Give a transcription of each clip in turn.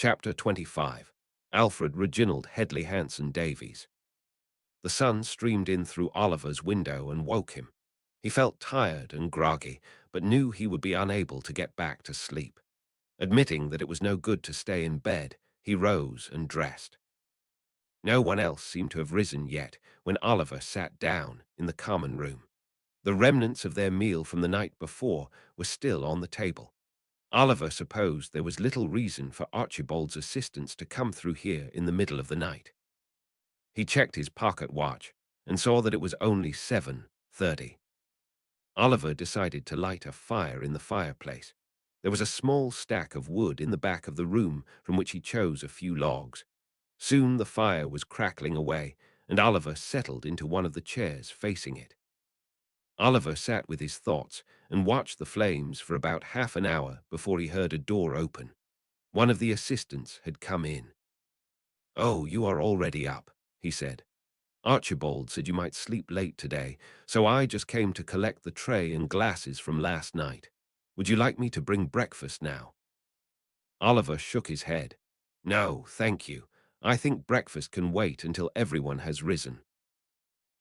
Chapter 25. Alfred Reginald Headley Hanson Davies. The sun streamed in through Oliver's window and woke him. He felt tired and groggy, but knew he would be unable to get back to sleep. Admitting that it was no good to stay in bed, he rose and dressed. No one else seemed to have risen yet when Oliver sat down in the common room. The remnants of their meal from the night before were still on the table. Oliver supposed there was little reason for Archibald's assistants to come through here in the middle of the night. He checked his pocket watch and saw that it was only 7:30. Oliver decided to light a fire in the fireplace. There was a small stack of wood in the back of the room from which he chose a few logs. Soon the fire was crackling away, and Oliver settled into one of the chairs facing it. Oliver sat with his thoughts and watched the flames for about half an hour before he heard a door open. One of the assistants had come in. "Oh, you are already up," he said. "Archibald said you might sleep late today, so I just came to collect the tray and glasses from last night. Would you like me to bring breakfast now?" Oliver shook his head. "No, thank you. I think breakfast can wait until everyone has risen."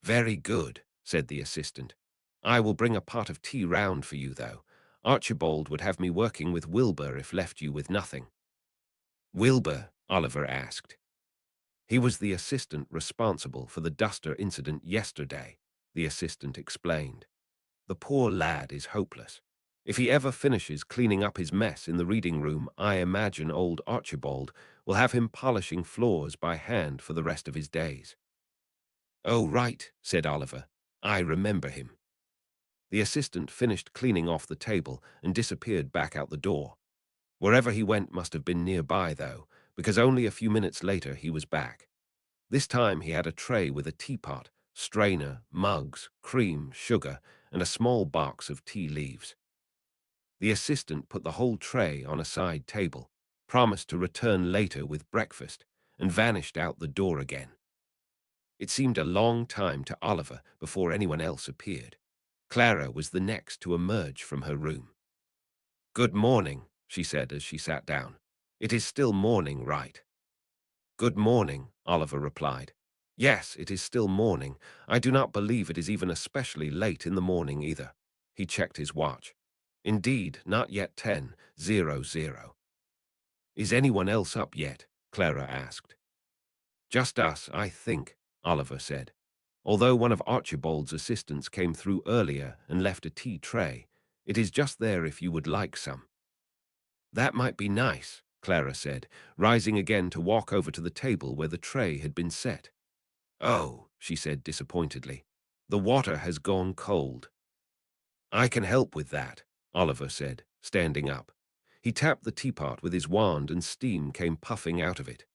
"Very good," said the assistant. "I will bring a pot of tea round for you, though. Archibald would have me working with Wilbur if left you with nothing." "Wilbur?" Oliver asked. "He was the assistant responsible for the duster incident yesterday," the assistant explained. "The poor lad is hopeless. If he ever finishes cleaning up his mess in the reading room, I imagine old Archibald will have him polishing floors by hand for the rest of his days." "Oh, right," said Oliver. "I remember him." The assistant finished cleaning off the table and disappeared back out the door. Wherever he went must have been nearby, though, because only a few minutes later he was back. This time he had a tray with a teapot, strainer, mugs, cream, sugar, and a small box of tea leaves. The assistant put the whole tray on a side table, promised to return later with breakfast, and vanished out the door again. It seemed a long time to Oliver before anyone else appeared. Clara was the next to emerge from her room. "Good morning," she said as she sat down. "It is still morning, right?" "Good morning," Oliver replied. "Yes, it is still morning. I do not believe it is even especially late in the morning either." He checked his watch. "Indeed, not yet 10:00. "Is anyone else up yet?" Clara asked. "Just us, I think," Oliver said. "Although one of Archibald's assistants came through earlier and left a tea tray, it is just there if you would like some." "That might be nice," Clara said, rising again to walk over to the table where the tray had been set. "Oh," she said disappointedly, "the water has gone cold." "I can help with that," Oliver said, standing up. He tapped the teapot with his wand and steam came puffing out of it.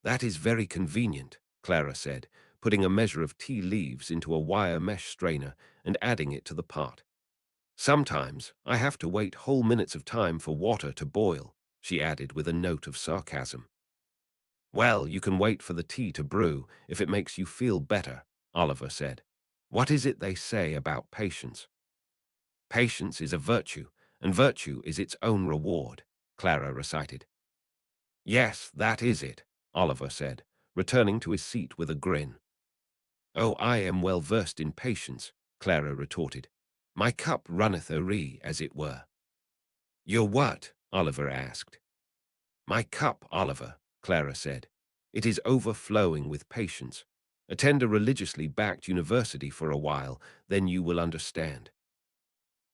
"That is very convenient," Clara said, putting a measure of tea leaves into a wire mesh strainer and adding it to the pot. "Sometimes I have to wait whole minutes of time for water to boil," she added with a note of sarcasm. "Well, you can wait for the tea to brew if it makes you feel better," Oliver said. "What is it they say about patience?" "Patience is a virtue, and virtue is its own reward," Clara recited. "Yes, that is it," Oliver said, returning to his seat with a grin. "Oh, I am well versed in patience," Clara retorted. "My cup runneth awry, as it were." "Your what?" Oliver asked. "My cup, Oliver," Clara said. "It is overflowing with patience. Attend a religiously backed university for a while, then you will understand."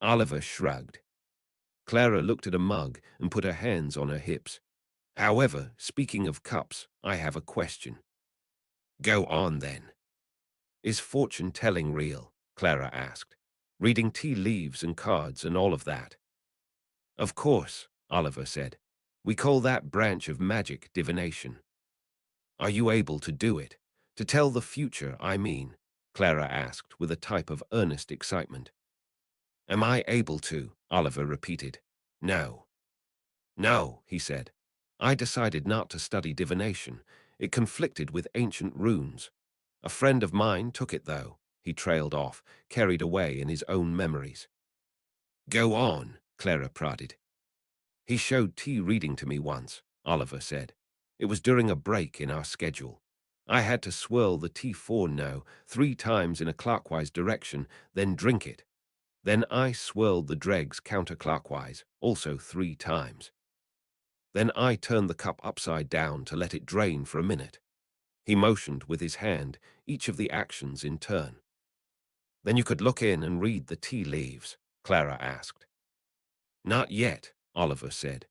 Oliver shrugged. Clara looked at a mug and put her hands on her hips. "However, speaking of cups, I have a question." "Go on, then." "Is fortune-telling real?" Clara asked. "Reading tea leaves and cards and all of that?" "Of course," Oliver said. "We call that branch of magic divination." "Are you able to do it? To tell the future, I mean?" Clara asked with a type of earnest excitement. "Am I able to?" Oliver repeated. "No." "No," he said. "I decided not to study divination. It conflicted with ancient runes. A friend of mine took it, though," he trailed off, carried away in his own memories. "Go on," Clara prodded. "He showed tea reading to me once. Oliver said. It was during a break in our schedule. I had to swirl the T4 no 3 times in a clockwise direction, then drink it. Then I swirled the dregs counterclockwise, also 3 times. Then I turned the cup upside down to let it drain for a minute. He motioned with his hand, each of the actions in turn. Then you could look in and read the tea leaves, Clara asked. Not yet, Oliver said.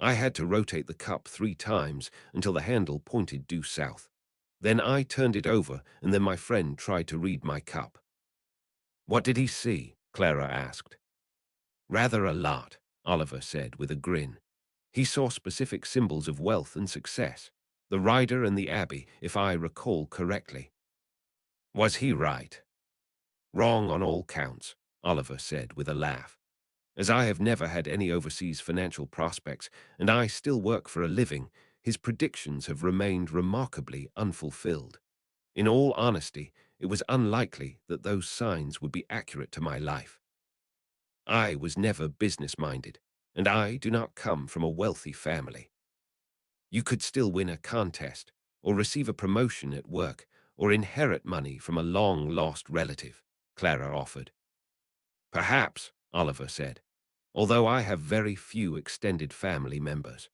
I had to rotate the cup 3 times until the handle pointed due south. Then I turned it over, and then my friend tried to read my cup. What did he see? Clara asked. Rather a lot, Oliver said with a grin. He saw specific symbols of wealth and success. The rider and the abbey, if I recall correctly. Was he right? Wrong on all counts, Oliver said with a laugh. As I have never had any overseas financial prospects, and I still work for a living, his predictions have remained remarkably unfulfilled. In all honesty, it was unlikely that those signs would be accurate to my life. I was never business-minded, and I do not come from a wealthy family. You could still win a contest, or receive a promotion at work, or inherit money from a long-lost relative, Clara offered. Perhaps, Oliver said, although I have very few extended family members.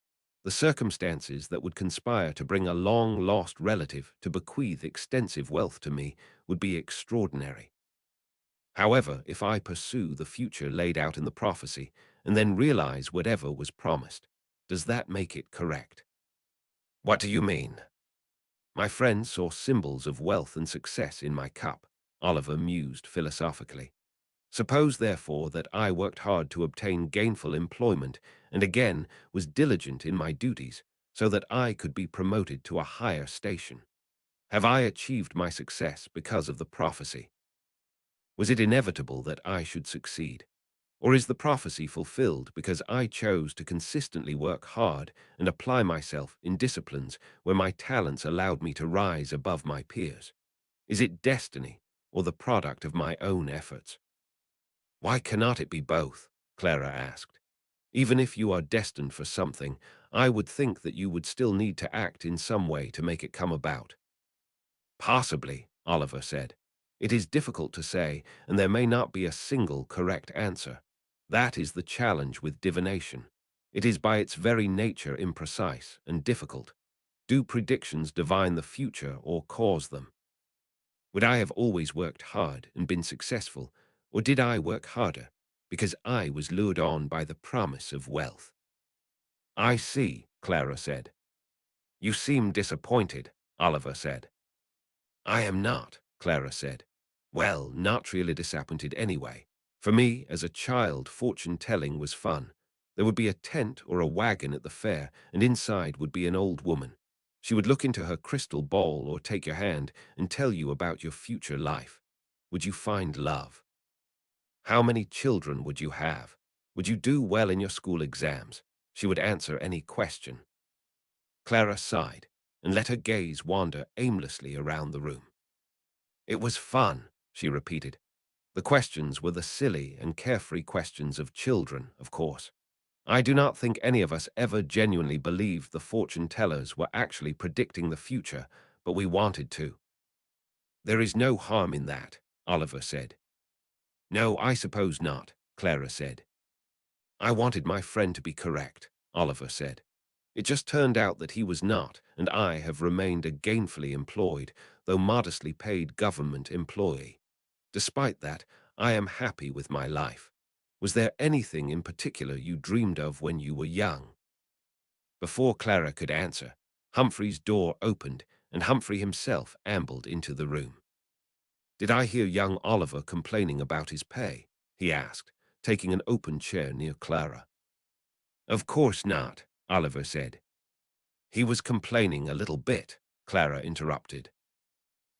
The circumstances that would conspire to bring a long-lost relative to bequeath extensive wealth to me would be extraordinary. However, if I pursue the future laid out in the prophecy and then realize whatever was promised, does that make it correct? What do you mean? My friend saw symbols of wealth and success in my cup, Oliver mused philosophically. Suppose, therefore, that I worked hard to obtain gainful employment and again was diligent in my duties so that I could be promoted to a higher station. Have I achieved my success because of the prophecy? Was it inevitable that I should succeed? Or is the prophecy fulfilled because I chose to consistently work hard and apply myself in disciplines where my talents allowed me to rise above my peers? Is it destiny or the product of my own efforts? Why cannot it be both? Clara asked. Even if you are destined for something, I would think that you would still need to act in some way to make it come about. Possibly, Oliver said. It is difficult to say, and there may not be a single correct answer. That is the challenge with divination. It is by its very nature imprecise and difficult. Do predictions divine the future or cause them? Would I have always worked hard and been successful, or did I work harder because I was lured on by the promise of wealth? I see, Clara said. You seem disappointed, Oliver said. I am not, Clara said. Well, not really disappointed anyway. For me, as a child, fortune-telling was fun. There would be a tent or a wagon at the fair, and inside would be an old woman. She would look into her crystal ball or take your hand and tell you about your future life. Would you find love? How many children would you have? Would you do well in your school exams? She would answer any question. Clara sighed and let her gaze wander aimlessly around the room. It was fun, she repeated. The questions were the silly and carefree questions of children, of course. I do not think any of us ever genuinely believed the fortune-tellers were actually predicting the future, but we wanted to. There is no harm in that, Oliver said. No, I suppose not, Clara said. I wanted my friend to be correct, Oliver said. It just turned out that he was not, and I have remained a gainfully employed, though modestly paid government employee. Despite that, I am happy with my life. Was there anything in particular you dreamed of when you were young? Before Clara could answer, Humphrey's door opened, and Humphrey himself ambled into the room. Did I hear young Oliver complaining about his pay? He asked, taking an open chair near Clara. Of course not, Oliver said. He was complaining a little bit, Clara interrupted.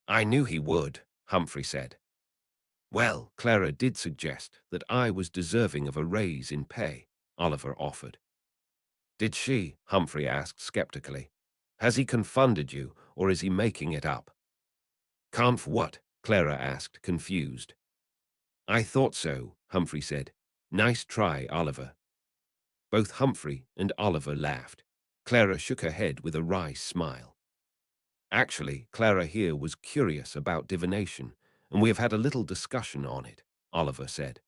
I knew he would, Humphrey said. Well, Clara did suggest that I was deserving of a raise in pay, Oliver offered. Did she? Humphrey asked skeptically. Has he confounded you, or is he making it up? Conf what? Clara asked, confused. I thought so, Humphrey said. Nice try, Oliver. Both Humphrey and Oliver laughed. Clara shook her head with a wry smile. Actually, Clara here was curious about divination, and we have had a little discussion on it, Oliver said.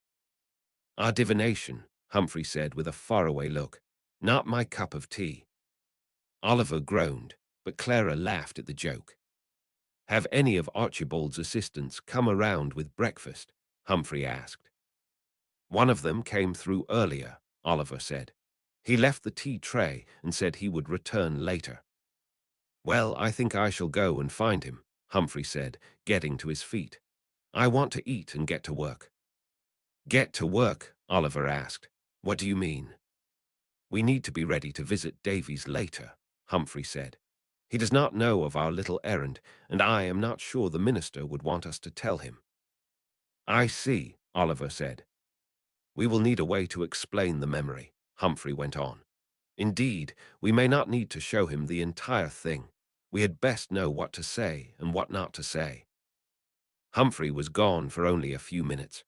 Our divination, Humphrey said with a faraway look. Not my cup of tea. Oliver groaned, but Clara laughed at the joke. Have any of Archibald's assistants come around with breakfast? Humphrey asked. One of them came through earlier, Oliver said. He left the tea tray and said he would return later. Well, I think I shall go and find him, Humphrey said, getting to his feet. I want to eat and get to work. Get to work? Oliver asked. What do you mean? We need to be ready to visit Davies later, Humphrey said. He does not know of our little errand, and I am not sure the minister would want us to tell him. I see, Oliver said. We will need a way to explain the memory, Humphrey went on. Indeed, we may not need to show him the entire thing. We had best know what to say and what not to say. Humphrey was gone for only a few minutes.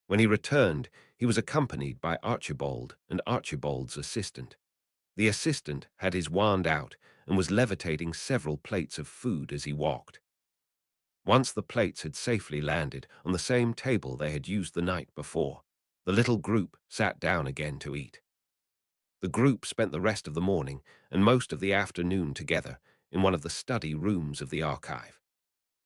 When he returned, he was accompanied by Archibald and Archibald's assistant. The assistant had his wand out and was levitating several plates of food as he walked. Once the plates had safely landed on the same table they had used the night before, the little group sat down again to eat. The group spent the rest of the morning and most of the afternoon together in one of the study rooms of the archive.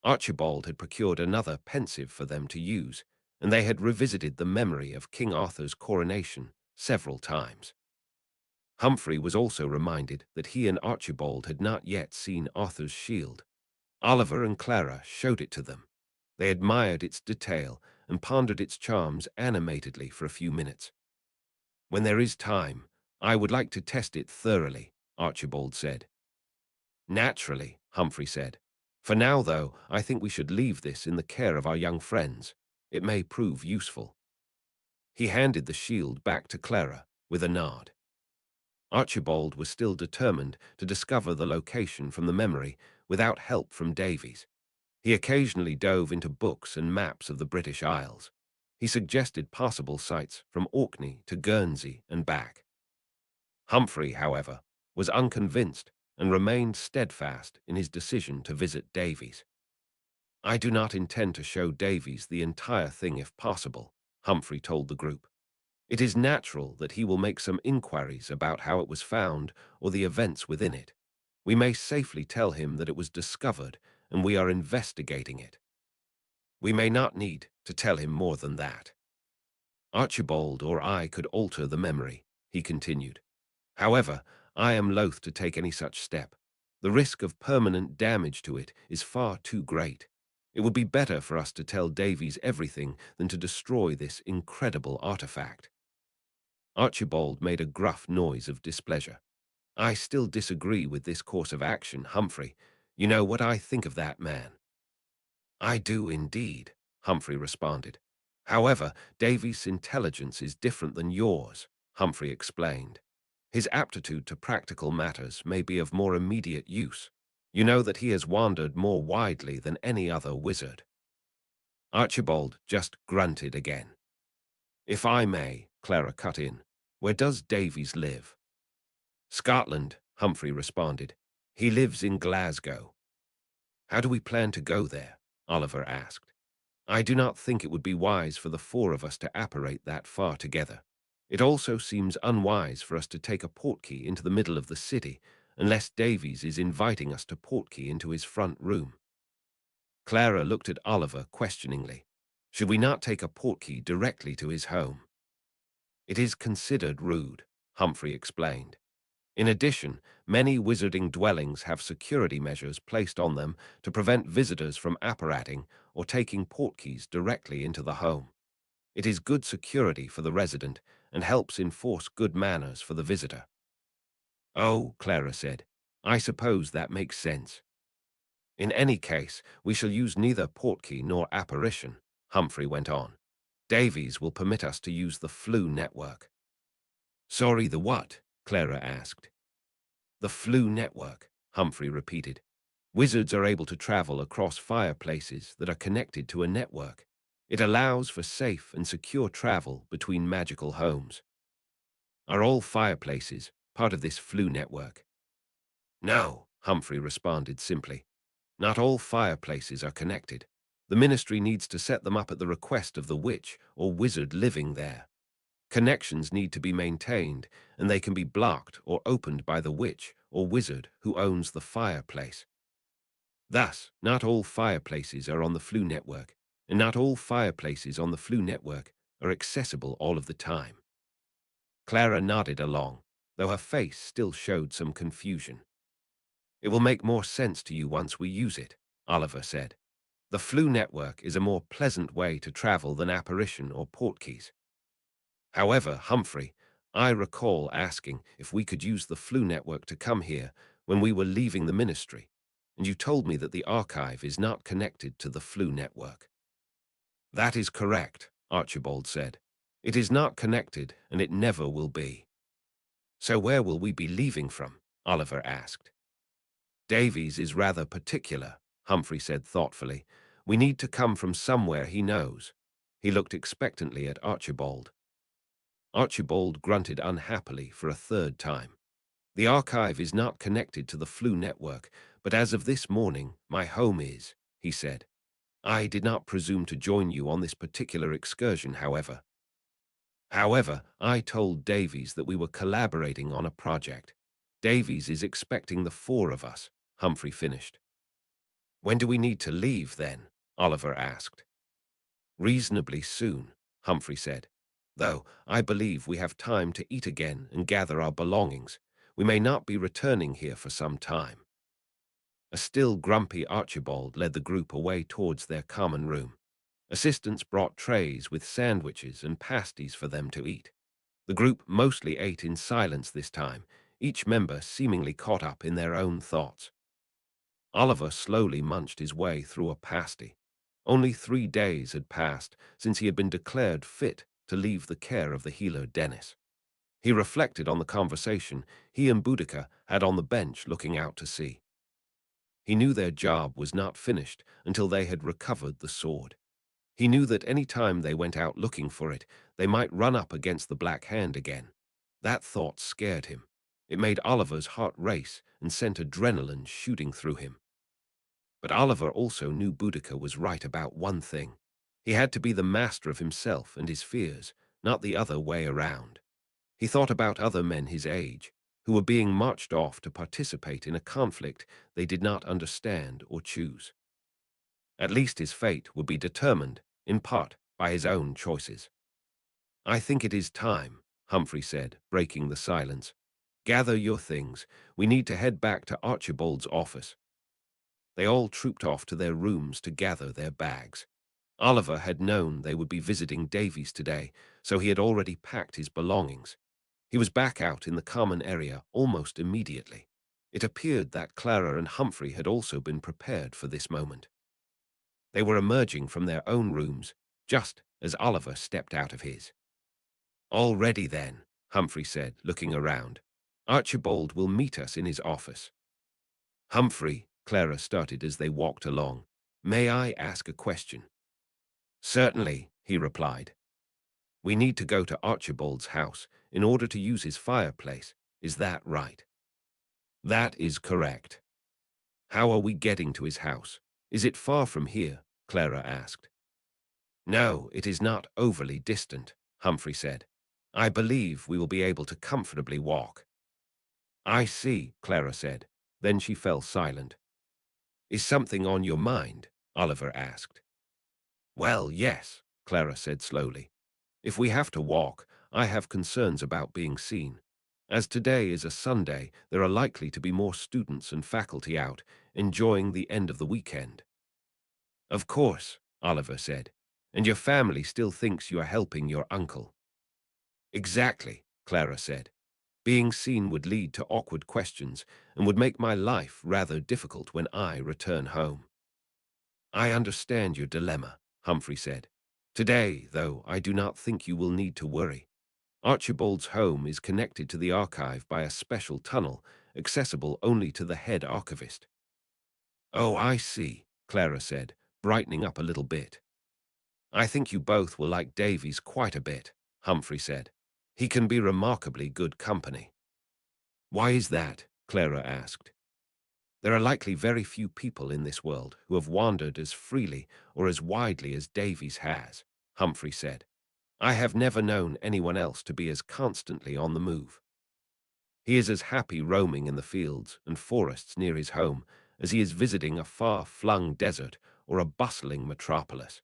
Archibald had procured another pensive for them to use, and they had revisited the memory of King Arthur's coronation several times. Humphrey was also reminded that he and Archibald had not yet seen Arthur's shield. Oliver and Clara showed it to them. They admired its detail and pondered its charms animatedly for a few minutes. When there is time, I would like to test it thoroughly, Archibald said. Naturally, Humphrey said. For now, though, I think we should leave this in the care of our young friends. It may prove useful. He handed the shield back to Clara with a nod. Archibald was still determined to discover the location from the memory without help from Davies. He occasionally dove into books and maps of the British Isles. He suggested possible sites from Orkney to Guernsey and back. Humphrey, however, was unconvinced and remained steadfast in his decision to visit Davies. I do not intend to show Davies the entire thing if possible, Humphrey told the group. It is natural that he will make some inquiries about how it was found or the events within it. We may safely tell him that it was discovered and we are investigating it. We may not need to tell him more than that. Archibald or I could alter the memory, he continued. However, I am loath to take any such step. The risk of permanent damage to it is far too great. It would be better for us to tell Davies everything than to destroy this incredible artifact. Archibald made a gruff noise of displeasure. I still disagree with this course of action, Humphrey. You know what I think of that man. I do indeed, Humphrey responded. However, Davies' intelligence is different than yours, Humphrey explained. His aptitude to practical matters may be of more immediate use. You know that he has wandered more widely than any other wizard. Archibald just grunted again. If I may, Clara cut in, where does Davies live? Scotland, Humphrey responded. He lives in Glasgow. How do we plan to go there? Oliver asked. I do not think it would be wise for the four of us to apparate that far together. It also seems unwise for us to take a portkey into the middle of the city unless Davies is inviting us to portkey into his front room. Clara looked at Oliver questioningly. Should we not take a portkey directly to his home? It is considered rude, Humphrey explained. In addition, many wizarding dwellings have security measures placed on them to prevent visitors from apparating or taking portkeys directly into the home. It is good security for the resident and helps enforce good manners for the visitor. Oh, Clara said, I suppose that makes sense. In any case, we shall use neither portkey nor apparition, Humphrey went on. Davies will permit us to use the flu network. Sorry, the what? Clara asked. The flu network, Humphrey repeated. Wizards are able to travel across fireplaces that are connected to a network. It allows for safe and secure travel between magical homes. Are all fireplaces part of this flu network? No, Humphrey responded simply. Not all fireplaces are connected. The ministry needs to set them up at the request of the witch or wizard living there. Connections need to be maintained, and they can be blocked or opened by the witch or wizard who owns the fireplace. Thus, not all fireplaces are on the Flu network, and not all fireplaces on the Flu network are accessible all of the time. Clara nodded along, though her face still showed some confusion. It will make more sense to you once we use it, Oliver said. The Flu network is a more pleasant way to travel than apparition or portkeys. However, Humphrey, I recall asking if we could use the Flu network to come here when we were leaving the ministry, and you told me that the archive is not connected to the Flu network. That is correct, Archibald said. It is not connected, and it never will be. So where will we be leaving from? Oliver asked. Davies is rather particular, Humphrey said thoughtfully. We need to come from somewhere he knows. He looked expectantly at Archibald. Archibald grunted unhappily for a third time. The archive is not connected to the Flu network, but as of this morning, my home is, he said. I did not presume to join you on this particular excursion, however. I told Davies that we were collaborating on a project. Davies is expecting the four of us, Humphrey finished. When do we need to leave, then? Oliver asked. Reasonably soon, Humphrey said. Though I believe we have time to eat again and gather our belongings. We may not be returning here for some time. A still grumpy Archibald led the group away towards their common room. Assistants brought trays with sandwiches and pasties for them to eat. The group mostly ate in silence this time, each member seemingly caught up in their own thoughts. Oliver slowly munched his way through a pasty. Only 3 days had passed since he had been declared fit to leave the care of the healer Dennis. He reflected on the conversation he and Boudica had on the bench looking out to sea. He knew their job was not finished until they had recovered the sword. He knew that any time they went out looking for it, they might run up against the Black Hand again. That thought scared him. It made Oliver's heart race and sent adrenaline shooting through him. But Oliver also knew Boudica was right about one thing. He had to be the master of himself and his fears, not the other way around. He thought about other men his age, who were being marched off to participate in a conflict they did not understand or choose. At least his fate would be determined, in part, by his own choices. I think it is time, Humphrey said, breaking the silence. Gather your things. We need to head back to Archibald's office. They all trooped off to their rooms to gather their bags. Oliver had known they would be visiting Davies today, so he had already packed his belongings. He was back out in the common area almost immediately. It appeared that Clara and Humphrey had also been prepared for this moment. They were emerging from their own rooms, just as Oliver stepped out of his. All ready then, Humphrey said, looking around. Archibald will meet us in his office. Humphrey, Clara started as they walked along. May I ask a question? Certainly, he replied. We need to go to Archibald's house in order to use his fireplace. Is that right? That is correct. How are we getting to his house? Is it far from here? Clara asked. No, it is not overly distant, Humphrey said. I believe we will be able to comfortably walk. I see, Clara said. Then she fell silent. Is something on your mind? Oliver asked. Well, yes, Clara said slowly. If we have to walk, I have concerns about being seen. As today is a Sunday, there are likely to be more students and faculty out, enjoying the end of the weekend. Of course, Oliver said, and your family still thinks you are helping your uncle. Exactly, Clara said. Being seen would lead to awkward questions and would make my life rather difficult when I return home. I understand your dilemma, Humphrey said. Today, though, I do not think you will need to worry. Archibald's home is connected to the archive by a special tunnel, accessible only to the head archivist. Oh, I see, Clara said, brightening up a little bit. I think you both will like Davies quite a bit, Humphrey said. He can be remarkably good company. Why is that? Clara asked. There are likely very few people in this world who have wandered as freely or as widely as Davies has, Humphrey said. I have never known anyone else to be as constantly on the move. He is as happy roaming in the fields and forests near his home as he is visiting a far-flung desert or a bustling metropolis.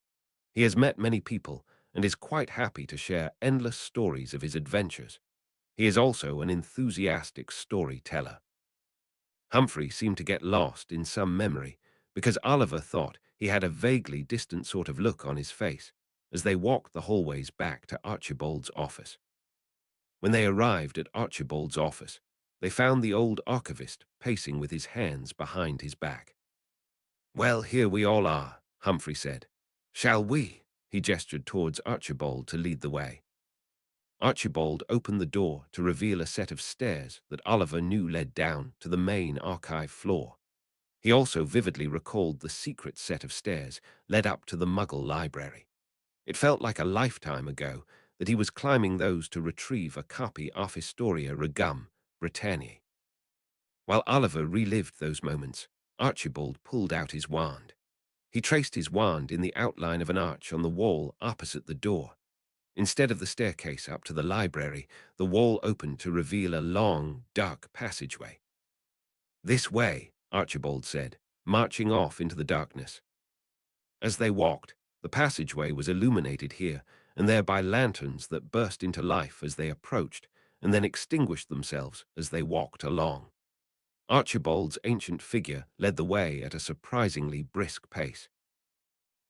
He has met many people and is quite happy to share endless stories of his adventures. He is also an enthusiastic storyteller. Humphrey seemed to get lost in some memory because Oliver thought he had a vaguely distant sort of look on his face as they walked the hallways back to Archibald's office. When they arrived at Archibald's office, they found the old archivist pacing with his hands behind his back. "Well, here we all are," Humphrey said. "Shall we?" He gestured towards Archibald to lead the way. Archibald opened the door to reveal a set of stairs that Oliver knew led down to the main archive floor. He also vividly recalled the secret set of stairs led up to the Muggle library. It felt like a lifetime ago that he was climbing those to retrieve a copy of Historia Regum Britanniae. While Oliver relived those moments, Archibald pulled out his wand. He traced his wand in the outline of an arch on the wall opposite the door. Instead of the staircase up to the library, the wall opened to reveal a long, dark passageway. "This way," Archibald said, marching off into the darkness. As they walked, the passageway was illuminated here and there by lanterns that burst into life as they approached and then extinguished themselves as they walked along. Archibald's ancient figure led the way at a surprisingly brisk pace.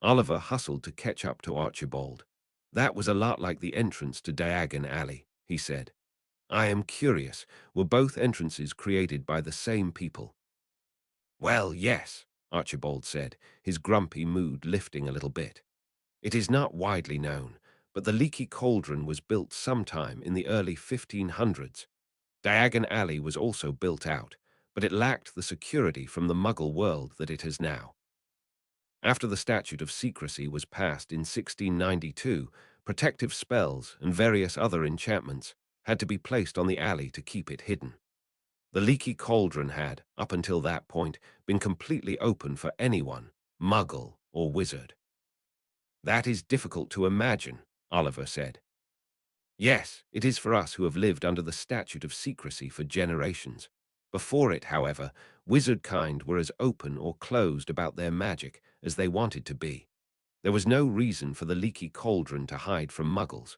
Oliver hustled to catch up to Archibald. "That was a lot like the entrance to Diagon Alley," he said. "I am curious, were both entrances created by the same people?" "Well, yes," Archibald said, his grumpy mood lifting a little bit. "It is not widely known, but the Leaky Cauldron was built sometime in the early 1500s. Diagon Alley was also built out, but it lacked the security from the Muggle world that it has now. After the Statute of Secrecy was passed in 1692, protective spells and various other enchantments had to be placed on the alley to keep it hidden. The Leaky Cauldron had, up until that point, been completely open for anyone, Muggle or wizard. "That is difficult to imagine," Oliver said. "Yes, it is for us who have lived under the Statute of Secrecy for generations. Before it, however, wizard kind were as open or closed about their magic as they wanted to be. There was no reason for the Leaky Cauldron to hide from Muggles.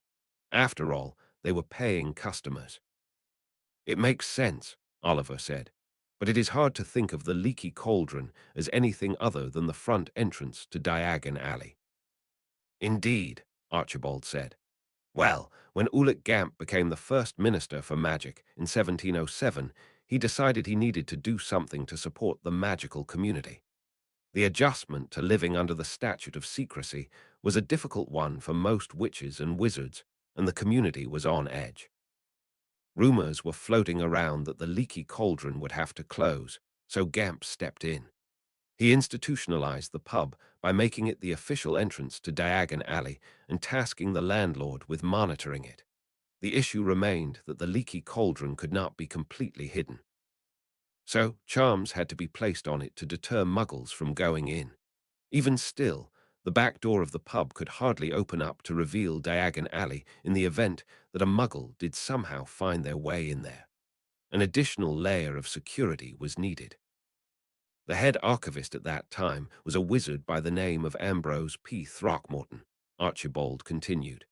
After all, they were paying customers." "It makes sense," Oliver said, "but it is hard to think of the Leaky Cauldron as anything other than the front entrance to Diagon Alley." "Indeed," Archibald said. "Well, when Ulick Gamp became the first Minister for Magic in 1707, he decided he needed to do something to support the magical community. The adjustment to living under the Statute of Secrecy was a difficult one for most witches and wizards, and the community was on edge. Rumors were floating around that the Leaky Cauldron would have to close, so Gamp stepped in. He institutionalized the pub by making it the official entrance to Diagon Alley and tasking the landlord with monitoring it. The issue remained that the Leaky Cauldron could not be completely hidden. So charms had to be placed on it to deter Muggles from going in. Even still, the back door of the pub could hardly open up to reveal Diagon Alley in the event that a Muggle did somehow find their way in there. An additional layer of security was needed. The head archivist at that time was a wizard by the name of Ambrose P. Throckmorton, Archibald continued.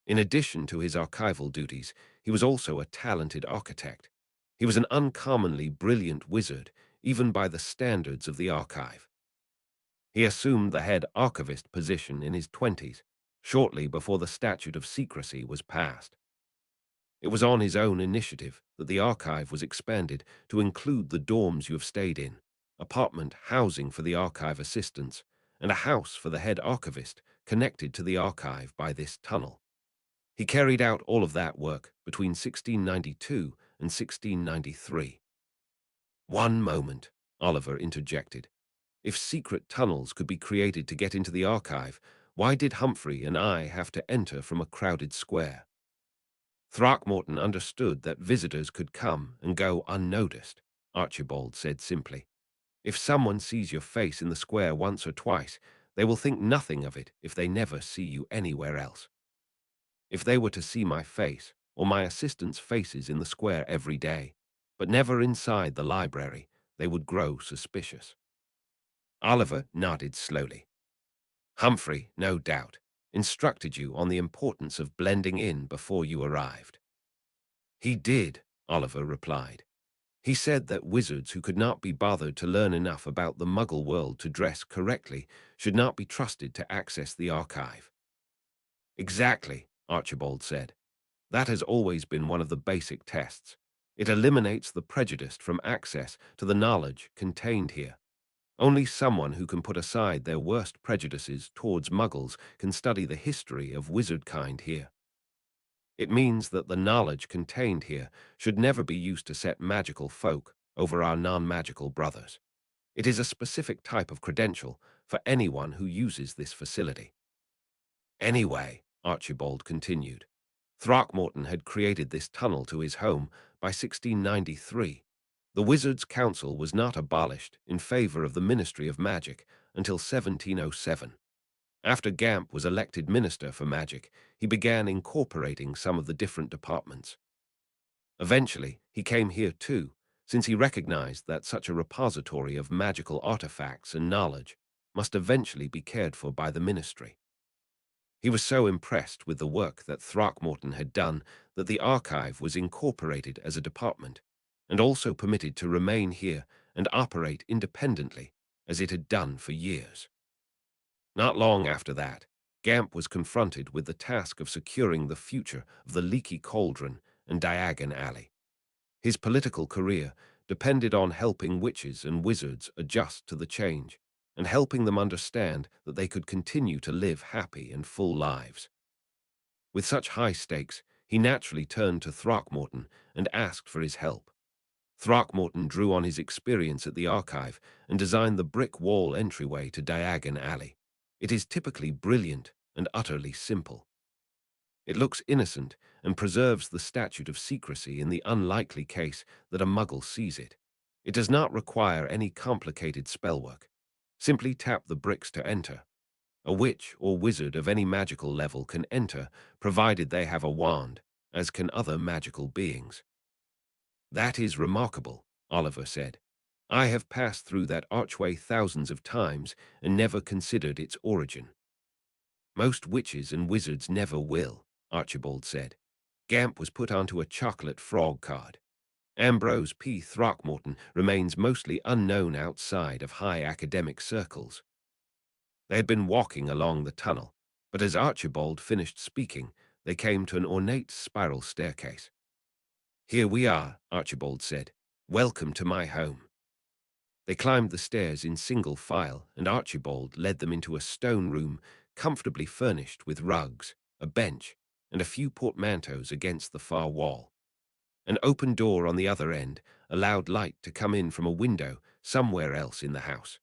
In addition to his archival duties, he was also a talented architect. He was an uncommonly brilliant wizard, even by the standards of the archive. He assumed the head archivist position in his 20s, shortly before the Statute of Secrecy was passed. It was on his own initiative that the archive was expanded to include the dorms you have stayed in, apartment housing for the archive assistants, and a house for the head archivist connected to the archive by this tunnel. He carried out all of that work between 1692 and 1693. "One moment," Oliver interjected. "If secret tunnels could be created to get into the archive, why did Humphrey and I have to enter from a crowded square?" "Throckmorton understood that visitors could come and go unnoticed," Archibald said simply. If someone sees your face in the square once or twice, they will think nothing of it if they never see you anywhere else. If they were to see my face, or my assistants' faces in the square every day, but never inside the library, they would grow suspicious. Oliver nodded slowly. Humphrey, no doubt, instructed you on the importance of blending in before you arrived. He did, Oliver replied. He said that wizards who could not be bothered to learn enough about the Muggle world to dress correctly should not be trusted to access the archive. Exactly, Archibald said. That has always been one of the basic tests. It eliminates the prejudice from access to the knowledge contained here. Only someone who can put aside their worst prejudices towards Muggles can study the history of wizardkind here. It means that the knowledge contained here should never be used to set magical folk over our non-magical brothers. It is a specific type of credential for anyone who uses this facility. Anyway, Archibald continued, Throckmorton had created this tunnel to his home by 1693. The Wizards' Council was not abolished in favor of the Ministry of Magic until 1707. After Gamp was elected Minister for Magic, he began incorporating some of the different departments. Eventually, he came here too, since he recognized that such a repository of magical artifacts and knowledge must eventually be cared for by the Ministry. He was so impressed with the work that Throckmorton had done that the archive was incorporated as a department, and also permitted to remain here and operate independently, as it had done for years. Not long after that, Gamp was confronted with the task of securing the future of the Leaky Cauldron and Diagon Alley. His political career depended on helping witches and wizards adjust to the change, and helping them understand that they could continue to live happy and full lives. With such high stakes, he naturally turned to Throckmorton and asked for his help. Throckmorton drew on his experience at the archive and designed the brick wall entryway to Diagon Alley. It is typically brilliant and utterly simple. It looks innocent and preserves the Statute of Secrecy in the unlikely case that a Muggle sees it. It does not require any complicated spellwork. Simply tap the bricks to enter. A witch or wizard of any magical level can enter, provided they have a wand, as can other magical beings. That is remarkable, Oliver said. I have passed through that archway thousands of times and never considered its origin. Most witches and wizards never will, Archibald said. Gamp was put onto a chocolate frog card. Ambrose P. Throckmorton remains mostly unknown outside of high academic circles. They had been walking along the tunnel, but as Archibald finished speaking, they came to an ornate spiral staircase. Here we are, Archibald said. Welcome to my home. They climbed the stairs in single file, and Archibald led them into a stone room comfortably furnished with rugs, a bench, and a few portmanteaus against the far wall. An open door on the other end allowed light to come in from a window somewhere else in the house.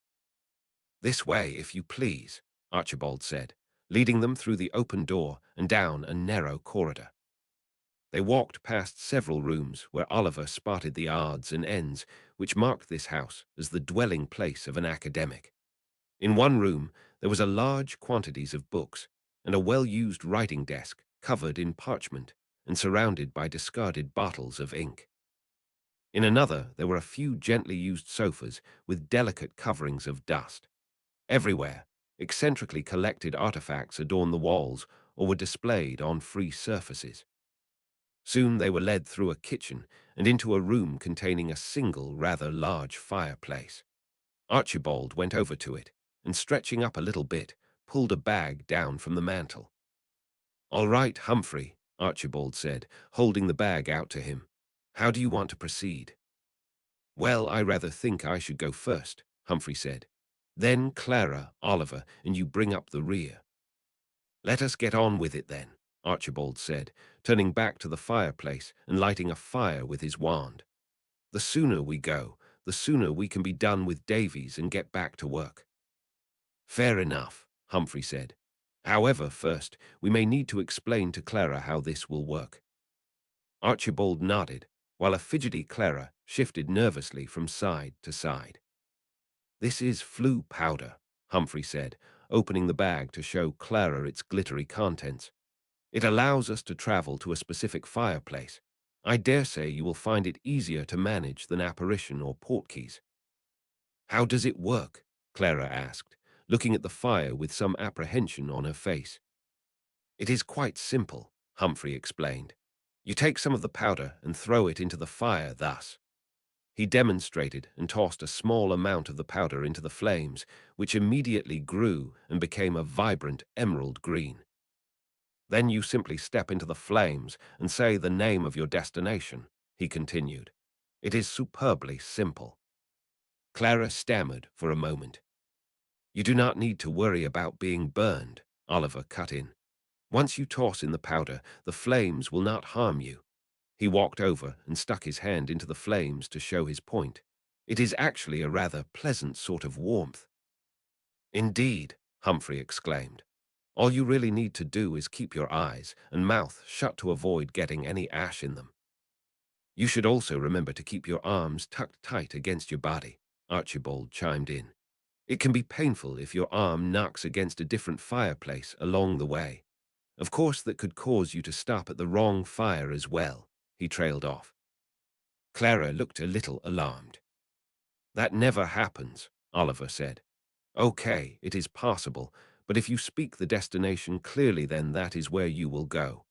This way, if you please, Archibald said, leading them through the open door and down a narrow corridor. They walked past several rooms where Oliver spotted the odds and ends which marked this house as the dwelling place of an academic. In one room, there was a large quantities of books and a well-used writing desk covered in parchment and surrounded by discarded bottles of ink. In another, there were a few gently used sofas with delicate coverings of dust. Everywhere, eccentrically collected artifacts adorned the walls or were displayed on free surfaces. Soon they were led through a kitchen and into a room containing a single, rather large fireplace. Archibald went over to it and, stretching up a little bit, pulled a bag down from the mantel. "All right, Humphrey," Archibald said, holding the bag out to him. "How do you want to proceed?" "Well, I rather think I should go first," Humphrey said. "Then Clara, Oliver, and you bring up the rear." "Let us get on with it then," Archibald said, turning back to the fireplace and lighting a fire with his wand. "The sooner we go, the sooner we can be done with Davies and get back to work." "Fair enough," Humphrey said. "However, first, we may need to explain to Clara how this will work." Archibald nodded, while a fidgety Clara shifted nervously from side to side. This is flue powder, Humphrey said, opening the bag to show Clara its glittery contents. It allows us to travel to a specific fireplace. I dare say you will find it easier to manage than apparition or portkeys. How does it work? Clara asked, looking at the fire with some apprehension on her face. It is quite simple, Humphrey explained. You take some of the powder and throw it into the fire thus. He demonstrated and tossed a small amount of the powder into the flames, which immediately grew and became a vibrant emerald green. Then you simply step into the flames and say the name of your destination, he continued. It is superbly simple. Clara stammered for a moment. You do not need to worry about being burned, Oliver cut in. Once you toss in the powder, the flames will not harm you. He walked over and stuck his hand into the flames to show his point. It is actually a rather pleasant sort of warmth. Indeed, Humphrey exclaimed. All you really need to do is keep your eyes and mouth shut to avoid getting any ash in them. You should also remember to keep your arms tucked tight against your body, Archibald chimed in. It can be painful if your arm knocks against a different fireplace along the way. Of course, that could cause you to stop at the wrong fire as well, he trailed off. Clara looked a little alarmed. That never happens, Oliver said. Okay, it is possible, but if you speak the destination clearly, then that is where you will go.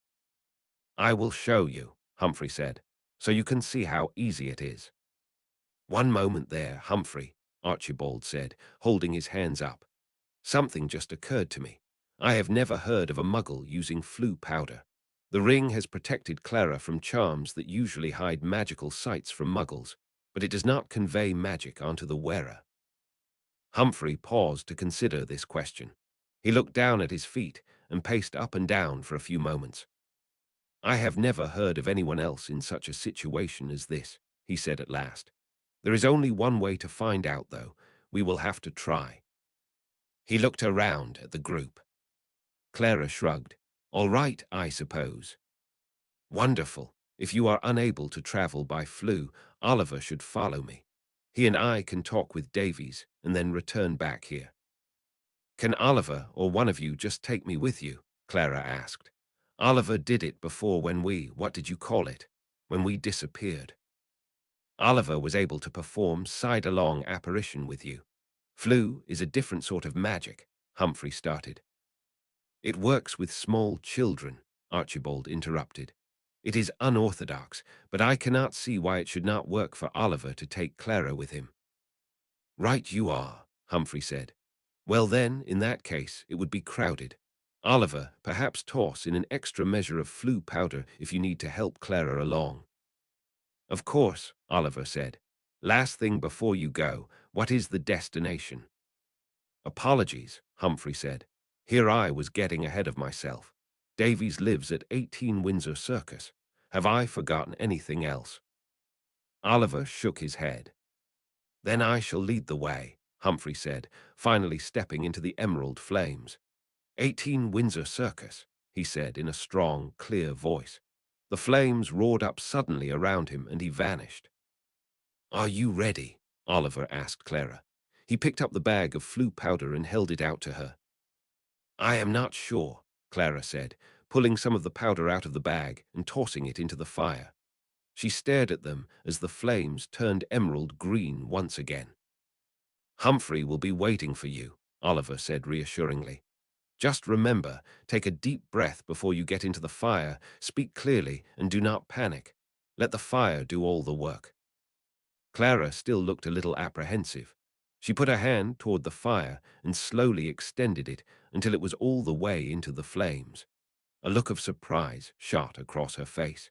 I will show you, Humphrey said, so you can see how easy it is. One moment there, Humphrey, Archibald said, holding his hands up. Something just occurred to me. I have never heard of a muggle using flue powder. The ring has protected Clara from charms that usually hide magical sights from muggles, but it does not convey magic onto the wearer. Humphrey paused to consider this question. He looked down at his feet and paced up and down for a few moments. I have never heard of anyone else in such a situation as this, he said at last. There is only one way to find out, though. We will have to try. He looked around at the group. Clara shrugged. All right, I suppose. Wonderful. If you are unable to travel by flue, Oliver should follow me. He and I can talk with Davies and then return back here. Can Oliver or one of you just take me with you? Clara asked. Oliver did it before when what did you call it? When we disappeared. Oliver was able to perform side-along apparition with you. Flue is a different sort of magic, Humphrey started. It works with small children, Archibald interrupted. It is unorthodox, but I cannot see why it should not work for Oliver to take Clara with him. Right you are, Humphrey said. Well then, in that case, it would be crowded. Oliver, perhaps toss in an extra measure of flue powder if you need to help Clara along. Of course, Oliver said. Last thing before you go, what is the destination? Apologies, Humphrey said. Here I was getting ahead of myself. Davies lives at 18 Windsor Circus. Have I forgotten anything else? Oliver shook his head. Then I shall lead the way, Humphrey said, finally stepping into the emerald flames. 18 Windsor Circus, he said in a strong, clear voice. The flames roared up suddenly around him and he vanished. Are you ready? Oliver asked Clara. He picked up the bag of flue powder and held it out to her. I am not sure, Clara said, pulling some of the powder out of the bag and tossing it into the fire. She stared at them as the flames turned emerald green once again. Humphrey will be waiting for you, Oliver said reassuringly. Just remember, take a deep breath before you get into the fire, speak clearly, and do not panic. Let the fire do all the work. Clara still looked a little apprehensive. She put her hand toward the fire and slowly extended it until it was all the way into the flames. A look of surprise shot across her face.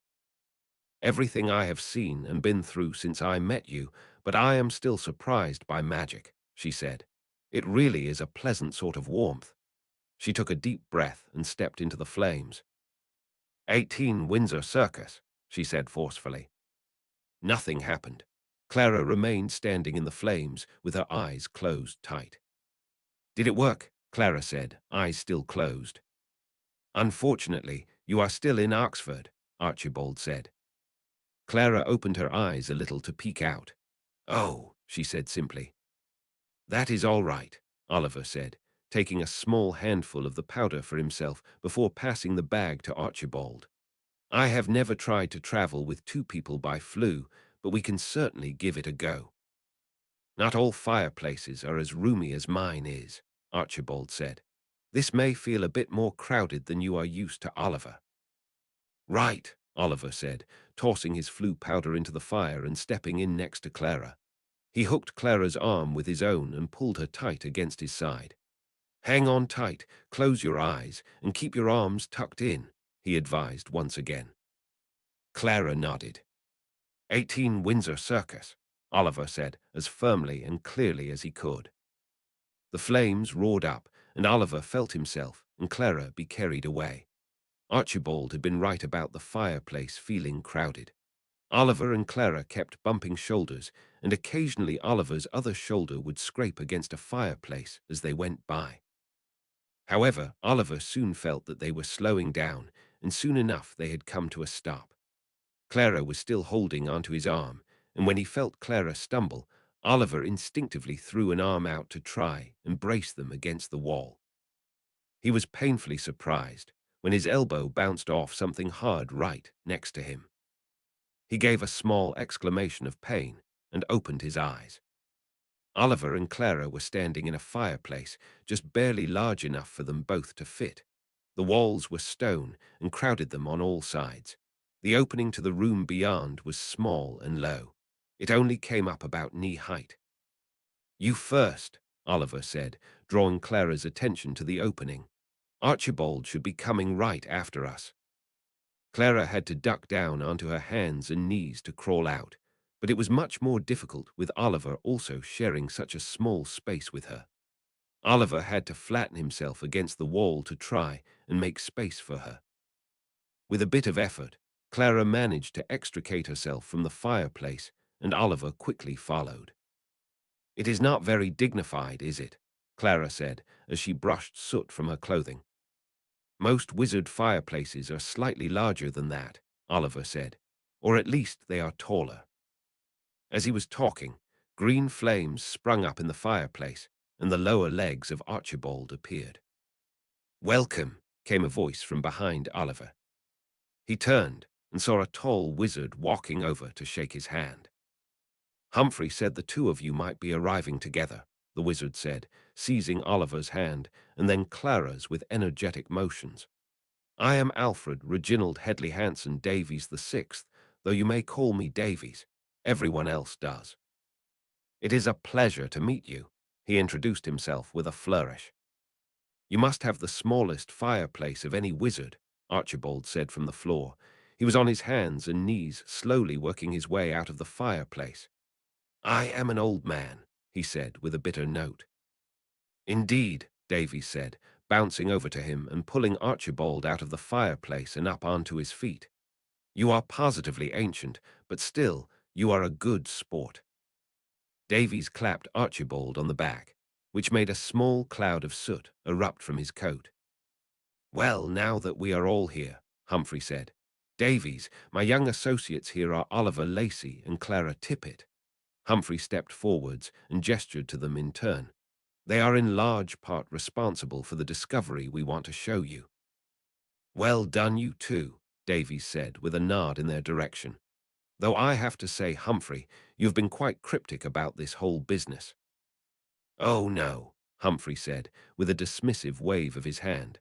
Everything I have seen and been through since I met you, but I am still surprised by magic, she said. It really is a pleasant sort of warmth. She took a deep breath and stepped into the flames. 18 Windsor Circus, she said forcefully. Nothing happened. Clara remained standing in the flames with her eyes closed tight. Did it work? Clara said, eyes still closed. Unfortunately, you are still in Oxford, Archibald said. Clara opened her eyes a little to peek out. Oh, she said simply. That is all right, Oliver said, taking a small handful of the powder for himself before passing the bag to Archibald. I have never tried to travel with two people by flue, but we can certainly give it a go. Not all fireplaces are as roomy as mine is, Archibald said. This may feel a bit more crowded than you are used to, Oliver. Right, Oliver said, tossing his flue powder into the fire and stepping in next to Clara. He hooked Clara's arm with his own and pulled her tight against his side. Hang on tight, close your eyes, and keep your arms tucked in, he advised once again. Clara nodded. 18 Windsor Circus, Oliver said, as firmly and clearly as he could. The flames roared up, and Oliver felt himself and Clara be carried away. Archibald had been right about the fireplace feeling crowded. Oliver and Clara kept bumping shoulders, and occasionally Oliver's other shoulder would scrape against a fireplace as they went by. However, Oliver soon felt that they were slowing down, and soon enough they had come to a stop. Clara was still holding onto his arm, and when he felt Clara stumble, Oliver instinctively threw an arm out to try and brace them against the wall. He was painfully surprised when his elbow bounced off something hard right next to him. He gave a small exclamation of pain and opened his eyes. Oliver and Clara were standing in a fireplace just barely large enough for them both to fit. The walls were stone and crowded them on all sides. The opening to the room beyond was small and low. It only came up about knee height. You first, Oliver said, drawing Clara's attention to the opening. Archibald should be coming right after us. Clara had to duck down onto her hands and knees to crawl out, but it was much more difficult with Oliver also sharing such a small space with her. Oliver had to flatten himself against the wall to try and make space for her. With a bit of effort, Clara managed to extricate herself from the fireplace, and Oliver quickly followed. It is not very dignified, is it? Clara said, as she brushed soot from her clothing. Most wizard fireplaces are slightly larger than that, Oliver said, or at least they are taller. As he was talking, green flames sprung up in the fireplace, and the lower legs of Archibald appeared. Welcome, came a voice from behind Oliver. He turned and saw a tall wizard walking over to shake his hand. Humphrey said the two of you might be arriving together, the wizard said, seizing Oliver's hand and then Clara's with energetic motions. I am Alfred Reginald Headley Hanson Davies VI, though you may call me Davies. Everyone else does. It is a pleasure to meet you, he introduced himself with a flourish. You must have the smallest fireplace of any wizard, Archibald said from the floor. He was on his hands and knees, slowly working his way out of the fireplace. I am an old man, he said with a bitter note. Indeed, Davies said, bouncing over to him and pulling Archibald out of the fireplace and up onto his feet. You are positively ancient, but still, you are a good sport. Davies clapped Archibald on the back, which made a small cloud of soot erupt from his coat. Well, now that we are all here, Humphrey said. Davies, my young associates here are Oliver Lacey and Clara Tippett. Humphrey stepped forwards and gestured to them in turn. They are in large part responsible for the discovery we want to show you. Well done, you two, Davies said with a nod in their direction. Though I have to say, Humphrey, you've been quite cryptic about this whole business. Oh, no, Humphrey said, with a dismissive wave of his hand.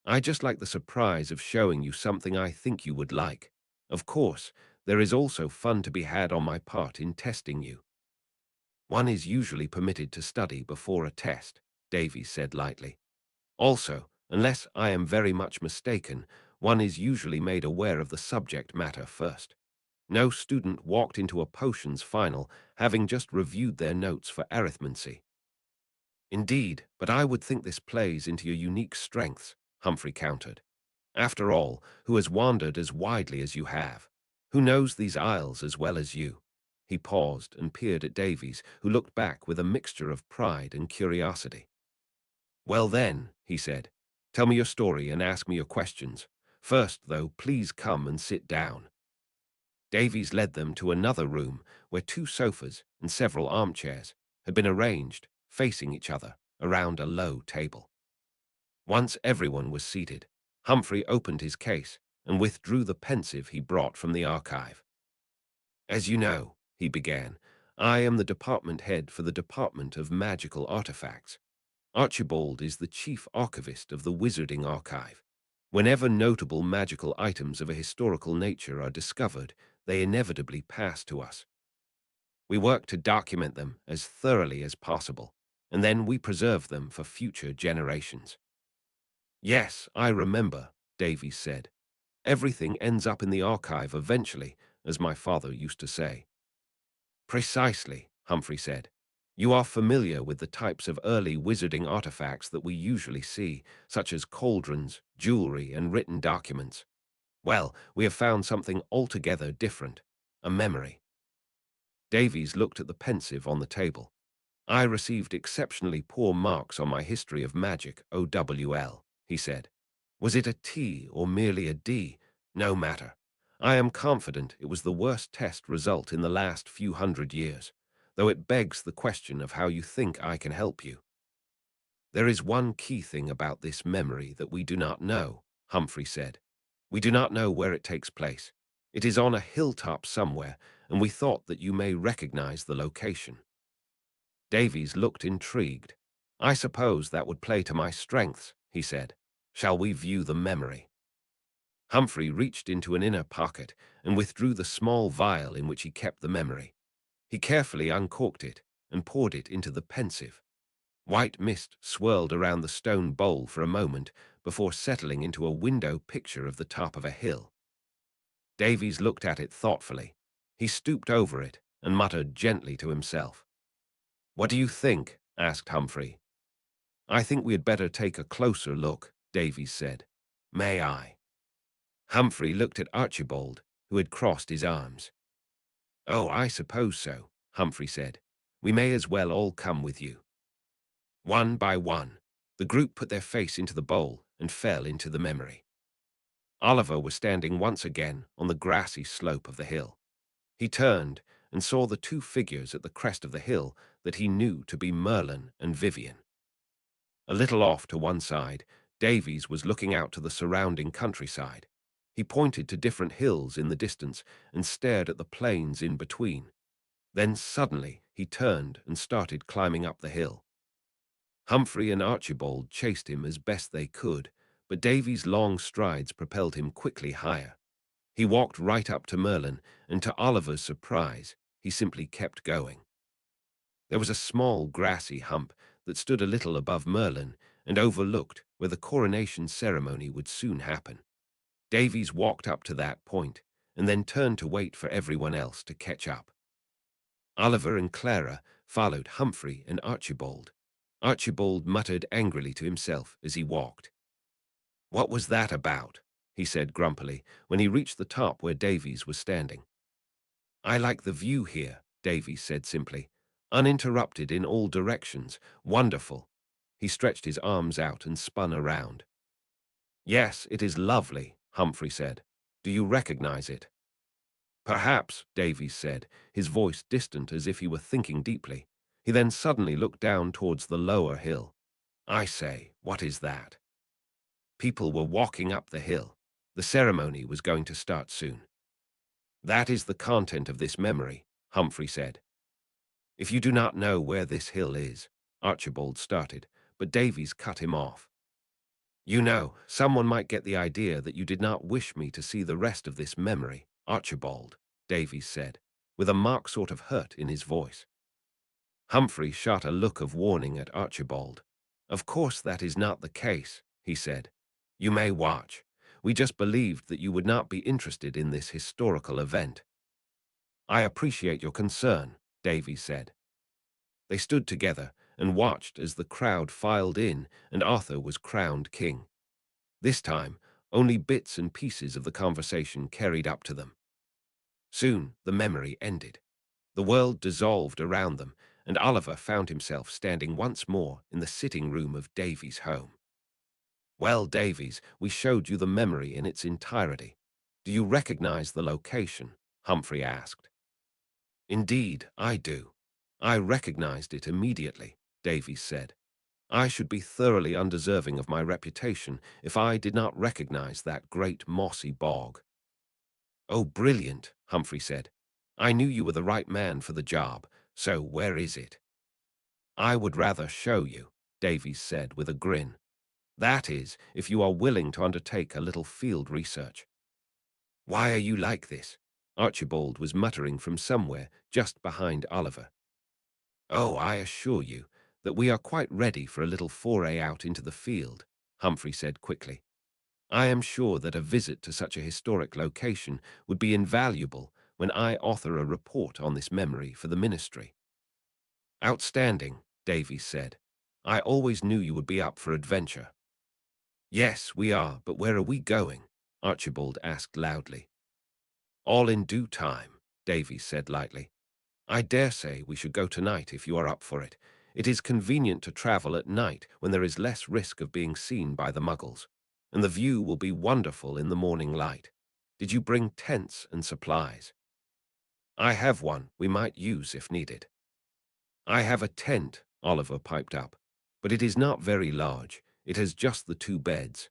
I just like the surprise of showing you something I think you would like. Of course, there is also fun to be had on my part in testing you. One is usually permitted to study before a test, Davies said lightly. Also, unless I am very much mistaken, one is usually made aware of the subject matter first. No student walked into a potions final having just reviewed their notes for arithmancy. Indeed, but I would think this plays into your unique strengths, Humphrey countered. After all, who has wandered as widely as you have? Who knows these isles as well as you? He paused and peered at Davies, who looked back with a mixture of pride and curiosity. Well then, he said, tell me your story and ask me your questions. First, though, please come and sit down. Davies led them to another room where 2 sofas and several armchairs had been arranged, facing each other, around a low table. Once everyone was seated, Humphrey opened his case and withdrew the pensive he brought from the archive. "As you know," he began, "I am the department head for the Department of Magical Artifacts. Archibald is the chief archivist of the Wizarding Archive. Whenever notable magical items of a historical nature are discovered, they inevitably pass to us. We work to document them as thoroughly as possible, and then we preserve them for future generations." "Yes, I remember," Davies said. "Everything ends up in the archive eventually, as my father used to say." "Precisely," Humphrey said. "You are familiar with the types of early wizarding artifacts that we usually see, such as cauldrons, jewelry, and written documents. Well, we have found something altogether different, a memory." Davies looked at the pensive on the table. "I received exceptionally poor marks on my history of magic, OWL, he said. "Was it a T or merely a D? No matter. I am confident it was the worst test result in the last few hundred years, though it begs the question of how you think I can help you." "There is one key thing about this memory that we do not know," Humphrey said. "We do not know where it takes place. It is on a hilltop somewhere, and we thought that you may recognize the location." Davies looked intrigued. "I suppose that would play to my strengths," he said. "Shall we view the memory?" Humphrey reached into an inner pocket and withdrew the small vial in which he kept the memory. He carefully uncorked it and poured it into the pensive. White mist swirled around the stone bowl for a moment before settling into a window picture of the top of a hill. Davies looked at it thoughtfully. He stooped over it and muttered gently to himself. "What do you think?" asked Humphrey. "I think we had better take a closer look," Davies said. "May I?" Humphrey looked at Archibald, who had crossed his arms. "Oh, I suppose so," Humphrey said. "We may as well all come with you." One by one, the group put their face into the bowl and fell into the memory. Oliver was standing once again on the grassy slope of the hill. He turned and saw the two figures at the crest of the hill that he knew to be Merlin and Vivian. A little off to one side, Davies was looking out to the surrounding countryside. He pointed to different hills in the distance and stared at the plains in between. Then suddenly he turned and started climbing up the hill. Humphrey and Archibald chased him as best they could, but Davies' long strides propelled him quickly higher. He walked right up to Merlin, and to Oliver's surprise, he simply kept going. There was a small grassy hump that stood a little above Merlin and overlooked where the coronation ceremony would soon happen. Davies walked up to that point and then turned to wait for everyone else to catch up. Oliver and Clara followed Humphrey and Archibald. Archibald muttered angrily to himself as he walked. "What was that about?" he said grumpily when he reached the top where Davies was standing. "I like the view here," Davies said simply. "Uninterrupted in all directions. Wonderful." He stretched his arms out and spun around. "Yes, it is lovely," Humphrey said. "Do you recognize it?" "Perhaps," Davies said, his voice distant as if he were thinking deeply. He then suddenly looked down towards the lower hill. "I say, what is that?" People were walking up the hill. The ceremony was going to start soon. "That is the content of this memory," Humphrey said. "If you do not know where this hill is," Archibald started, but Davies cut him off. "You know, someone might get the idea that you did not wish me to see the rest of this memory, Archibald," Davies said, with a marked sort of hurt in his voice. Humphrey shot a look of warning at Archibald. "Of course that is not the case," he said. "You may watch. We just believed that you would not be interested in this historical event." "I appreciate your concern," Davies said. They stood together and watched as the crowd filed in and Arthur was crowned king. This time, only bits and pieces of the conversation carried up to them. Soon the memory ended. The world dissolved around them, and Oliver found himself standing once more in the sitting room of Davies' home. "Well, Davies, we showed you the memory in its entirety. Do you recognize the location?" Humphrey asked. "Indeed, I do. I recognized it immediately," Davies said. I should be thoroughly undeserving of my reputation if I did not recognize that great mossy bog. Oh, brilliant, Humphrey said. I knew you were the right man for the job, so where is it? I would rather show you, Davies said with a grin. That is, if you are willing to undertake a little field research. Why are you like this? Archibald was muttering from somewhere just behind Oliver. Oh, I assure you that we are quite ready for a little foray out into the field, Humphrey said quickly. I am sure that a visit to such a historic location would be invaluable when I author a report on this memory for the ministry. Outstanding, Davies said. I always knew you would be up for adventure. Yes, we are, but where are we going? Archibald asked loudly. All in due time, Davies said lightly. I dare say we should go tonight if you are up for it. It is convenient to travel at night when there is less risk of being seen by the muggles, and the view will be wonderful in the morning light. Did you bring tents and supplies? I have one we might use if needed. I have a tent, Oliver piped up, but it is not very large. It has just the 2 beds.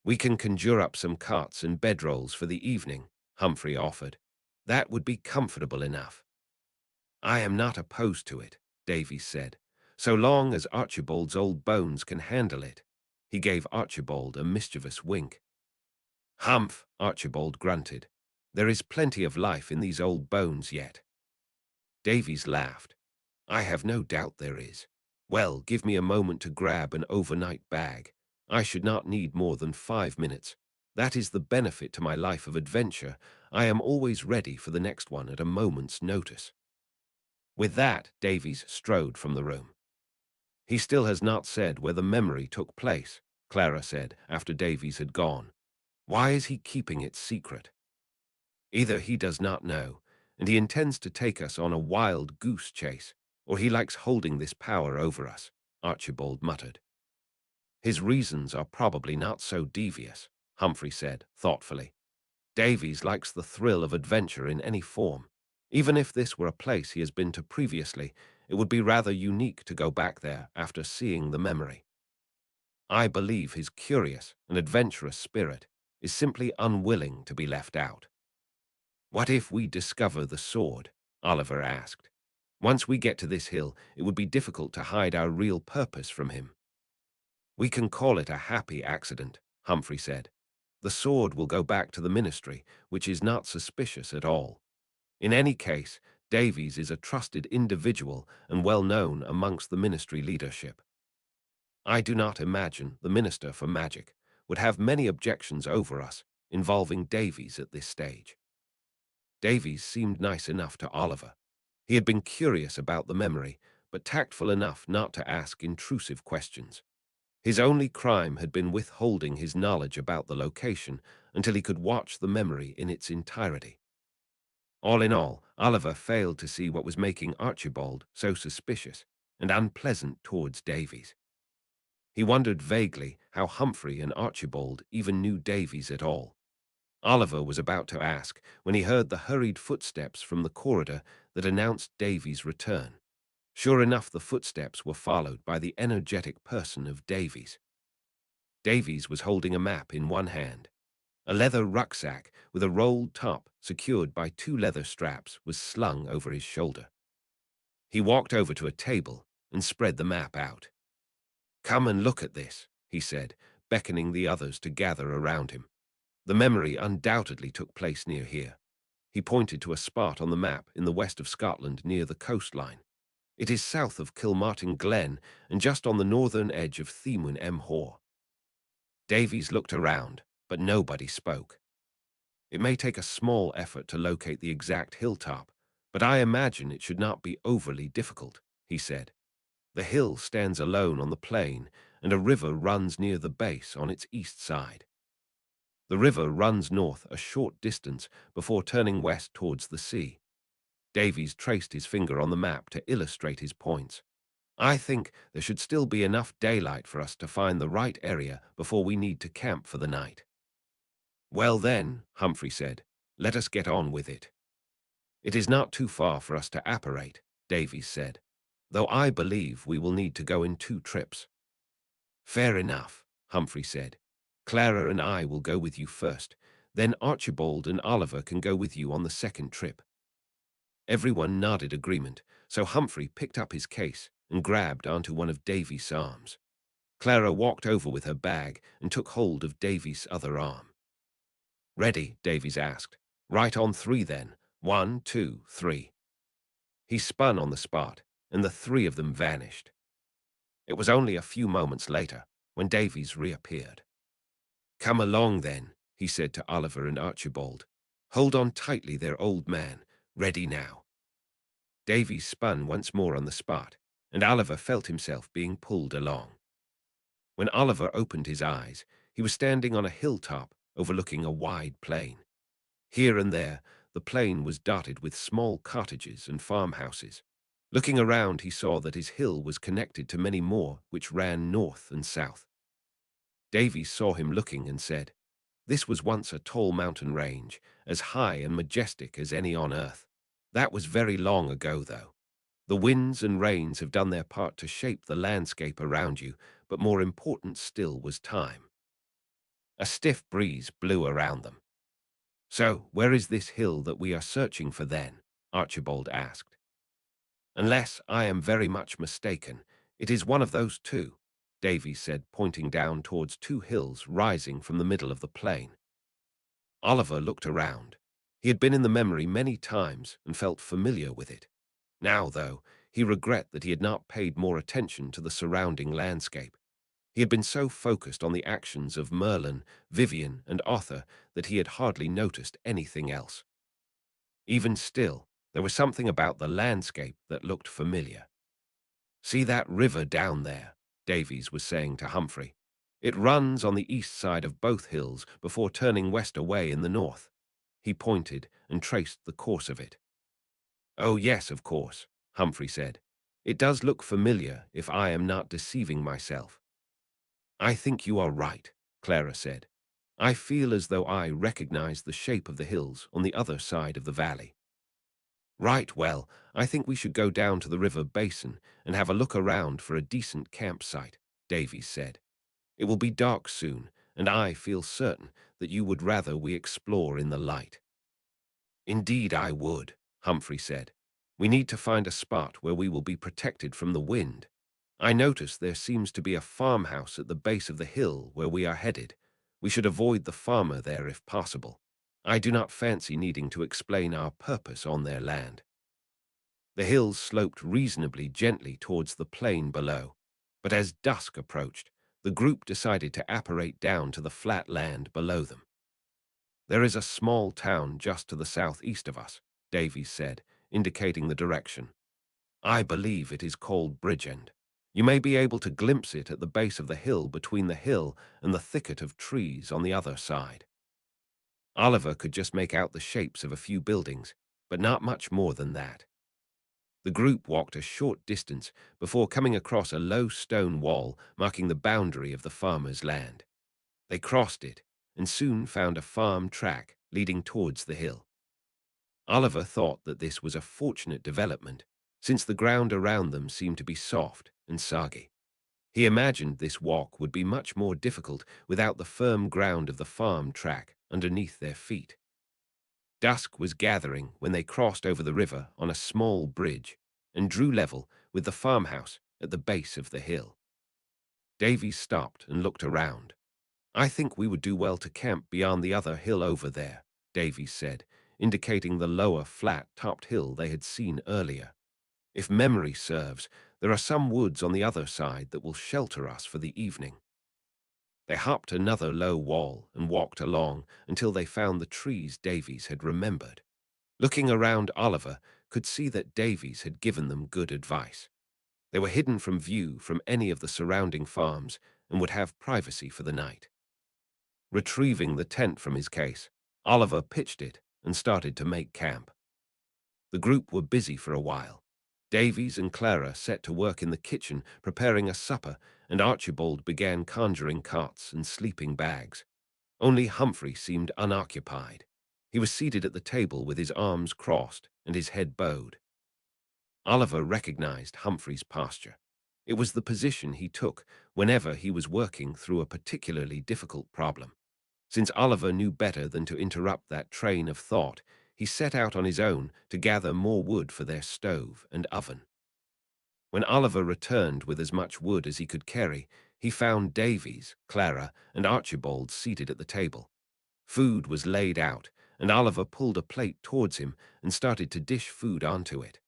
We can conjure up some cots and bedrolls for the evening, Humphrey offered. That would be comfortable enough. I am not opposed to it, Davies said, so long as Archibald's old bones can handle it. He gave Archibald a mischievous wink. Humph, Archibald grunted. There is plenty of life in these old bones yet. Davies laughed. I have no doubt there is. Well, give me a moment to grab an overnight bag. I should not need more than 5 minutes. That is the benefit to my life of adventure. I am always ready for the next one at a moment's notice. With that, Davies strode from the room. He still has not said where the memory took place, Clara said after Davies had gone. Why is he keeping it secret? Either he does not know, and he intends to take us on a wild goose chase, or he likes holding this power over us, Archibald muttered. His reasons are probably not so devious, Humphrey said thoughtfully. Davies likes the thrill of adventure in any form. Even if this were a place he has been to previously, it would be rather unique to go back there after seeing the memory. I believe his curious and adventurous spirit is simply unwilling to be left out. What if we discover the sword? Oliver asked. Once we get to this hill, it would be difficult to hide our real purpose from him. We can call it a happy accident, Humphrey said. The sword will go back to the ministry, which is not suspicious at all. In any case, Davies is a trusted individual and well known amongst the ministry leadership. I do not imagine the Minister for Magic would have many objections over us involving Davies at this stage. Davies seemed nice enough to Oliver. He had been curious about the memory, but tactful enough not to ask intrusive questions. His only crime had been withholding his knowledge about the location until he could watch the memory in its entirety. All in all, Oliver failed to see what was making Archibald so suspicious and unpleasant towards Davies. He wondered vaguely how Humphrey and Archibald even knew Davies at all. Oliver was about to ask when he heard the hurried footsteps from the corridor that announced Davies' return. Sure enough, the footsteps were followed by the energetic person of Davies. Davies was holding a map in one hand. A leather rucksack with a rolled top secured by 2 leather straps was slung over his shoulder. He walked over to a table and spread the map out. Come and look at this, he said, beckoning the others to gather around him. The memory undoubtedly took place near here. He pointed to a spot on the map in the west of Scotland near the coastline. It is south of Kilmartin Glen and just on the northern edge of Themwyn Hoare. Davies looked around, but nobody spoke. It may take a small effort to locate the exact hilltop, but I imagine it should not be overly difficult, he said. The hill stands alone on the plain, and a river runs near the base on its east side. The river runs north a short distance before turning west towards the sea. Davies traced his finger on the map to illustrate his points. I think there should still be enough daylight for us to find the right area before we need to camp for the night. Well then, Humphrey said, let us get on with it. It is not too far for us to apparate, Davies said. though I believe we will need to go in 2 trips. Fair enough, Humphrey said. Clara and I will go with you first, then Archibald and Oliver can go with you on the second trip. Everyone nodded agreement, so Humphrey picked up his case and grabbed onto one of Davy's arms. Clara walked over with her bag and took hold of Davy's other arm. Ready? Davies asked. Right on 3 then. 1, 2, 3. He spun on the spot, and the 3 of them vanished. It was only a few moments later when Davies reappeared. Come along then, he said to Oliver and Archibald. Hold on tightly there, old man. Ready now. Davies spun once more on the spot, and Oliver felt himself being pulled along. When Oliver opened his eyes, he was standing on a hilltop overlooking a wide plain. Here and there, the plain was dotted with small cottages and farmhouses. Looking around, he saw that his hill was connected to many more which ran north and south. Davies saw him looking and said, "This was once a tall mountain range, as high and majestic as any on earth. That was very long ago, though. The winds and rains have done their part to shape the landscape around you, but more important still was time." A stiff breeze blew around them. "So, where is this hill that we are searching for then?" Archibald asked. "Unless I am very much mistaken, it is one of those 2, Davies said, pointing down towards 2 hills rising from the middle of the plain. Oliver looked around. He had been in the memory many times and felt familiar with it. Now, though, he regretted that he had not paid more attention to the surrounding landscape. He had been so focused on the actions of Merlin, Vivian, and Arthur that he had hardly noticed anything else. Even still, there was something about the landscape that looked familiar. "See that river down there?" Davies was saying to Humphrey. "It runs on the east side of both hills before turning west away in the north." He pointed and traced the course of it. "Oh yes, of course," Humphrey said. "It does look familiar if I am not deceiving myself." "I think you are right," Clara said. "I feel as though I recognize the shape of the hills on the other side of the valley." "Right, well, I think we should go down to the river basin and have a look around for a decent campsite," Davies said. "It will be dark soon, and I feel certain that you would rather we explore in the light." "Indeed I would," Humphrey said. "We need to find a spot where we will be protected from the wind. I notice there seems to be a farmhouse at the base of the hill where we are headed. We should avoid the farmer there if possible. I do not fancy needing to explain our purpose on their land." The hills sloped reasonably gently towards the plain below, but as dusk approached, the group decided to apparate down to the flat land below them. "There is a small town just to the southeast of us," Davies said, indicating the direction. "I believe it is called Bridgend. You may be able to glimpse it at the base of the hill between the hill and the thicket of trees on the other side." Oliver could just make out the shapes of a few buildings, but not much more than that. The group walked a short distance before coming across a low stone wall marking the boundary of the farmer's land. They crossed it and soon found a farm track leading towards the hill. Oliver thought that this was a fortunate development, since the ground around them seemed to be soft and soggy. He imagined this walk would be much more difficult without the firm ground of the farm track underneath their feet. Dusk was gathering when they crossed over the river on a small bridge and drew level with the farmhouse at the base of the hill. Davies stopped and looked around. "I think we would do well to camp beyond the other hill over there," Davies said, indicating the lower, flat-topped hill they had seen earlier. "If memory serves, there are some woods on the other side that will shelter us for the evening." They hopped another low wall and walked along until they found the trees Davies had remembered. Looking around, Oliver could see that Davies had given them good advice. They were hidden from view from any of the surrounding farms and would have privacy for the night. Retrieving the tent from his case, Oliver pitched it and started to make camp. The group were busy for a while. Davies and Clara set to work in the kitchen preparing a supper, and Archibald began conjuring cots and sleeping bags. Only Humphrey seemed unoccupied. He was seated at the table with his arms crossed and his head bowed. Oliver recognized Humphrey's posture. It was the position he took whenever he was working through a particularly difficult problem. Since Oliver knew better than to interrupt that train of thought, he set out on his own to gather more wood for their stove and oven. When Oliver returned with as much wood as he could carry, he found Davies, Clara, and Archibald seated at the table. Food was laid out, and Oliver pulled a plate towards him and started to dish food onto it.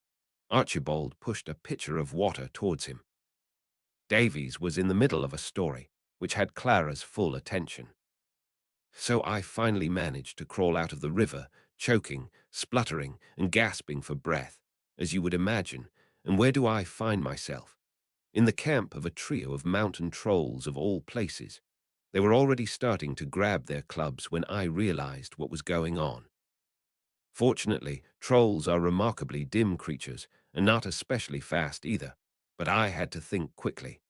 Archibald pushed a pitcher of water towards him. Davies was in the middle of a story, which had Clara's full attention. So I finally managed to crawl out of the river, choking, spluttering, and gasping for breath, as you would imagine. And where do I find myself? In the camp of a trio of mountain trolls of all places. They were already starting to grab their clubs when I realized what was going on. Fortunately, trolls are remarkably dim creatures, and not especially fast either, but I had to think quickly.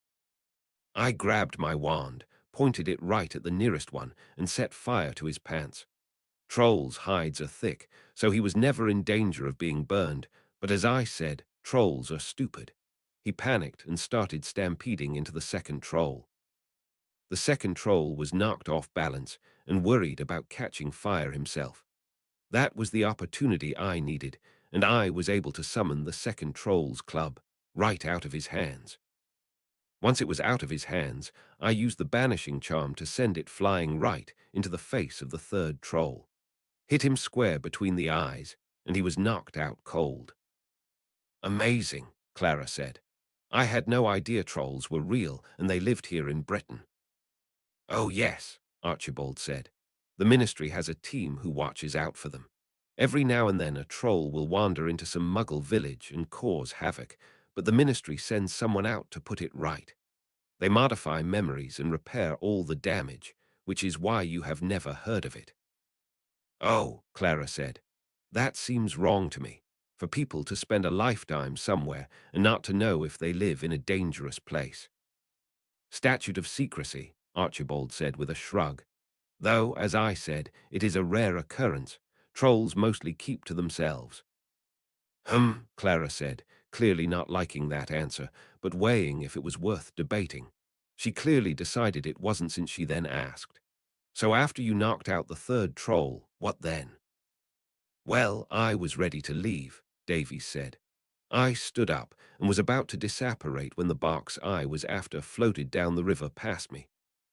I grabbed my wand, pointed it right at the nearest one, and set fire to his pants. Trolls' hides are thick, so he was never in danger of being burned, but as I said, trolls are stupid. He panicked and started stampeding into the second troll. The second troll was knocked off balance and worried about catching fire himself. That was the opportunity I needed, and I was able to summon the second troll's club right out of his hands. Once it was out of his hands, I used the banishing charm to send it flying right into the face of the third troll. Hit him square between the eyes, and he was knocked out cold. Amazing, Clara said. I had no idea trolls were real and they lived here in Britain. Oh yes, Archibald said. The ministry has a team who watches out for them. Every now and then a troll will wander into some muggle village and cause havoc, but the ministry sends someone out to put it right. They modify memories and repair all the damage, which is why you have never heard of it. Oh, Clara said, that seems wrong to me, for people to spend a lifetime somewhere and not to know if they live in a dangerous place. Statute of Secrecy, Archibald said with a shrug. Though, as I said, it is a rare occurrence. Trolls mostly keep to themselves. Clara said, clearly not liking that answer, but weighing if it was worth debating. She clearly decided it wasn't since she then asked. So after you knocked out the third troll, what then? Well, I was ready to leave, Davies said. I stood up and was about to disapparate when the box I was after floated down the river past me.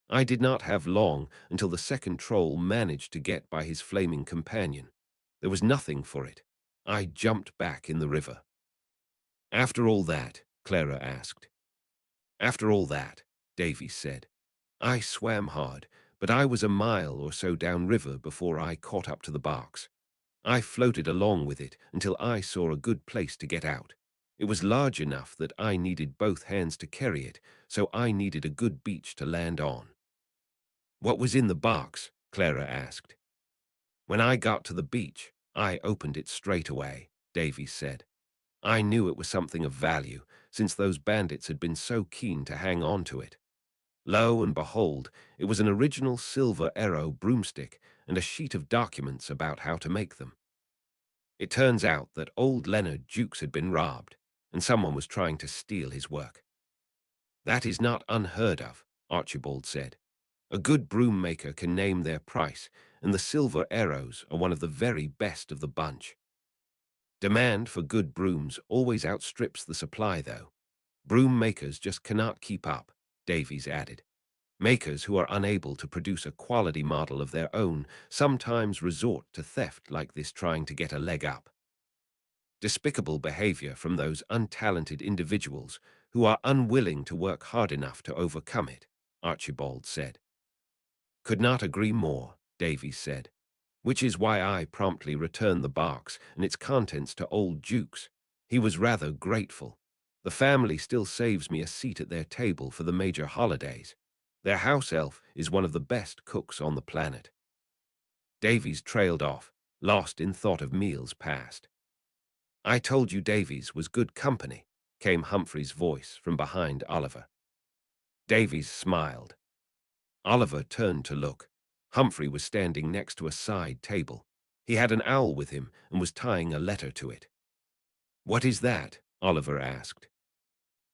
I did not have long until the second troll managed to get by his flaming companion. There was nothing for it. I jumped back in the river. After all that, Clara asked. After all that, Davies said. I swam hard, but I was a mile or so downriver before I caught up to the box. I floated along with it until I saw a good place to get out. It was large enough that I needed both hands to carry it, so I needed a good beach to land on. What was in the box? Clara asked. When I got to the beach, I opened it straight away, Davies said. I knew it was something of value, since those bandits had been so keen to hang on to it. Lo and behold, it was an original silver arrow broomstick and a sheet of documents about how to make them. It turns out that old Leonard Jukes had been robbed, and someone was trying to steal his work. That is not unheard of, Archibald said. A good broom maker can name their price, and the silver arrows are one of the very best of the bunch. Demand for good brooms always outstrips the supply, though. Broom makers just cannot keep up, Davies added. Makers who are unable to produce a quality model of their own sometimes resort to theft like this, trying to get a leg up. Despicable behavior from those untalented individuals who are unwilling to work hard enough to overcome it, Archibald said. Could not agree more, Davies said, which is why I promptly returned the box and its contents to old Jukes. He was rather grateful. The family still saves me a seat at their table for the major holidays. Their house elf is one of the best cooks on the planet. Davies trailed off, lost in thought of meals past. I told you Davies was good company, came Humphrey's voice from behind Oliver. Davies smiled. Oliver turned to look. Humphrey was standing next to a side table. He had an owl with him and was tying a letter to it. What is that? Oliver asked.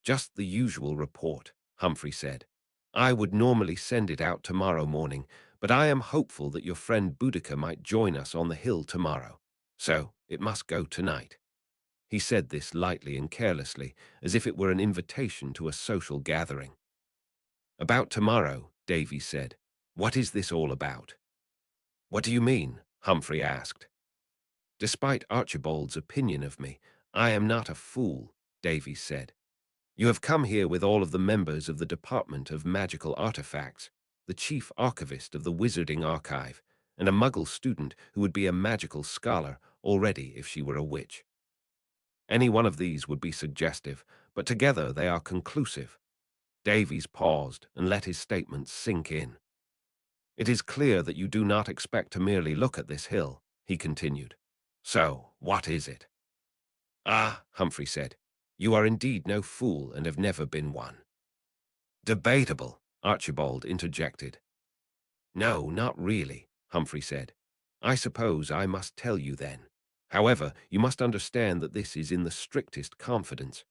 Just the usual report, Humphrey said. I would normally send it out tomorrow morning, but I am hopeful that your friend Boudica might join us on the hill tomorrow. So it must go tonight. He said this lightly and carelessly, as if it were an invitation to a social gathering. About tomorrow, Davy said. What is this all about? What do you mean? Humphrey asked. Despite Archibald's opinion of me, I am not a fool, Davy said. You have come here with all of the members of the Department of Magical Artifacts, the chief archivist of the Wizarding Archive, and a Muggle student who would be a magical scholar already if she were a witch. Any one of these would be suggestive, but together they are conclusive. Davies paused and let his statements sink in. It is clear that you do not expect to merely look at this hill, he continued. So, what is it? Ah, Humphrey said, you are indeed no fool and have never been one. Debatable, Archibald interjected. No, not really, Humphrey said. I suppose I must tell you then. However, you must understand that this is in the strictest confidence.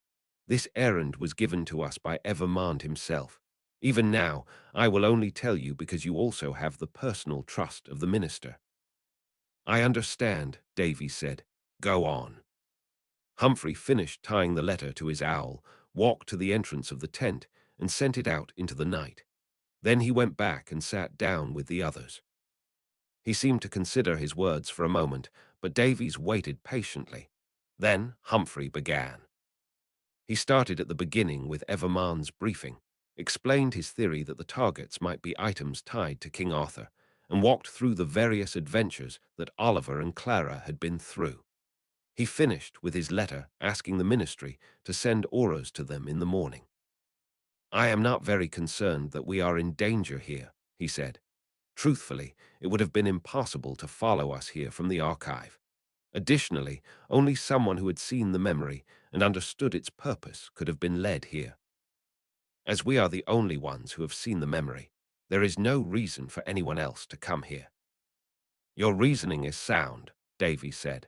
This errand was given to us by Evermond himself. Even now, I will only tell you because you also have the personal trust of the minister. I understand, Davy said. Go on. Humphrey finished tying the letter to his owl, walked to the entrance of the tent, and sent it out into the night. Then he went back and sat down with the others. He seemed to consider his words for a moment, but Davies waited patiently. Then Humphrey began. He started at the beginning with Evermond's briefing, explained his theory that the targets might be items tied to King Arthur, and walked through the various adventures that Oliver and Clara had been through. He finished with his letter asking the ministry to send auras to them in the morning. I am not very concerned that we are in danger here, he said. Truthfully, it would have been impossible to follow us here from the archive. Additionally, only someone who had seen the memory and understood its purpose could have been led here. As we are the only ones who have seen the memory, there is no reason for anyone else to come here. Your reasoning is sound, Davy said.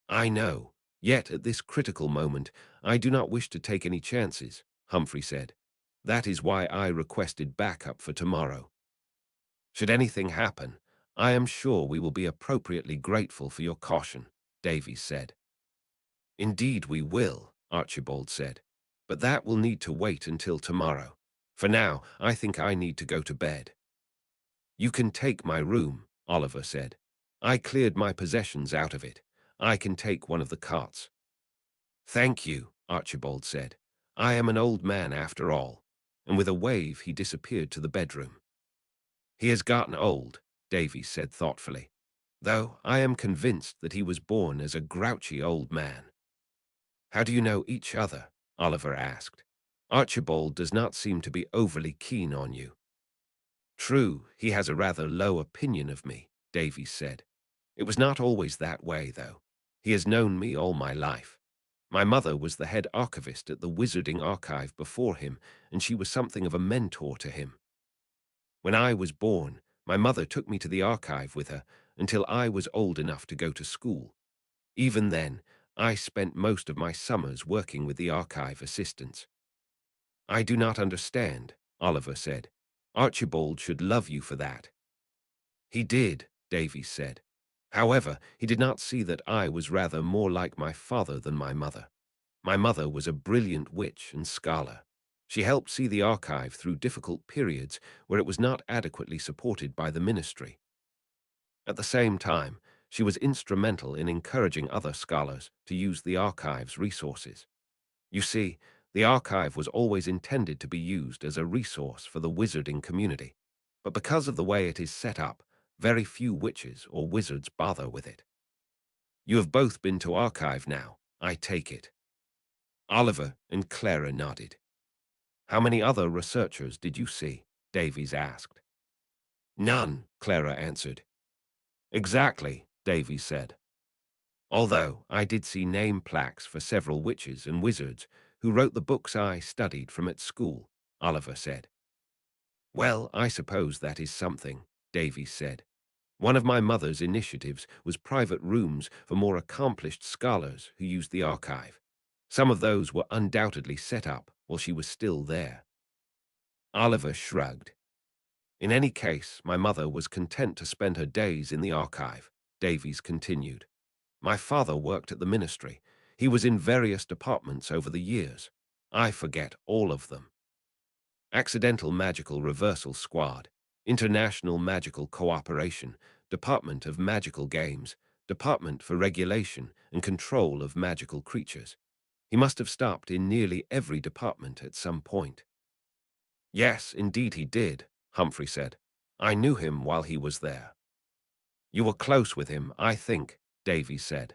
I know, yet at this critical moment, I do not wish to take any chances, Humphrey said. That is why I requested backup for tomorrow. Should anything happen, I am sure we will be appropriately grateful for your caution, Davies said. Indeed we will, Archibald said, but that will need to wait until tomorrow. For now, I think I need to go to bed. You can take my room, Oliver said. I cleared my possessions out of it. I can take one of the cots. Thank you, Archibald said. I am an old man after all. And with a wave he disappeared to the bedroom. He has gotten old, Davies said thoughtfully, though I am convinced that he was born as a grouchy old man. How do you know each other? Oliver asked. Archibald does not seem to be overly keen on you. True, he has a rather low opinion of me, Davies said. It was not always that way, though. He has known me all my life. My mother was the head archivist at the Wizarding Archive before him, and she was something of a mentor to him. When I was born, my mother took me to the archive with her until I was old enough to go to school. Even then, I spent most of my summers working with the archive assistants. I do not understand, Oliver said. Archibald should love you for that. He did, Davies said. However, he did not see that I was rather more like my father than my mother. My mother was a brilliant witch and scholar. She helped see the archive through difficult periods where it was not adequately supported by the ministry. At the same time, she was instrumental in encouraging other scholars to use the archive's resources. You see, the archive was always intended to be used as a resource for the wizarding community, but because of the way it is set up, very few witches or wizards bother with it. You have both been to archive now, I take it. Oliver and Clara nodded. How many other researchers did you see? Davies asked. None, Clara answered. Exactly, Davies said. Although I did see name plaques for several witches and wizards who wrote the books I studied from at school, Oliver said. Well, I suppose that is something, Davies said. One of my mother's initiatives was private rooms for more accomplished scholars who used the archive. Some of those were undoubtedly set up while she was still there. Oliver shrugged. In any case, my mother was content to spend her days in the archive, Davies continued. My father worked at the ministry. He was in various departments over the years. I forget all of them. Accidental Magical Reversal Squad, International Magical Cooperation, Department of Magical Games, Department for Regulation and Control of Magical Creatures. He must have stopped in nearly every department at some point. Yes, indeed he did, Humphrey said. I knew him while he was there. You were close with him, I think, Davies said.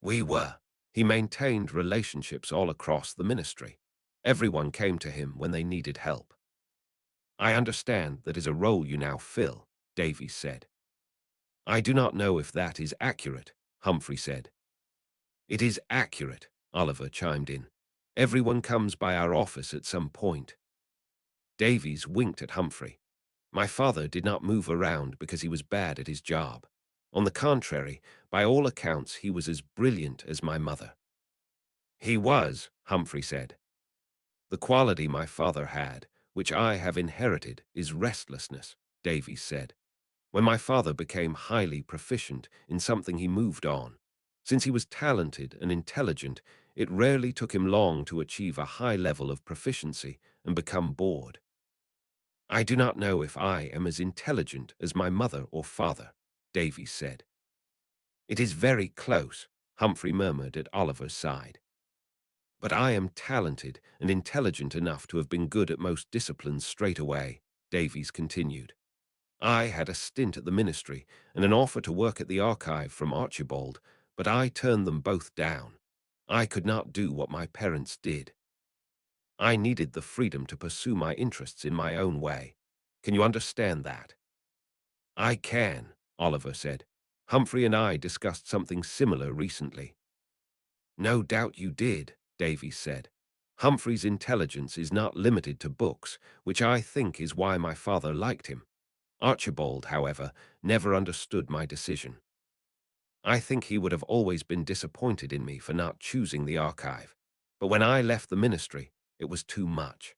We were. He maintained relationships all across the ministry. Everyone came to him when they needed help. I understand that is a role you now fill, Davies said. I do not know if that is accurate, Humphrey said. It is accurate, Oliver chimed in. Everyone comes by our office at some point. Davies winked at Humphrey. My father did not move around because he was bad at his job. On the contrary, by all accounts, he was as brilliant as my mother. He was, Humphrey said. The quality my father had, which I have inherited, is restlessness, Davies said. When my father became highly proficient in something, he moved on. Since he was talented and intelligent, it rarely took him long to achieve a high level of proficiency and become bored. I do not know if I am as intelligent as my mother or father, Davies said. It is very close, Humphrey murmured at Oliver's side. But I am talented and intelligent enough to have been good at most disciplines straight away, Davies continued. I had a stint at the ministry and an offer to work at the archive from Archibald, but I turned them both down. I could not do what my parents did. I needed the freedom to pursue my interests in my own way. Can you understand that? I can, Oliver said. Humphrey and I discussed something similar recently. No doubt you did, Davies said. Humphrey's intelligence is not limited to books, which I think is why my father liked him. Archibald, however, never understood my decision. I think he would have always been disappointed in me for not choosing the archive. But when I left the ministry, it was too much.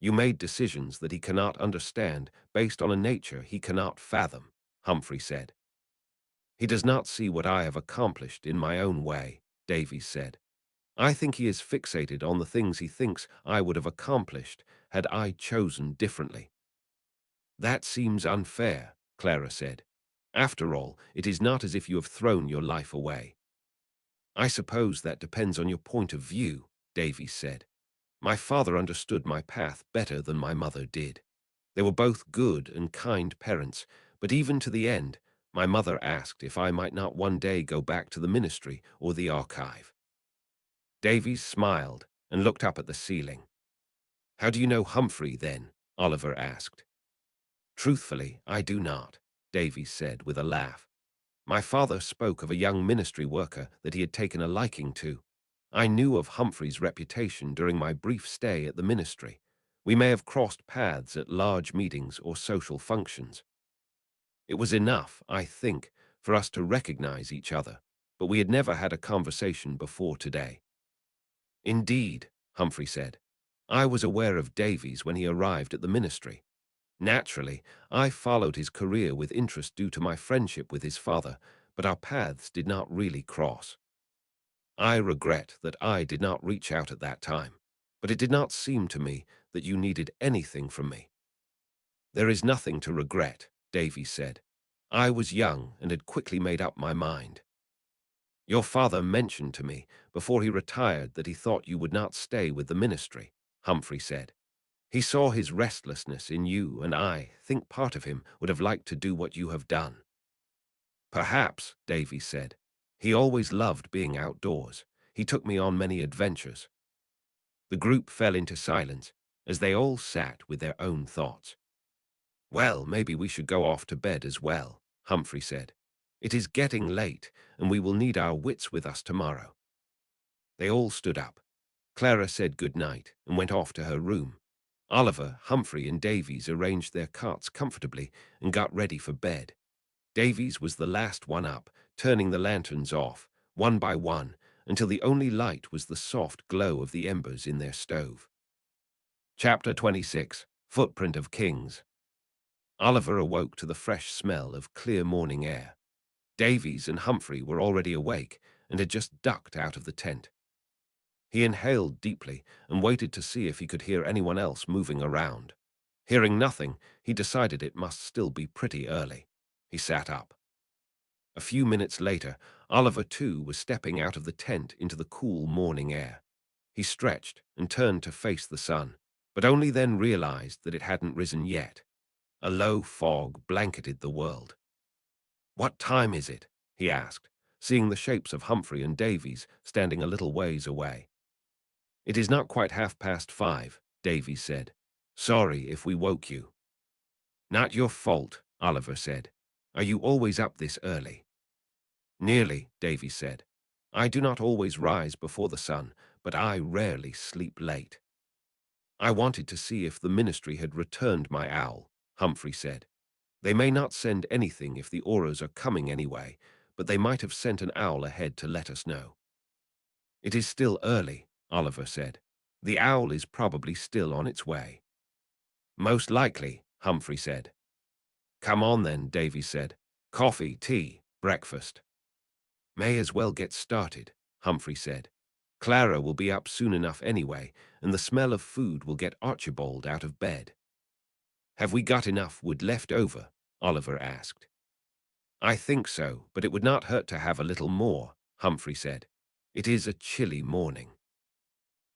You made decisions that he cannot understand based on a nature he cannot fathom, Humphrey said. He does not see what I have accomplished in my own way, Davies said. I think he is fixated on the things he thinks I would have accomplished had I chosen differently. That seems unfair, Clara said. After all, it is not as if you have thrown your life away. I suppose that depends on your point of view, Davies said. My father understood my path better than my mother did. They were both good and kind parents, but even to the end, my mother asked if I might not one day go back to the ministry or the archive. Davies smiled and looked up at the ceiling. How do you know Humphrey, then? Oliver asked. Truthfully, I do not, Davies said with a laugh. My father spoke of a young ministry worker that he had taken a liking to. I knew of Humphrey's reputation during my brief stay at the ministry. We may have crossed paths at large meetings or social functions. It was enough, I think, for us to recognize each other, but we had never had a conversation before today. Indeed, Humphrey said. I was aware of Davies when he arrived at the ministry. Naturally, I followed his career with interest due to my friendship with his father, but our paths did not really cross. I regret that I did not reach out at that time, but it did not seem to me that you needed anything from me. There is nothing to regret, Davies said. I was young and had quickly made up my mind. Your father mentioned to me before he retired that he thought you would not stay with the ministry, Humphrey said. He saw his restlessness in you, and I think part of him would have liked to do what you have done. Perhaps, Davies said. He always loved being outdoors. He took me on many adventures. The group fell into silence as they all sat with their own thoughts. Well, maybe we should go off to bed as well, Humphrey said. It is getting late, and we will need our wits with us tomorrow. They all stood up. Clara said good night and went off to her room. Oliver, Humphrey, and Davies arranged their cots comfortably and got ready for bed. Davies was the last one up, turning the lanterns off, one by one, until the only light was the soft glow of the embers in their stove. Chapter 26. Footprint of Kings. Oliver awoke to the fresh smell of clear morning air. Davies and Humphrey were already awake and had just ducked out of the tent. He inhaled deeply and waited to see if he could hear anyone else moving around. Hearing nothing, he decided it must still be pretty early. He sat up. A few minutes later, Oliver too was stepping out of the tent into the cool morning air. He stretched and turned to face the sun, but only then realized that it hadn't risen yet. A low fog blanketed the world. "What time is it?" he asked, seeing the shapes of Humphrey and Davies standing a little ways away. "It is not quite 5:30, Davies said. "Sorry if we woke you." "Not your fault," Oliver said. "Are you always up this early?" "Nearly," Davies said. "I do not always rise before the sun, but I rarely sleep late." "I wanted to see if the ministry had returned my owl," Humphrey said. "They may not send anything if the auras are coming anyway, but they might have sent an owl ahead to let us know." "It is still early," Oliver said. "The owl is probably still on its way." "Most likely," Humphrey said. "Come on then," Davies said. "Coffee, tea, breakfast." "May as well get started," Humphrey said. "Clara will be up soon enough anyway, and the smell of food will get Archibald out of bed." "Have we got enough wood left over?" Oliver asked. "I think so, but it would not hurt to have a little more," Humphrey said. "It is a chilly morning."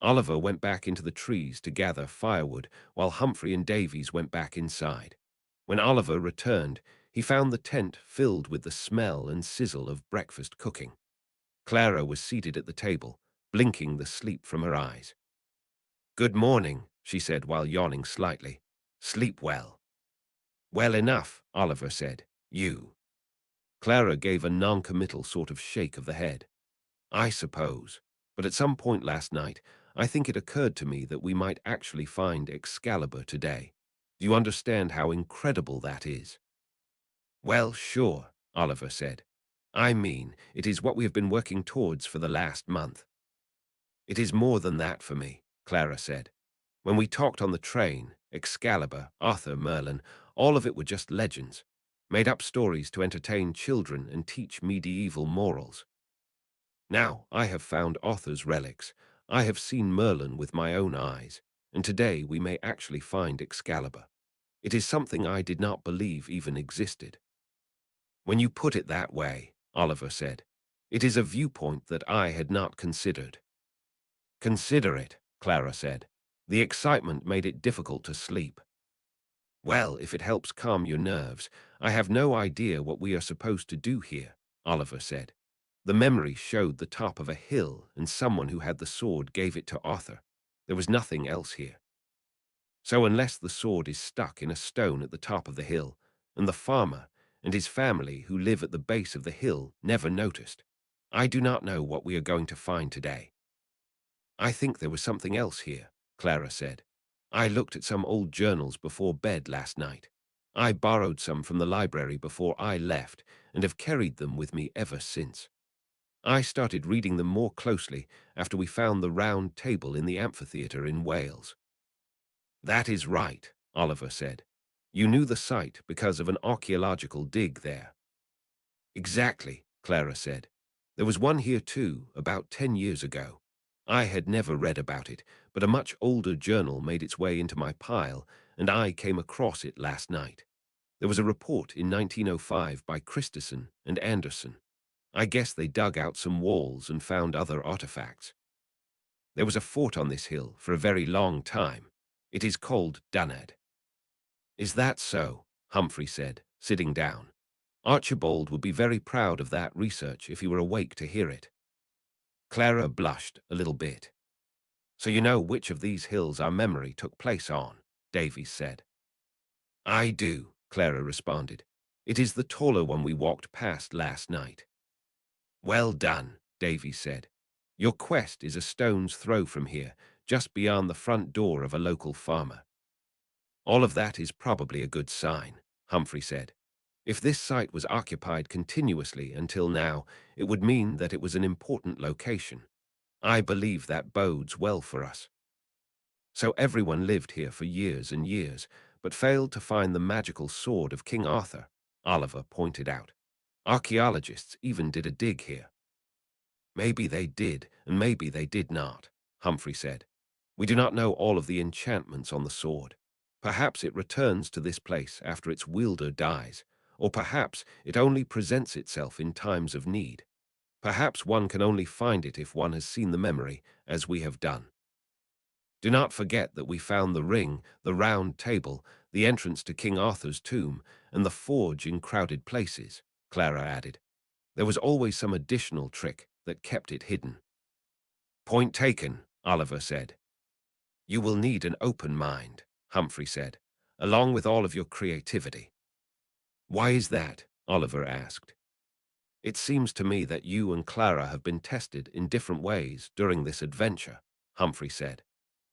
Oliver went back into the trees to gather firewood, while Humphrey and Davies went back inside. When Oliver returned, he found the tent filled with the smell and sizzle of breakfast cooking. Clara was seated at the table, blinking the sleep from her eyes. "Good morning," she said while yawning slightly. "Sleep well?" "Well enough," Oliver said. "You?" Clara gave a non-committal sort of shake of the head. "I suppose. But at some point last night, I think it occurred to me that we might actually find Excalibur today. Do you understand how incredible that is?" "Well, sure," Oliver said. "I mean, it is what we have been working towards for the last month." "It is more than that for me," Clara said. "When we talked on the train, Excalibur, Arthur, Merlin, all of it were just legends, made-up stories to entertain children and teach medieval morals. Now I have found Arthur's relics, I have seen Merlin with my own eyes, and today we may actually find Excalibur. It is something I did not believe even existed." "When you put it that way," Oliver said, "it is a viewpoint that I had not considered." "Consider it," Clara said. "The excitement made it difficult to sleep." "Well, if it helps calm your nerves, I have no idea what we are supposed to do here," Oliver said. "The memory showed the top of a hill, and someone who had the sword gave it to Arthur. There was nothing else here. So unless the sword is stuck in a stone at the top of the hill, and the farmer and his family who live at the base of the hill never noticed, I do not know what we are going to find today." "I think there was something else here," Clara said. "I looked at some old journals before bed last night. I borrowed some from the library before I left and have carried them with me ever since. I started reading them more closely after we found the round table in the amphitheater in Wales." "That is right," Oliver said. "You knew the site because of an archaeological dig there." "Exactly," Clara said. "There was one here too, about 10 years ago. I had never read about it, but a much older journal made its way into my pile, and I came across it last night. There was a report in 1905 by Christison and Anderson. I guess they dug out some walls and found other artifacts. There was a fort on this hill for a very long time. It is called Dunnad." "Is that so?" Humphrey said, sitting down. "Archibald would be very proud of that research if he were awake to hear it." Clara blushed a little bit. "So you know which of these hills our memory took place on?" Davies said. "I do," Clara responded. "It is the taller one we walked past last night." "Well done," Davies said. "Your quest is a stone's throw from here, just beyond the front door of a local farmer." "All of that is probably a good sign," Humphrey said. If this site was occupied continuously until now, it would mean that it was an important location. I believe that bodes well for us. So everyone lived here for years and years, but failed to find the magical sword of King Arthur, Oliver pointed out. Archaeologists even did a dig here. Maybe they did, and maybe they did not, Humphrey said. We do not know all of the enchantments on the sword. Perhaps it returns to this place after its wielder dies, or perhaps it only presents itself in times of need. Perhaps one can only find it if one has seen the memory, as we have done. Do not forget that we found the ring, the round table, the entrance to King Arthur's tomb, and the forge in crowded places, Clara added. There was always some additional trick that kept it hidden. Point taken, Oliver said. You will need an open mind, Humphrey said, along with all of your creativity. Why is that? Oliver asked. It seems to me that you and Clara have been tested in different ways during this adventure, Humphrey said.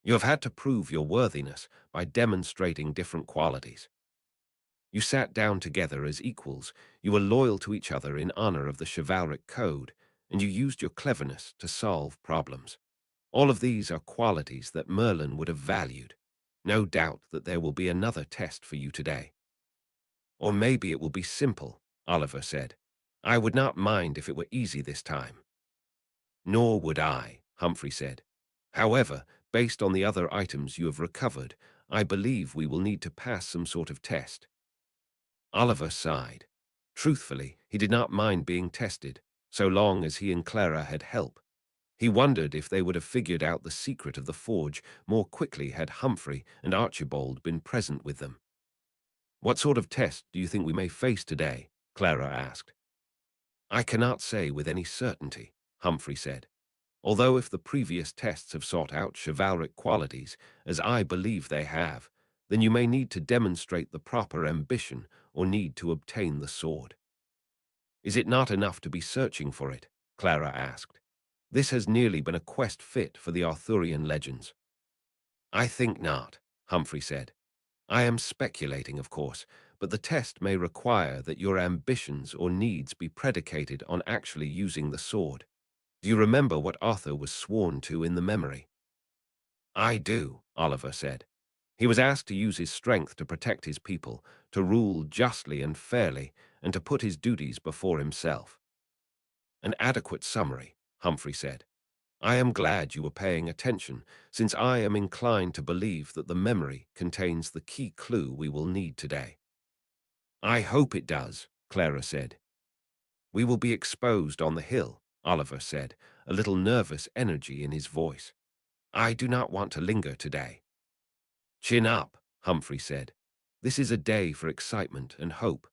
You have had to prove your worthiness by demonstrating different qualities. You sat down together as equals, you were loyal to each other in honor of the chivalric code, and you used your cleverness to solve problems. All of these are qualities that Merlin would have valued. No doubt that there will be another test for you today. Or maybe it will be simple, Oliver said. I would not mind if it were easy this time. Nor would I, Humphrey said. However, based on the other items you have recovered, I believe we will need to pass some sort of test. Oliver sighed. Truthfully, he did not mind being tested, so long as he and Clara had help. He wondered if they would have figured out the secret of the forge more quickly had Humphrey and Archibald been present with them. What sort of test do you think we may face today? Clara asked. I cannot say with any certainty, Humphrey said. Although if the previous tests have sought out chivalric qualities, as I believe they have, then you may need to demonstrate the proper ambition or need to obtain the sword. Is it not enough to be searching for it? Clara asked. This has nearly been a quest fit for the Arthurian legends. I think not, Humphrey said. I am speculating, of course, but the test may require that your ambitions or needs be predicated on actually using the sword. Do you remember what Arthur was sworn to in the memory? I do, Oliver said. He was asked to use his strength to protect his people, to rule justly and fairly, and to put his duties before himself. An adequate summary, Humphrey said. I am glad you were paying attention, since I am inclined to believe that the memory contains the key clue we will need today. I hope it does, Clara said. We will be exposed on the hill, Oliver said, a little nervous energy in his voice. I do not want to linger today. Chin up, Humphrey said. This is a day for excitement and hope.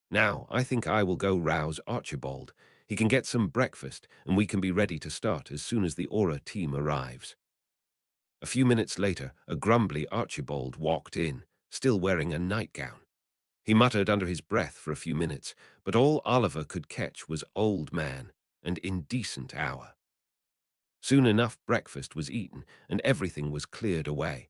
Now, I think I will go rouse Archibald. He can get some breakfast, and we can be ready to start as soon as the Aura team arrives. A few minutes later, a grumbly Archibald walked in, still wearing a nightgown. He muttered under his breath for a few minutes, but all Oliver could catch was old man and indecent hour. Soon enough breakfast was eaten, and everything was cleared away.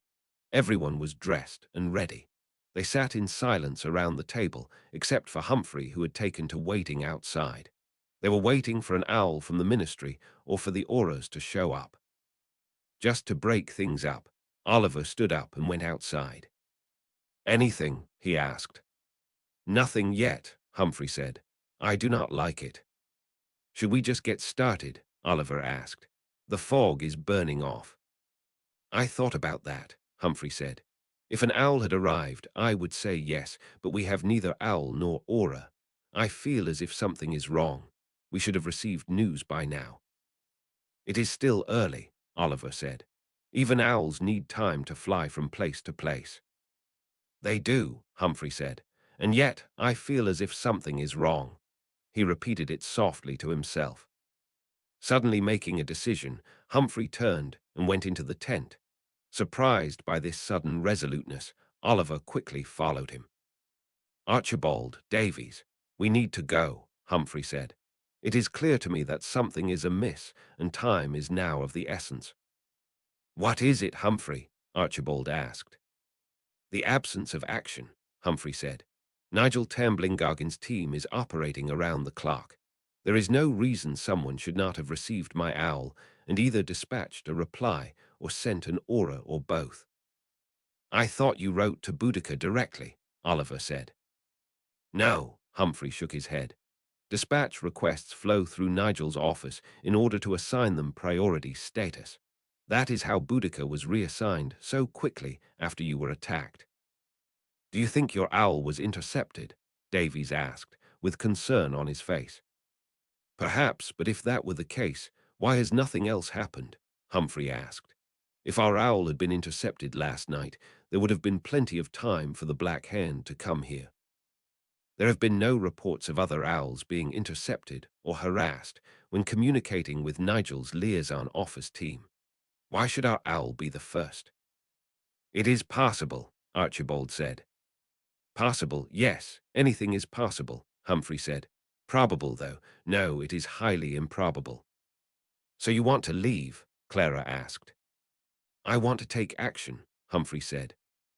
Everyone was dressed and ready. They sat in silence around the table, except for Humphrey, who had taken to waiting outside. They were waiting for an owl from the ministry or for the auras to show up. Just to break things up, Oliver stood up and went outside. Anything? He asked. Nothing yet, Humphrey said. I do not like it. Should we just get started? Oliver asked. The fog is burning off. I thought about that, Humphrey said. If an owl had arrived, I would say yes, but we have neither owl nor aura. I feel as if something is wrong. We should have received news by now. It is still early, Oliver said. Even owls need time to fly from place to place. They do, Humphrey said, and yet I feel as if something is wrong. He repeated it softly to himself. Suddenly making a decision, Humphrey turned and went into the tent. Surprised by this sudden resoluteness, Oliver quickly followed him. Archibald, Davies, we need to go, Humphrey said. It is clear to me that something is amiss, and time is now of the essence. What is it, Humphrey? Archibald asked. The absence of action, Humphrey said. Nigel Tambling-Gargan's team is operating around the clock. There is no reason someone should not have received my owl and either dispatched a reply or sent an aura or both. I thought you wrote to Boudica directly, Oliver said. No, Humphrey shook his head. Dispatch requests flow through Nigel's office in order to assign them priority status. That is how Boudica was reassigned so quickly after you were attacked. Do you think your owl was intercepted? Davies asked, with concern on his face. Perhaps, but if that were the case, why has nothing else happened? Humphrey asked. If our owl had been intercepted last night, there would have been plenty of time for the Black Hand to come here. There have been no reports of other owls being intercepted or harassed when communicating with Nigel's liaison office team. Why should our owl be the first? It is possible, Archibald said. Possible, yes, anything is possible, Humphrey said. Probable, though, no, it is highly improbable. So you want to leave? Clara asked. I want to take action, Humphrey said.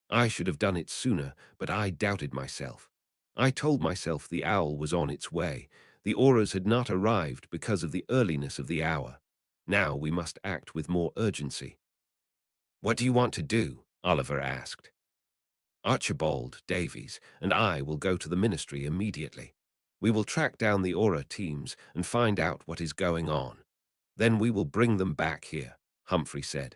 I should have done it sooner, but I doubted myself. I told myself the owl was on its way. The auras had not arrived because of the earliness of the hour. Now we must act with more urgency. What do you want to do? Oliver asked. Archibald, Davies, and I will go to the ministry immediately. We will track down the aura teams and find out what is going on. Then we will bring them back here, Humphrey said.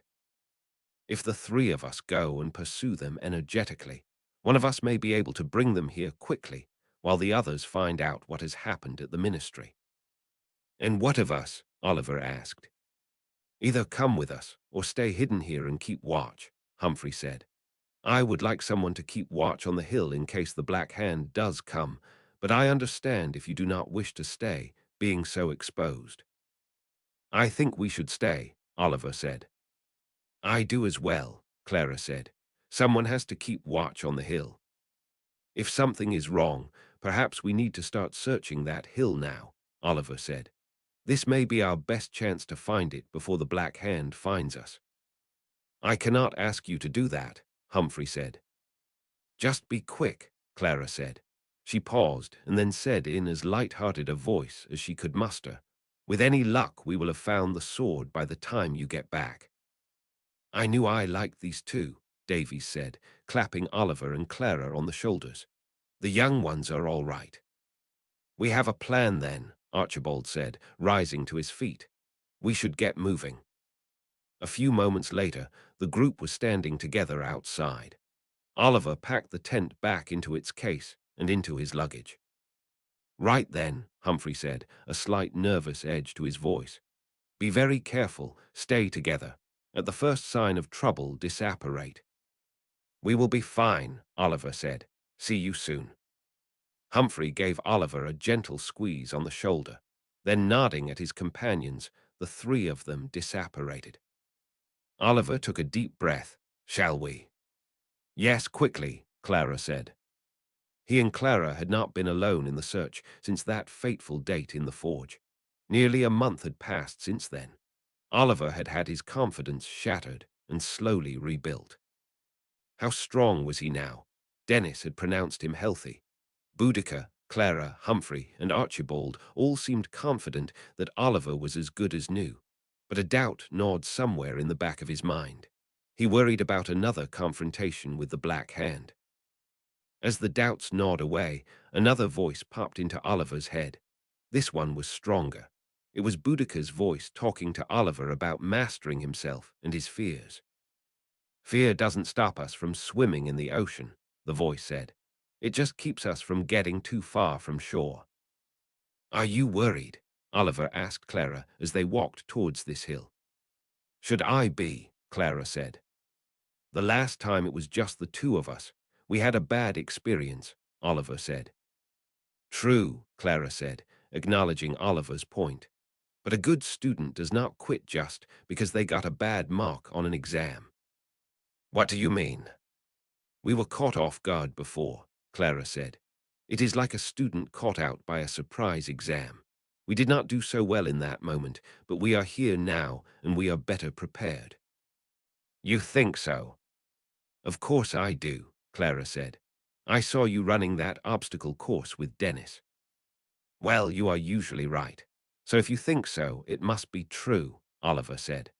If the three of us go and pursue them energetically, one of us may be able to bring them here quickly, while the others find out what has happened at the ministry. And what of us? Oliver asked. Either come with us or stay hidden here and keep watch, Humphrey said. I would like someone to keep watch on the hill in case the Black Hand does come, but I understand if you do not wish to stay, being so exposed. I think we should stay, Oliver said. I do as well, Clara said. Someone has to keep watch on the hill. If something is wrong, perhaps we need to start searching that hill now, Oliver said. This may be our best chance to find it before the Black Hand finds us. I cannot ask you to do that, Humphrey said. Just be quick, Clara said. She paused and then said in as light-hearted a voice as she could muster, with any luck we will have found the sword by the time you get back. I knew I liked these two, Davies said, clapping Oliver and Clara on the shoulders. The young ones are all right. We have a plan then, Archibald said, rising to his feet. We should get moving. A few moments later, the group was standing together outside. Oliver packed the tent back into its case and into his luggage. Right then, Humphrey said, a slight nervous edge to his voice. Be very careful, stay together. At the first sign of trouble, disapparate. We will be fine, Oliver said. See you soon. Humphrey gave Oliver a gentle squeeze on the shoulder. Then nodding at his companions, the three of them disapparated. Oliver took a deep breath. Shall we? Yes, quickly, Clara said. He and Clara had not been alone in the search since that fateful date in the forge. Nearly a month had passed since then. Oliver had had his confidence shattered and slowly rebuilt. How strong was he now? Dennis had pronounced him healthy. Boudica, Clara, Humphrey, and Archibald all seemed confident that Oliver was as good as new, but a doubt gnawed somewhere in the back of his mind. He worried about another confrontation with the Black Hand. As the doubts gnawed away, another voice popped into Oliver's head. This one was stronger. It was Boudica's voice talking to Oliver about mastering himself and his fears. Fear doesn't stop us from swimming in the ocean, the voice said. It just keeps us from getting too far from shore. Are you worried? Oliver asked Clara as they walked towards this hill. Should I be? Clara said. The last time it was just the two of us. We had a bad experience, Oliver said. True, Clara said, acknowledging Oliver's point. But a good student does not quit just because they got a bad mark on an exam. What do you mean? We were caught off guard before, Clara said. It is like a student caught out by a surprise exam. We did not do so well in that moment, but we are here now and we are better prepared. You think so? Of course I do, Clara said. I saw you running that obstacle course with Dennis. Well, you are usually right. So if you think so, it must be true, Oliver said.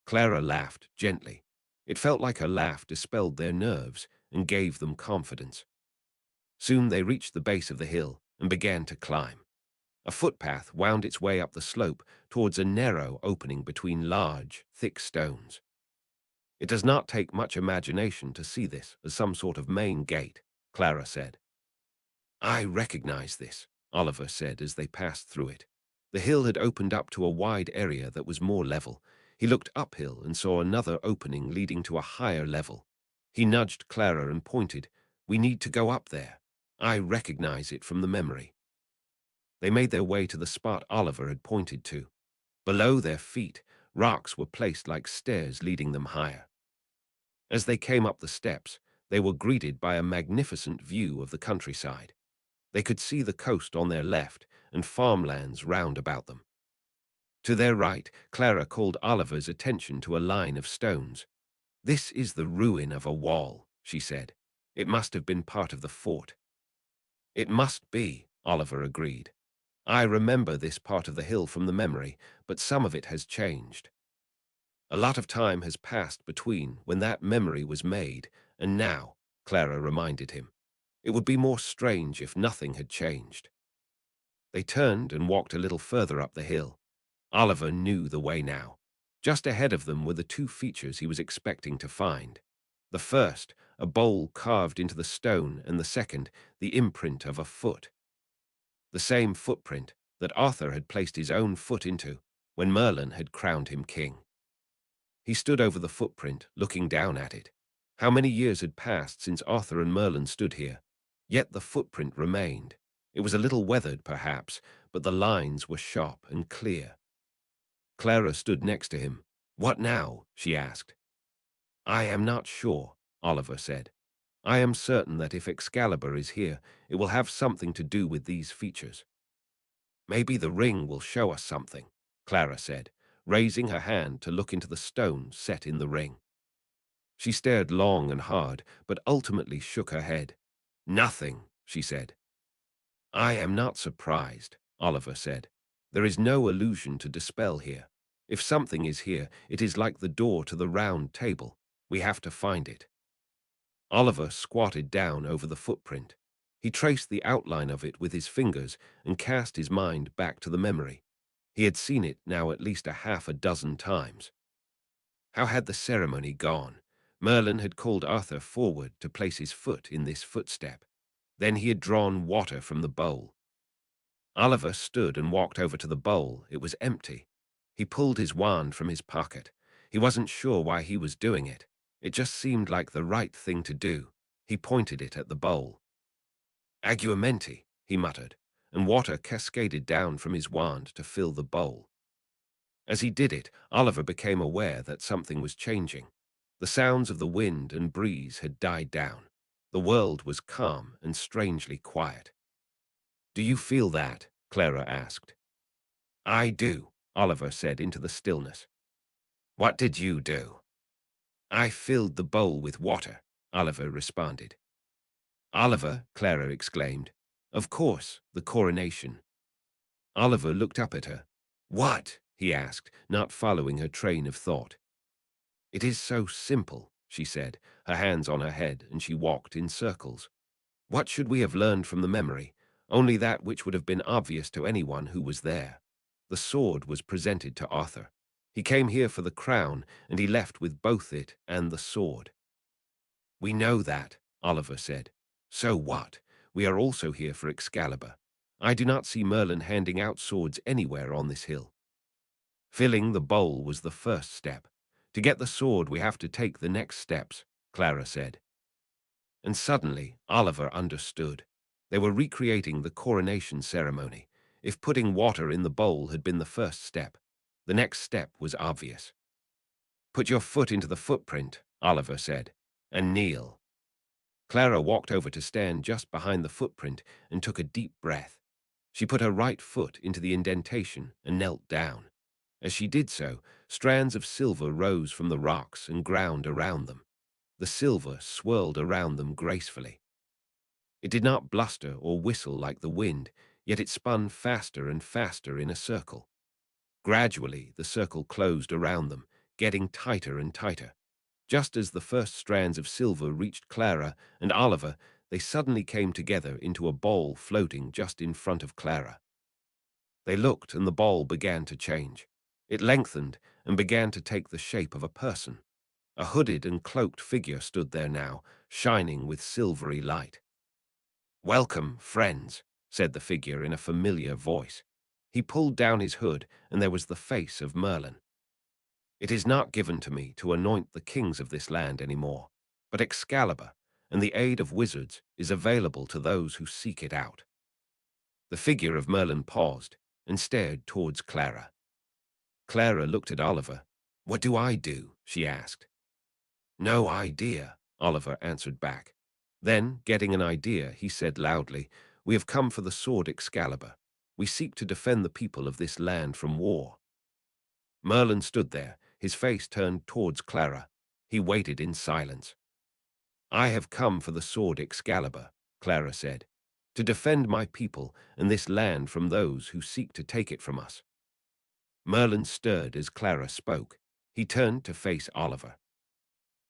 Clara laughed gently. It felt like her laugh dispelled their nerves and gave them confidence. Soon they reached the base of the hill and began to climb. A footpath wound its way up the slope towards a narrow opening between large, thick stones. It does not take much imagination to see this as some sort of main gate, Clara said. I recognize this, Oliver said as they passed through it. The hill had opened up to a wide area that was more level. He looked uphill and saw another opening leading to a higher level. He nudged Clara and pointed, We need to go up there. I recognize it from the memory. They made their way to the spot Oliver had pointed to. Below their feet, rocks were placed like stairs leading them higher. As they came up the steps, they were greeted by a magnificent view of the countryside. They could see the coast on their left and farmlands round about them. To their right, Clara called Oliver's attention to a line of stones. This is the ruin of a wall, she said. It must have been part of the fort. It must be, Oliver agreed. I remember this part of the hill from the memory, but some of it has changed. A lot of time has passed between when that memory was made and now, Clara reminded him. It would be more strange if nothing had changed. They turned and walked a little further up the hill. Oliver knew the way now. Just ahead of them were the two features he was expecting to find. The first, a bowl carved into the stone, and the second, the imprint of a foot. The same footprint that Arthur had placed his own foot into when Merlin had crowned him king. He stood over the footprint, looking down at it. How many years had passed since Arthur and Merlin stood here? Yet the footprint remained. It was a little weathered, perhaps, but the lines were sharp and clear. Clara stood next to him. What now? She asked. I am not sure, Oliver said. I am certain that if Excalibur is here, it will have something to do with these features. Maybe the ring will show us something, Clara said, raising her hand to look into the stone set in the ring. She stared long and hard, but ultimately shook her head. Nothing, she said. I am not surprised, Oliver said. There is no illusion to dispel here. If something is here, it is like the door to the round table. We have to find it. Oliver squatted down over the footprint. He traced the outline of it with his fingers and cast his mind back to the memory. He had seen it now at least a half a dozen times. How had the ceremony gone? Merlin had called Arthur forward to place his foot in this footstep. Then he had drawn water from the bowl. Oliver stood and walked over to the bowl. It was empty. He pulled his wand from his pocket. He wasn't sure why he was doing it. It just seemed like the right thing to do. He pointed it at the bowl. Aguamenti, he muttered, and water cascaded down from his wand to fill the bowl. As he did it, Oliver became aware that something was changing. The sounds of the wind and breeze had died down. The world was calm and strangely quiet. Do you feel that? Clara asked. I do, Oliver said into the stillness. What did you do? I filled the bowl with water, Oliver responded. Oliver, Clara exclaimed. Of course, the coronation. Oliver looked up at her. What? He asked, not following her train of thought. It is so simple, she said, her hands on her head, and she walked in circles. What should we have learned from the memory? Only that which would have been obvious to anyone who was there. The sword was presented to Arthur. He came here for the crown, and he left with both it and the sword. We know that, Oliver said. So what? We are also here for Excalibur. I do not see Merlin handing out swords anywhere on this hill. Filling the bowl was the first step. To get the sword, we have to take the next steps, Clara said. And suddenly, Oliver understood. They were recreating the coronation ceremony. If putting water in the bowl had been the first step, the next step was obvious. Put your foot into the footprint, Oliver said, and kneel. Clara walked over to stand just behind the footprint and took a deep breath. She put her right foot into the indentation and knelt down. As she did so, strands of silver rose from the rocks and ground around them. The silver swirled around them gracefully. It did not bluster or whistle like the wind, yet it spun faster and faster in a circle. Gradually, the circle closed around them, getting tighter and tighter. Just as the first strands of silver reached Clara and Oliver, they suddenly came together into a ball floating just in front of Clara. They looked, and the ball began to change. It lengthened and began to take the shape of a person. A hooded and cloaked figure stood there now, shining with silvery light. "Welcome, friends," said the figure in a familiar voice. He pulled down his hood, and there was the face of Merlin. "It is not given to me to anoint the kings of this land any more, but Excalibur and the aid of wizards is available to those who seek it out." The figure of Merlin paused and stared towards Clara. Clara looked at Oliver. "What do I do?" she asked. "No idea," Oliver answered back. Then, getting an idea, he said loudly, "We have come for the sword Excalibur. We seek to defend the people of this land from war." Merlin stood there, his face turned towards Clara. He waited in silence. "I have come for the sword Excalibur," Clara said, "to defend my people and this land from those who seek to take it from us." Merlin stirred as Clara spoke. He turned to face Oliver.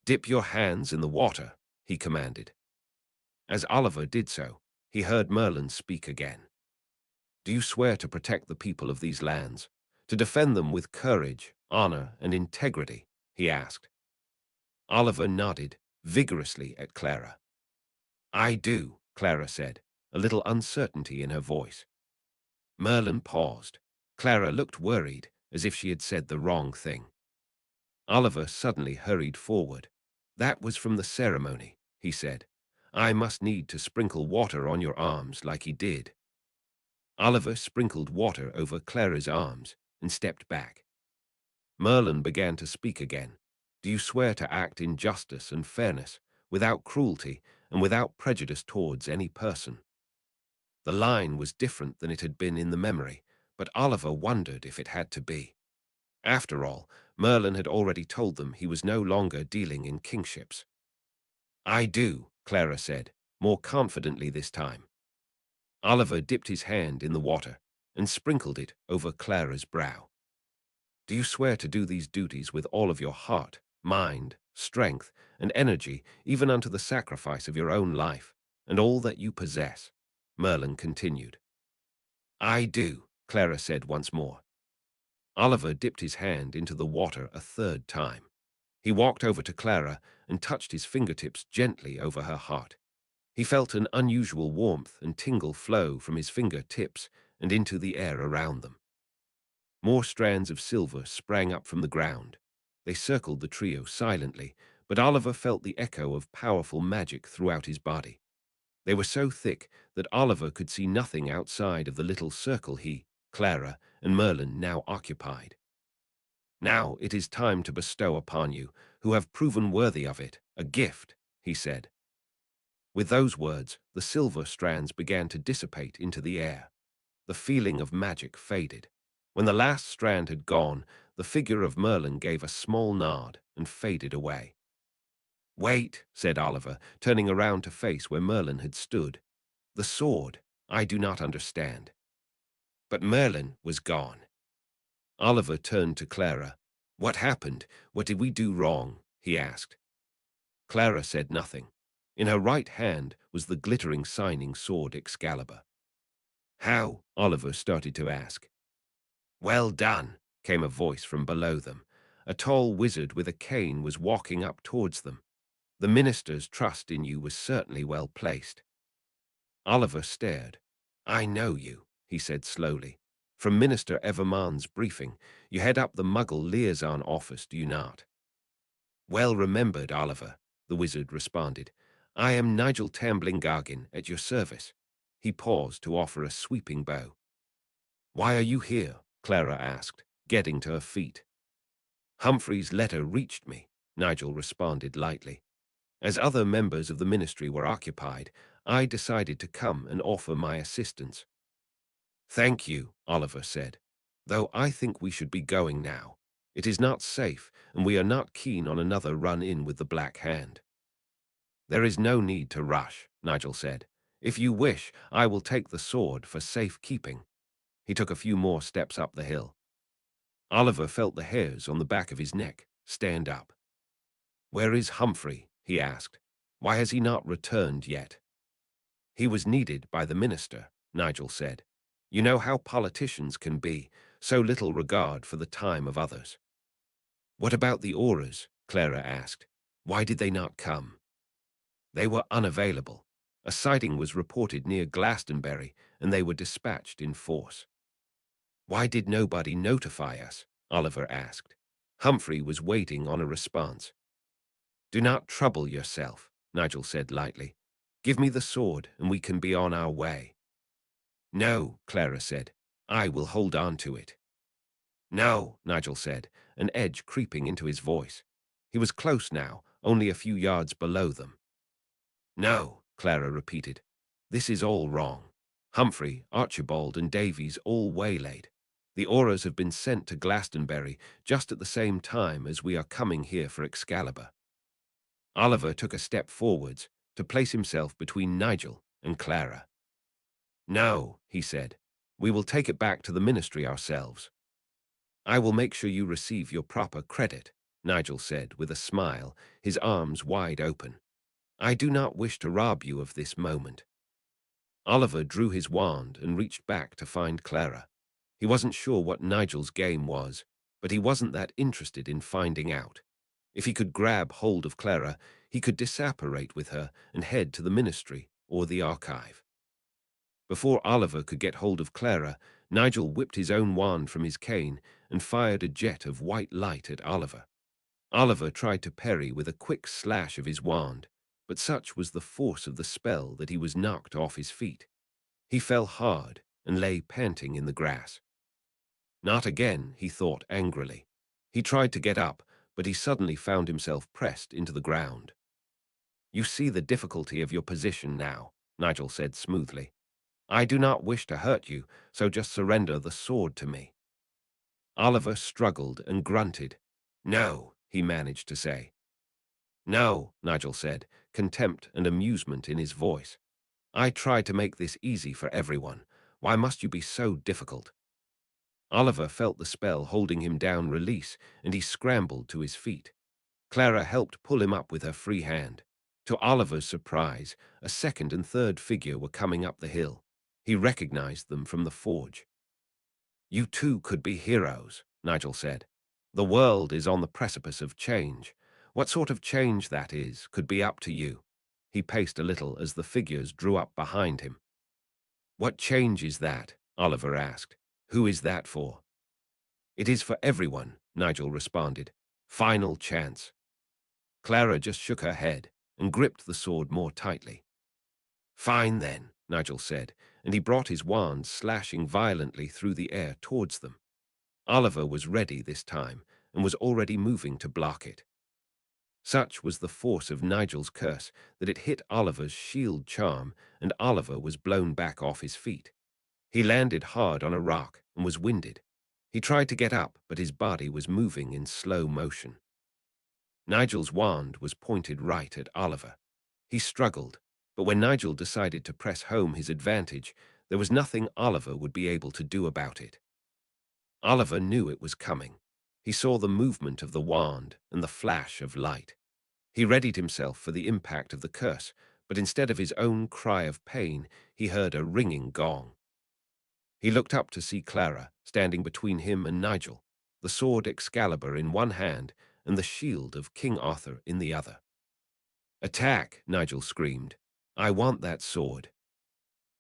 "Dip your hands in the water," he commanded. As Oliver did so, he heard Merlin speak again. "Do you swear to protect the people of these lands, to defend them with courage, honor, and integrity?" he asked. Oliver nodded vigorously at Clara. "I do," Clara said, a little uncertainty in her voice. Merlin paused. Clara looked worried, as if she had said the wrong thing. Oliver suddenly hurried forward. "That was from the ceremony," he said. "I must need to sprinkle water on your arms like he did." Oliver sprinkled water over Clara's arms and stepped back. Merlin began to speak again. "Do you swear to act in justice and fairness, without cruelty and without prejudice towards any person?" The line was different than it had been in the memory, but Oliver wondered if it had to be. After all, Merlin had already told them he was no longer dealing in kingships. "I do," Clara said, more confidently this time. Oliver dipped his hand in the water and sprinkled it over Clara's brow. "Do you swear to do these duties with all of your heart, mind, strength, and energy, even unto the sacrifice of your own life, and all that you possess?" Merlin continued. "I do," Clara said once more. Oliver dipped his hand into the water a third time. He walked over to Clara and touched his fingertips gently over her heart. He felt an unusual warmth and tingle flow from his fingertips and into the air around them. More strands of silver sprang up from the ground. They circled the trio silently, but Oliver felt the echo of powerful magic throughout his body. They were so thick that Oliver could see nothing outside of the little circle he, Clara, and Merlin now occupied. "Now it is time to bestow upon you, who have proven worthy of it, a gift," he said. With those words, the silver strands began to dissipate into the air. The feeling of magic faded. When the last strand had gone, the figure of Merlin gave a small nod and faded away. "Wait," said Oliver, turning around to face where Merlin had stood. "The sword, I do not understand." But Merlin was gone. Oliver turned to Clara. "What happened? What did we do wrong?" he asked. Clara said nothing. In her right hand was the glittering shining sword Excalibur. "How?" Oliver started to ask. "Well done," came a voice from below them. A tall wizard with a cane was walking up towards them. "The minister's trust in you was certainly well placed." Oliver stared. "I know you," he said slowly. "From Minister Evermond's briefing, you head up the Muggle liaison office, do you not?" "Well remembered, Oliver," the wizard responded. "I am Nigel Tambling-Gargan, at your service." He paused to offer a sweeping bow. "Why are you here?" Clara asked, getting to her feet. "Humphrey's letter reached me," Nigel responded lightly. "As other members of the ministry were occupied, I decided to come and offer my assistance." "Thank you," Oliver said, "though I think we should be going now. It is not safe, and we are not keen on another run-in with the Black Hand." "There is no need to rush," Nigel said. If you wish, I will take the sword for safe keeping. He took a few more steps up the hill. Oliver felt the hairs on the back of his neck stand up. "Where is Humphrey?" he asked. "Why has he not returned yet?" "He was needed by the minister," Nigel said. "You know how politicians can be, so little regard for the time of others." "What about the Aurors?" Clara asked. "Why did they not come?" "They were unavailable. A sighting was reported near Glastonbury, and they were dispatched in force." "Why did nobody notify us?" Oliver asked. Humphrey was waiting on a response. "Do not trouble yourself," Nigel said lightly. "Give me the sword, and we can be on our way." "No," Clara said. "I will hold on to it." "No," Nigel said, an edge creeping into his voice. He was close now, only a few yards below them. "No," Clara repeated. "This is all wrong. Humphrey, Archibald, and Davies all waylaid. The Aurors have been sent to Glastonbury just at the same time as we are coming here for Excalibur." Oliver took a step forwards to place himself between Nigel and Clara. "No," he said. "We will take it back to the ministry ourselves." "I will make sure you receive your proper credit," Nigel said with a smile, his arms wide open. "I do not wish to rob you of this moment." Oliver drew his wand and reached back to find Clara. He wasn't sure what Nigel's game was, but he wasn't that interested in finding out. If he could grab hold of Clara, he could disapparate with her and head to the ministry or the archive. Before Oliver could get hold of Clara, Nigel whipped his own wand from his cane and fired a jet of white light at Oliver. Oliver tried to parry with a quick slash of his wand, but such was the force of the spell that he was knocked off his feet. He fell hard and lay panting in the grass. Not again, he thought angrily. He tried to get up, but he suddenly found himself pressed into the ground. "You see the difficulty of your position now," Nigel said smoothly. "I do not wish to hurt you, so just surrender the sword to me." Oliver struggled and grunted. "No," he managed to say. "No," Nigel said, contempt and amusement in his voice. "I try to make this easy for everyone. Why must you be so difficult?" Oliver felt the spell holding him down release, and he scrambled to his feet. Clara helped pull him up with her free hand. To Oliver's surprise, a second and third figure were coming up the hill. He recognized them from the forge. "You too could be heroes," Nigel said. "The world is on the precipice of change. What sort of change that is could be up to you." He paced a little as the figures drew up behind him. "What change is that?" Oliver asked. "Who is that for?" "It is for everyone," Nigel responded. "Final chance." Clara just shook her head and gripped the sword more tightly. "Fine then," Nigel said, and he brought his wand slashing violently through the air towards them. Oliver was ready this time and was already moving to block it. Such was the force of Nigel's curse that it hit Oliver's shield charm, and Oliver was blown back off his feet. He landed hard on a rock and was winded. He tried to get up, but his body was moving in slow motion. Nigel's wand was pointed right at Oliver. He struggled, but when Nigel decided to press home his advantage, there was nothing Oliver would be able to do about it. Oliver knew it was coming. He saw the movement of the wand and the flash of light. He readied himself for the impact of the curse, but instead of his own cry of pain, he heard a ringing gong. He looked up to see Clara standing between him and Nigel, the sword Excalibur in one hand and the shield of King Arthur in the other. "Attack!" Nigel screamed. "I want that sword."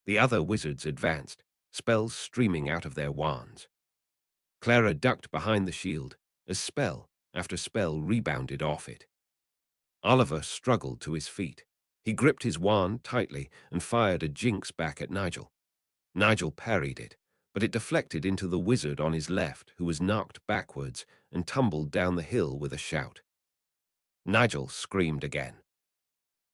The other wizards advanced, spells streaming out of their wands. Clara ducked behind the shield as spell after spell rebounded off it. Oliver struggled to his feet. He gripped his wand tightly and fired a jinx back at Nigel. Nigel parried it, but it deflected into the wizard on his left, who was knocked backwards and tumbled down the hill with a shout. Nigel screamed again.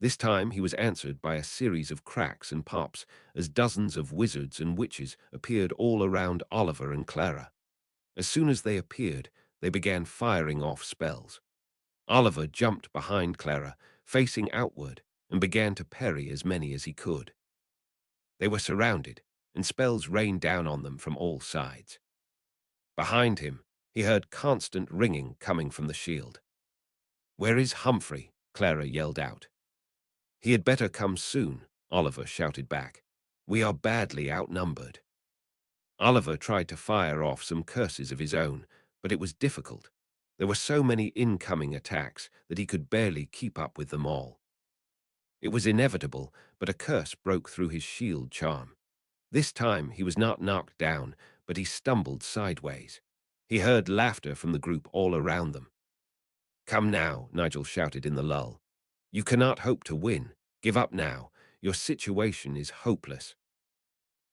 This time he was answered by a series of cracks and pops as dozens of wizards and witches appeared all around Oliver and Clara. As soon as they appeared, they began firing off spells. Oliver jumped behind Clara, facing outward, and began to parry as many as he could. They were surrounded, and spells rained down on them from all sides. Behind him, he heard constant ringing coming from the shield. "Where is Humphrey?" Clara yelled out. "He had better come soon," Oliver shouted back. "We are badly outnumbered." Oliver tried to fire off some curses of his own, but it was difficult. There were so many incoming attacks that he could barely keep up with them all. It was inevitable, but a curse broke through his shield charm. This time he was not knocked down, but he stumbled sideways. He heard laughter from the group all around them. "Come now," Nigel shouted in the lull. "You cannot hope to win. Give up now. Your situation is hopeless."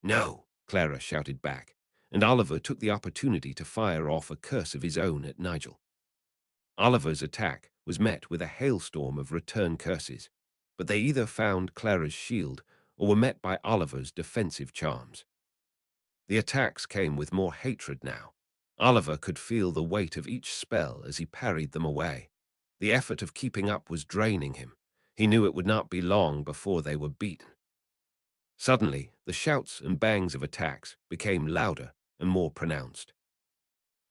"No," Clara shouted back, and Oliver took the opportunity to fire off a curse of his own at Nigel. Oliver's attack was met with a hailstorm of return curses, but they either found Clara's shield or were met by Oliver's defensive charms. The attacks came with more hatred now. Oliver could feel the weight of each spell as he parried them away. The effort of keeping up was draining him. He knew it would not be long before they were beaten. Suddenly, the shouts and bangs of attacks became louder and more pronounced.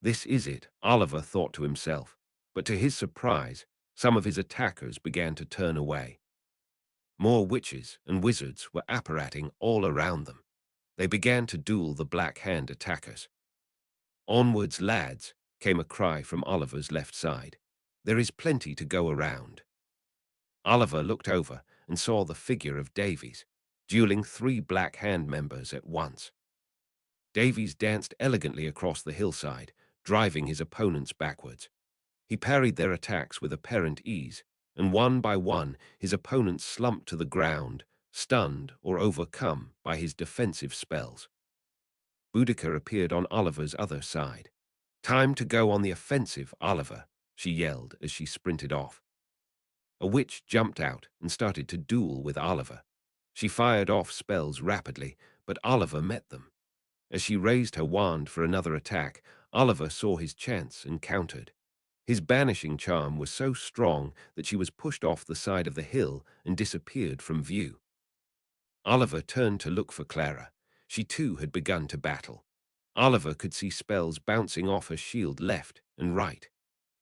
"This is it," Oliver thought to himself, but to his surprise, some of his attackers began to turn away. More witches and wizards were apparating all around them. They began to duel the Black Hand attackers. "Onwards, lads," came a cry from Oliver's left side. "There is plenty to go around." Oliver looked over and saw the figure of Davies, dueling 3 Black Hand members at once. Davies danced elegantly across the hillside, driving his opponents backwards. He parried their attacks with apparent ease, and one by one his opponents slumped to the ground, stunned or overcome by his defensive spells. Boudica appeared on Oliver's other side. "Time to go on the offensive, Oliver," she yelled as she sprinted off. A witch jumped out and started to duel with Oliver. She fired off spells rapidly, but Oliver met them. As she raised her wand for another attack, Oliver saw his chance and countered. His banishing charm was so strong that she was pushed off the side of the hill and disappeared from view. Oliver turned to look for Clara. She too had begun to battle. Oliver could see spells bouncing off her shield left and right.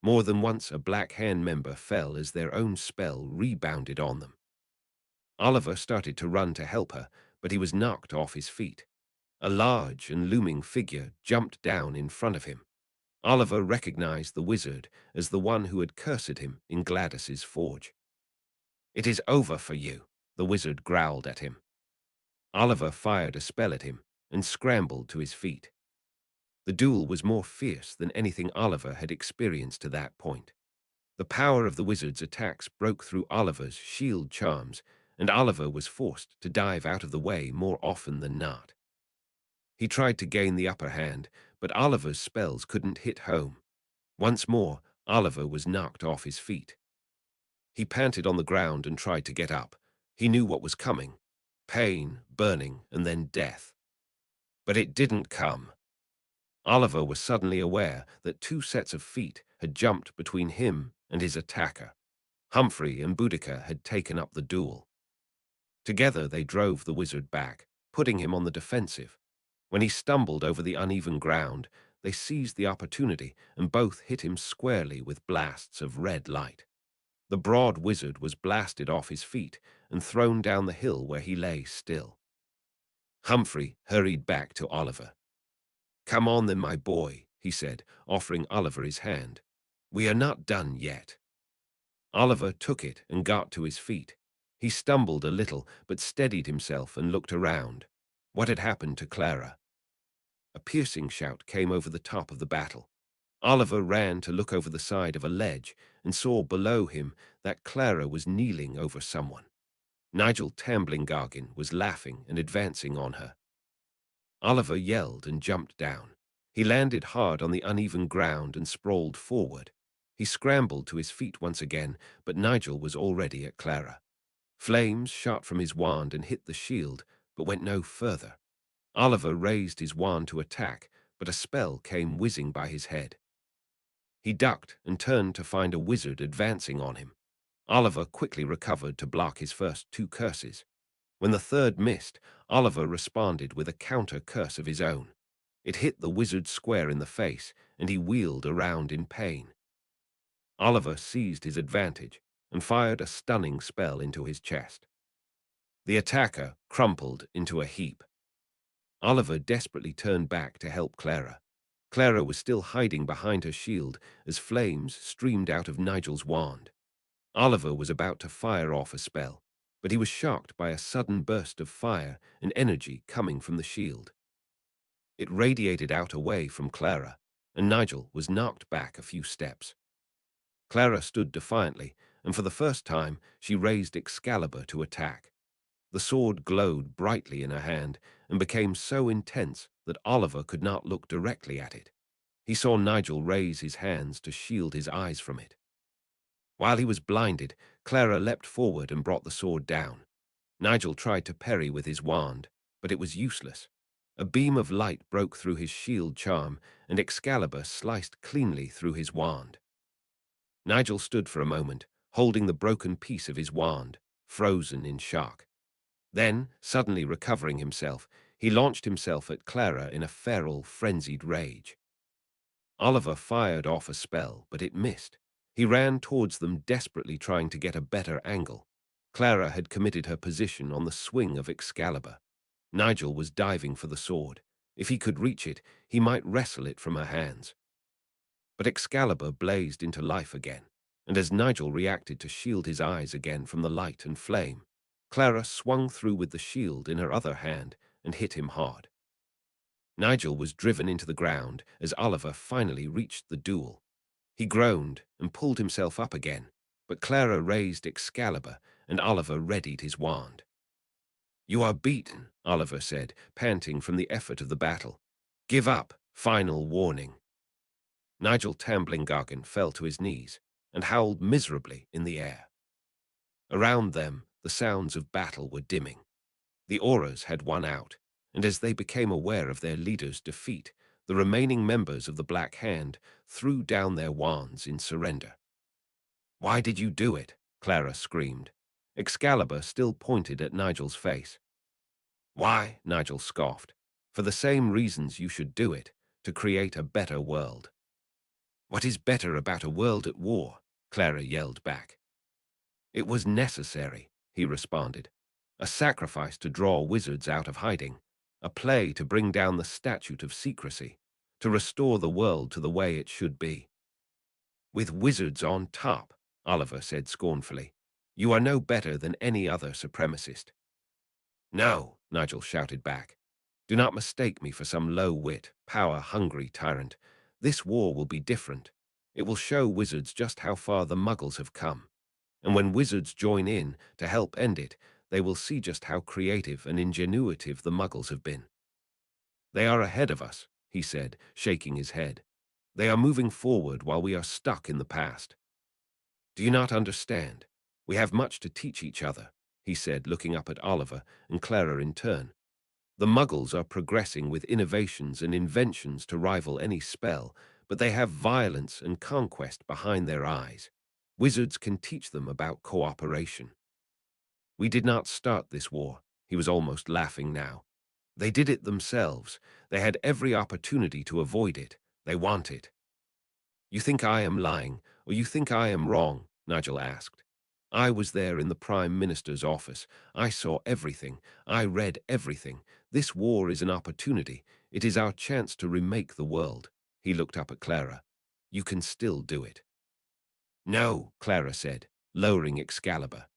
More than once a Black Hand member fell as their own spell rebounded on them. Oliver started to run to help her, but he was knocked off his feet. A large and looming figure jumped down in front of him. Oliver recognized the wizard as the one who had cursed him in Gladys's forge. "It is over for you," the wizard growled at him. Oliver fired a spell at him and scrambled to his feet. The duel was more fierce than anything Oliver had experienced to that point. The power of the wizard's attacks broke through Oliver's shield charms, and Oliver was forced to dive out of the way more often than not. He tried to gain the upper hand, but Oliver's spells couldn't hit home. Once more, Oliver was knocked off his feet. He panted on the ground and tried to get up. He knew what was coming: pain, burning, and then death. But it didn't come. Oliver was suddenly aware that 2 sets of feet had jumped between him and his attacker. Humphrey and Boudica had taken up the duel. Together they drove the wizard back, putting him on the defensive. When he stumbled over the uneven ground, they seized the opportunity and both hit him squarely with blasts of red light. The broad wizard was blasted off his feet and thrown down the hill where he lay still. Humphrey hurried back to Oliver. "Come on then, my boy," he said, offering Oliver his hand. "We are not done yet." Oliver took it and got to his feet. He stumbled a little, but steadied himself and looked around. What had happened to Clara? A piercing shout came over the top of the battle. Oliver ran to look over the side of a ledge and saw below him that Clara was kneeling over someone. Nigel Tamblingargin was laughing and advancing on her. Oliver yelled and jumped down. He landed hard on the uneven ground and sprawled forward. He scrambled to his feet once again, but Nigel was already at Clara. Flames shot from his wand and hit the shield, but went no further. Oliver raised his wand to attack, but a spell came whizzing by his head. He ducked and turned to find a wizard advancing on him. Oliver quickly recovered to block his first 2 curses. When the third missed, Oliver responded with a counter-curse of his own. It hit the wizard square in the face, and he wheeled around in pain. Oliver seized his advantage and fired a stunning spell into his chest. The attacker crumpled into a heap. Oliver desperately turned back to help Clara. Clara was still hiding behind her shield as flames streamed out of Nigel's wand. Oliver was about to fire off a spell, but he was shocked by a sudden burst of fire and energy coming from the shield. It radiated out away from Clara, and Nigel was knocked back a few steps. Clara stood defiantly, and for the first time she raised Excalibur to attack. The sword glowed brightly in her hand and became so intense that Oliver could not look directly at it. He saw Nigel raise his hands to shield his eyes from it. While he was blinded, Clara leapt forward and brought the sword down. Nigel tried to parry with his wand, but it was useless. A beam of light broke through his shield charm, and Excalibur sliced cleanly through his wand. Nigel stood for a moment, holding the broken piece of his wand, frozen in shock. Then, suddenly recovering himself, he launched himself at Clara in a feral, frenzied rage. Oliver fired off a spell, but it missed. He ran towards them, desperately trying to get a better angle. Clara had committed her position on the swing of Excalibur. Nigel was diving for the sword. If he could reach it, he might wrestle it from her hands. But Excalibur blazed into life again, and as Nigel reacted to shield his eyes again from the light and flame, Clara swung through with the shield in her other hand and hit him hard. Nigel was driven into the ground as Oliver finally reached the duel. He groaned and pulled himself up again, but Clara raised Excalibur and Oliver readied his wand. "You are beaten," Oliver said, panting from the effort of the battle. "Give up. Final warning." Nigel Tamblingargan fell to his knees and howled miserably in the air. Around them, the sounds of battle were dimming. The auras had won out, and as they became aware of their leader's defeat, the remaining members of the Black Hand threw down their wands in surrender. "Why did you do it?" Clara screamed. Excalibur still pointed at Nigel's face. "Why?" Nigel scoffed. "For the same reasons you should do it, to create a better world." "What is better about a world at war?" Clara yelled back. "It was necessary," he responded. "A sacrifice to draw wizards out of hiding, a play to bring down the Statute of Secrecy, to restore the world to the way it should be." "With wizards on top," Oliver said scornfully. "You are no better than any other supremacist." "No," Nigel shouted back. "Do not mistake me for some low-wit, power-hungry tyrant. This war will be different. It will show wizards just how far the Muggles have come. And when wizards join in to help end it, they will see just how creative and ingenuitive the Muggles have been." "They are ahead of us," he said, shaking his head. "They are moving forward while we are stuck in the past. Do you not understand? We have much to teach each other," he said, looking up at Oliver and Clara in turn. "The Muggles are progressing with innovations and inventions to rival any spell, but they have violence and conquest behind their eyes. Wizards can teach them about cooperation. We did not start this war." He was almost laughing now. "They did it themselves. They had every opportunity to avoid it. They want it." "You think I am lying, or you think I am wrong?" Nigel asked. "I was there in the Prime Minister's office. I saw everything. I read everything. This war is an opportunity. It is our chance to remake the world." He looked up at Clara. "You can still do it." "No," Clara said, lowering Excalibur.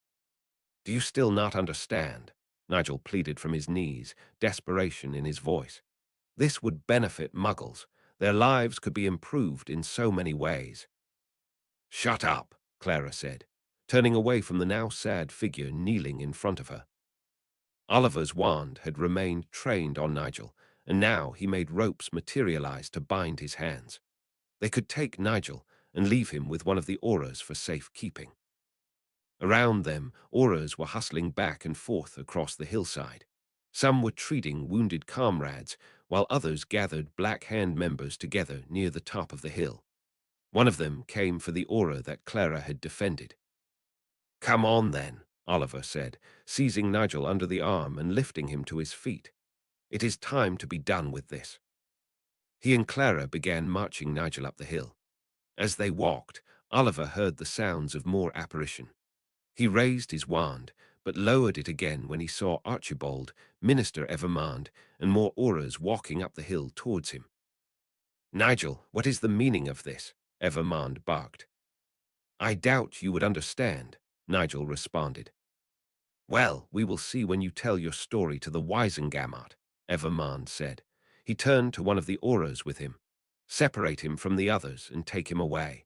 "Do you still not understand?" Nigel pleaded from his knees, desperation in his voice. "This would benefit Muggles. Their lives could be improved in so many ways." "Shut up," Clara said, turning away from the now sad figure kneeling in front of her. Oliver's wand had remained trained on Nigel, and now he made ropes materialize to bind his hands. They could take Nigel and leave him with one of the auras for safekeeping. Around them, auras were hustling back and forth across the hillside. Some were treating wounded comrades, while others gathered Black Hand members together near the top of the hill. One of them came for the aura that Clara had defended. "Come on, then," Oliver said, seizing Nigel under the arm and lifting him to his feet. It is time to be done with this. He and Clara began marching Nigel up the hill. As they walked, Oliver heard the sounds of more apparition. He raised his wand, but lowered it again when he saw Archibald, Minister Evermond, and more auras walking up the hill towards him. "Nigel, what is the meaning of this?" Evermond barked. "I doubt you would understand," Nigel responded. "Well, we will see when you tell your story to the Wisengamot," Evermond said. He turned to one of the auras with him. "Separate him from the others and take him away."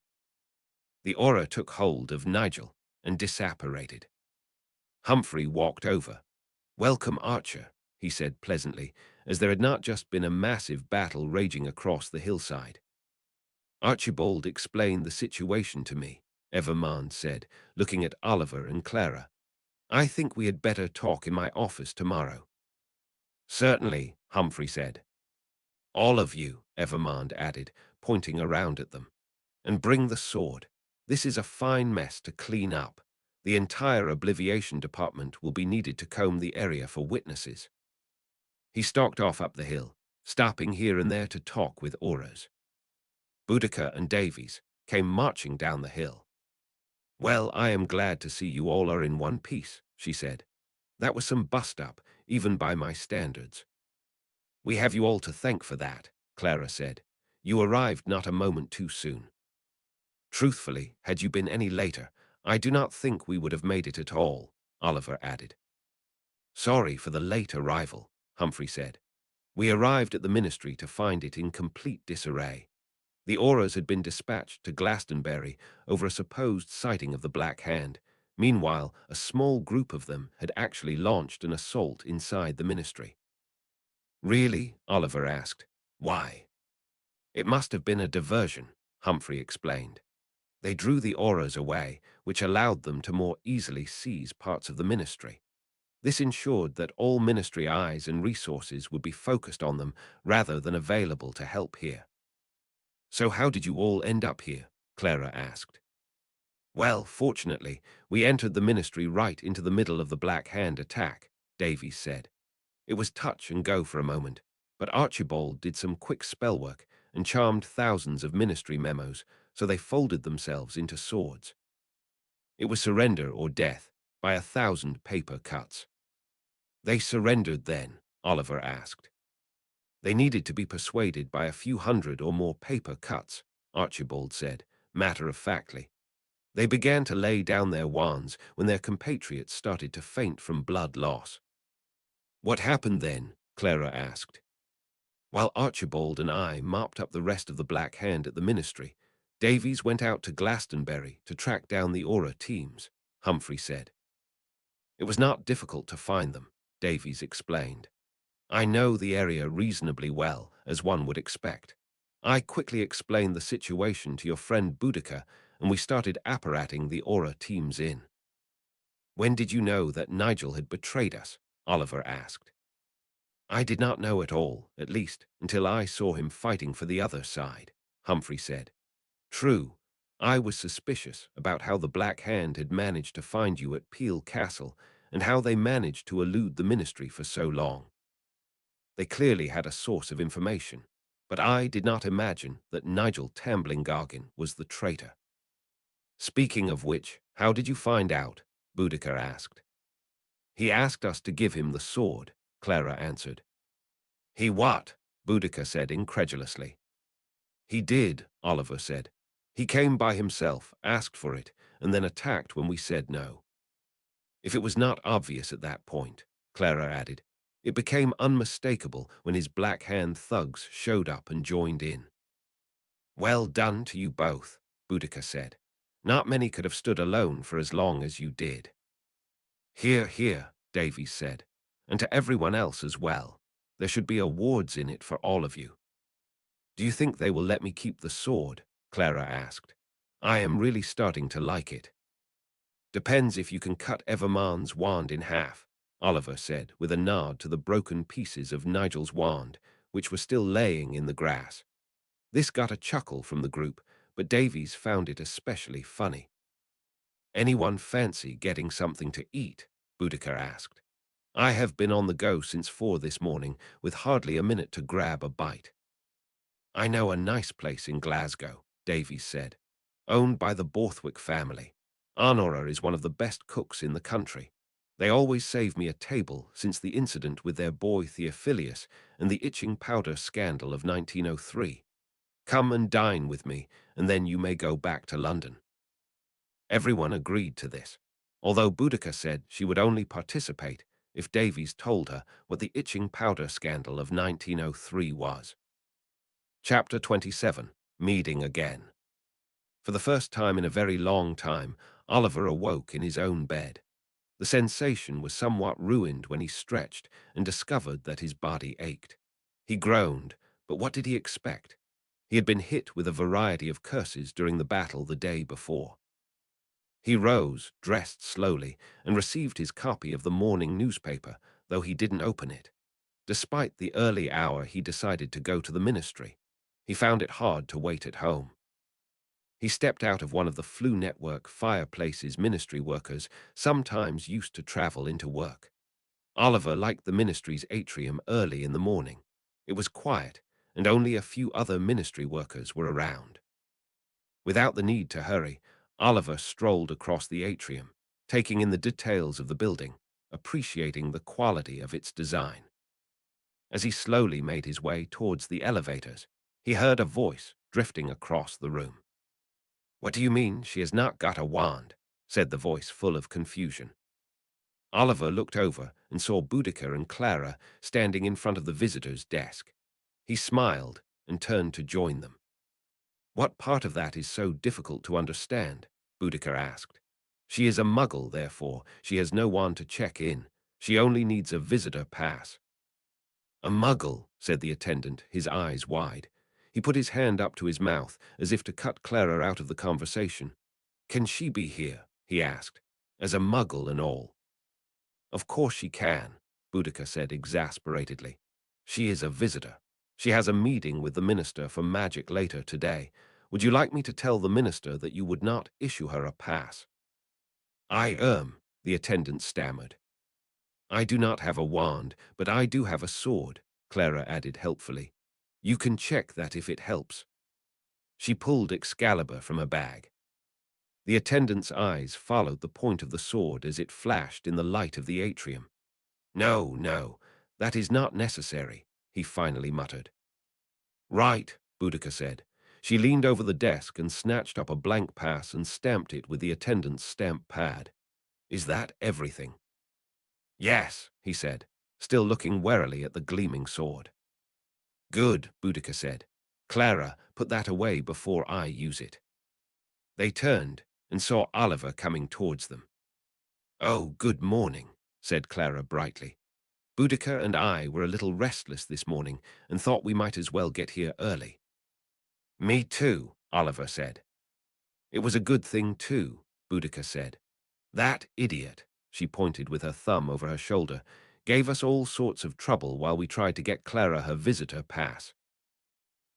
The aura took hold of Nigel and disapparated. Humphrey walked over. "Welcome, Archer," he said pleasantly, as there had not just been a massive battle raging across the hillside. "Archibald explained the situation to me," Evermond said, looking at Oliver and Clara. "I think we had better talk in my office tomorrow." "Certainly," Humphrey said. "All of you," Evermond added, pointing around at them. "And bring the sword. This is a fine mess to clean up. The entire Obliviation Department will be needed to comb the area for witnesses." He stalked off up the hill, stopping here and there to talk with auras. Boudica and Davies came marching down the hill. "Well, I am glad to see you all are in one piece," she said. "That was some bust-up, even by my standards." "We have you all to thank for that," Clara said. "You arrived not a moment too soon. Truthfully, had you been any later, I do not think we would have made it at all," Oliver added. "Sorry for the late arrival," Humphrey said. "We arrived at the ministry to find it in complete disarray. The auras had been dispatched to Glastonbury over a supposed sighting of the Black Hand. Meanwhile, a small group of them had actually launched an assault inside the ministry." "Really?" Oliver asked. "Why?" "It must have been a diversion," Humphrey explained. "They drew the auras away, which allowed them to more easily seize parts of the ministry. This ensured that all ministry eyes and resources would be focused on them rather than available to help here." "So how did you all end up here?" Clara asked. "Well, fortunately, we entered the ministry right into the middle of the Black Hand attack," Davies said. "It was touch and go for a moment, but Archibald did some quick spell work and charmed thousands of ministry memos, so they folded themselves into swords. It was surrender or death by 1,000 paper cuts." "They surrendered then?" Oliver asked. "They needed to be persuaded by a few hundred or more paper cuts," Archibald said, matter-of-factly. "They began to lay down their wands when their compatriots started to faint from blood loss." "What happened then?" Clara asked. "While Archibald and I mopped up the rest of the Black Hand at the ministry, Davies went out to Glastonbury to track down the aura teams," Humphrey said. "It was not difficult to find them," Davies explained. "I know the area reasonably well, as one would expect. I quickly explained the situation to your friend Boudica, and we started apparating the aura teams in." "When did you know that Nigel had betrayed us?" Oliver asked. "I did not know at all, at least, until I saw him fighting for the other side," Humphrey said. "True, I was suspicious about how the Black Hand had managed to find you at Peel Castle and how they managed to elude the ministry for so long. They clearly had a source of information, but I did not imagine that Nigel Tambling-Gargan was the traitor." "Speaking of which, how did you find out?" Boudica asked. "He asked us to give him the sword," Clara answered. "He what?" Boudica said incredulously. "He did," Oliver said. "He came by himself, asked for it, and then attacked when we said no." "If it was not obvious at that point," Clara added, "it became unmistakable when his Black Hand thugs showed up and joined in." "Well done to you both," Boudica said. "Not many could have stood alone for as long as you did." "Hear, hear," Davies said, "and to everyone else as well. There should be awards in it for all of you." "Do you think they will let me keep the sword?" Clara asked. "I am really starting to like it." "Depends if you can cut Evermond's wand in half," Oliver said, with a nod to the broken pieces of Nigel's wand, which were still laying in the grass. This got a chuckle from the group, but Davies found it especially funny. Anyone fancy getting something to eat? Boudica asked. I have been on the go since 4 this morning, with hardly a minute to grab a bite. I know a nice place in Glasgow, Davies said, owned by the Borthwick family. Honora is one of the best cooks in the country. They always save me a table since the incident with their boy Theophilus and the itching powder scandal of 1903. Come and dine with me, and then you may go back to London. Everyone agreed to this, although Boudica said she would only participate if Davies told her what the itching powder scandal of 1903 was. Chapter 27. Meeting Again. For the first time in a very long time, Oliver awoke in his own bed. The sensation was somewhat ruined when he stretched and discovered that his body ached. He groaned, but what did he expect? He had been hit with a variety of curses during the battle the day before. He rose, dressed slowly, and received his copy of the morning newspaper, though he didn't open it. Despite the early hour, he decided to go to the ministry. He found it hard to wait at home. He stepped out of one of the Flu Network fireplaces ministry workers sometimes used to travel into work. Oliver liked the ministry's atrium early in the morning. It was quiet, and only a few other ministry workers were around. Without the need to hurry, Oliver strolled across the atrium, taking in the details of the building, appreciating the quality of its design. As he slowly made his way towards the elevators, he heard a voice drifting across the room. "What do you mean she has not got a wand?" said the voice, full of confusion. Oliver looked over and saw Boudica and Clara standing in front of the visitor's desk. He smiled and turned to join them. "What part of that is so difficult to understand?" Boudica asked. "She is a muggle, therefore she has no wand to check in. She only needs a visitor pass." "A muggle," said the attendant, his eyes wide. He put his hand up to his mouth, as if to cut Clara out of the conversation. "Can she be here?" he asked, "as a muggle and all?" "Of course she can," Boudica said exasperatedly. "She is a visitor. She has a meeting with the Minister for Magic later today. Would you like me to tell the Minister that you would not issue her a pass?" The attendant stammered. "I do not have a wand, but I do have a sword," Clara added helpfully. "You can check that if it helps." She pulled Excalibur from her bag. The attendant's eyes followed the point of the sword as it flashed in the light of the atrium. "No, no, that is not necessary," he finally muttered. "Right," Boudica said. She leaned over the desk and snatched up a blank pass and stamped it with the attendant's stamp pad. "Is that everything?" "Yes," he said, still looking warily at the gleaming sword. "Good," Boudica said. "Clara, put that away before I use it." They turned and saw Oliver coming towards them. "Oh, good morning," said Clara brightly. "Boudica and I were a little restless this morning and thought we might as well get here early." "Me too," Oliver said. "It was a good thing too," Boudica said. "That idiot," she pointed with her thumb over her shoulder, "gave us all sorts of trouble while we tried to get Clara her visitor pass."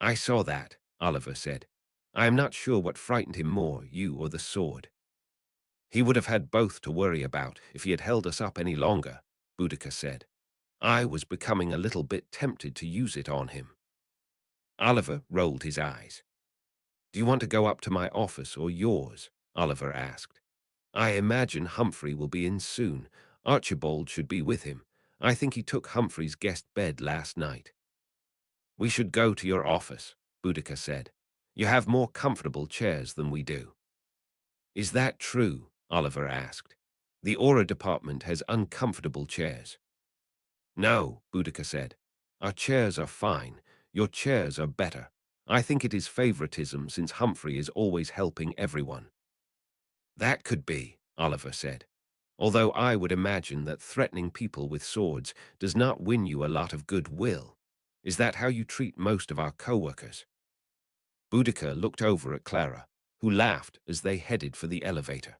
"I saw that," Oliver said. "I am not sure what frightened him more, you or the sword." "He would have had both to worry about if he had held us up any longer," Boudica said. "I was becoming a little bit tempted to use it on him." Oliver rolled his eyes. "Do you want to go up to my office or yours?" Oliver asked. "I imagine Humphrey will be in soon. Archibald should be with him. I think he took Humphrey's guest bed last night." "We should go to your office," Boudica said. "You have more comfortable chairs than we do." "Is that true?" Oliver asked. "The Aura department has uncomfortable chairs." "No," Boudica said. "Our chairs are fine. Your chairs are better. I think it is favoritism since Humphrey is always helping everyone." "That could be," Oliver said. "Although I would imagine that threatening people with swords does not win you a lot of goodwill. Is that how you treat most of our co-workers?" Boudica looked over at Clara, who laughed as they headed for the elevator.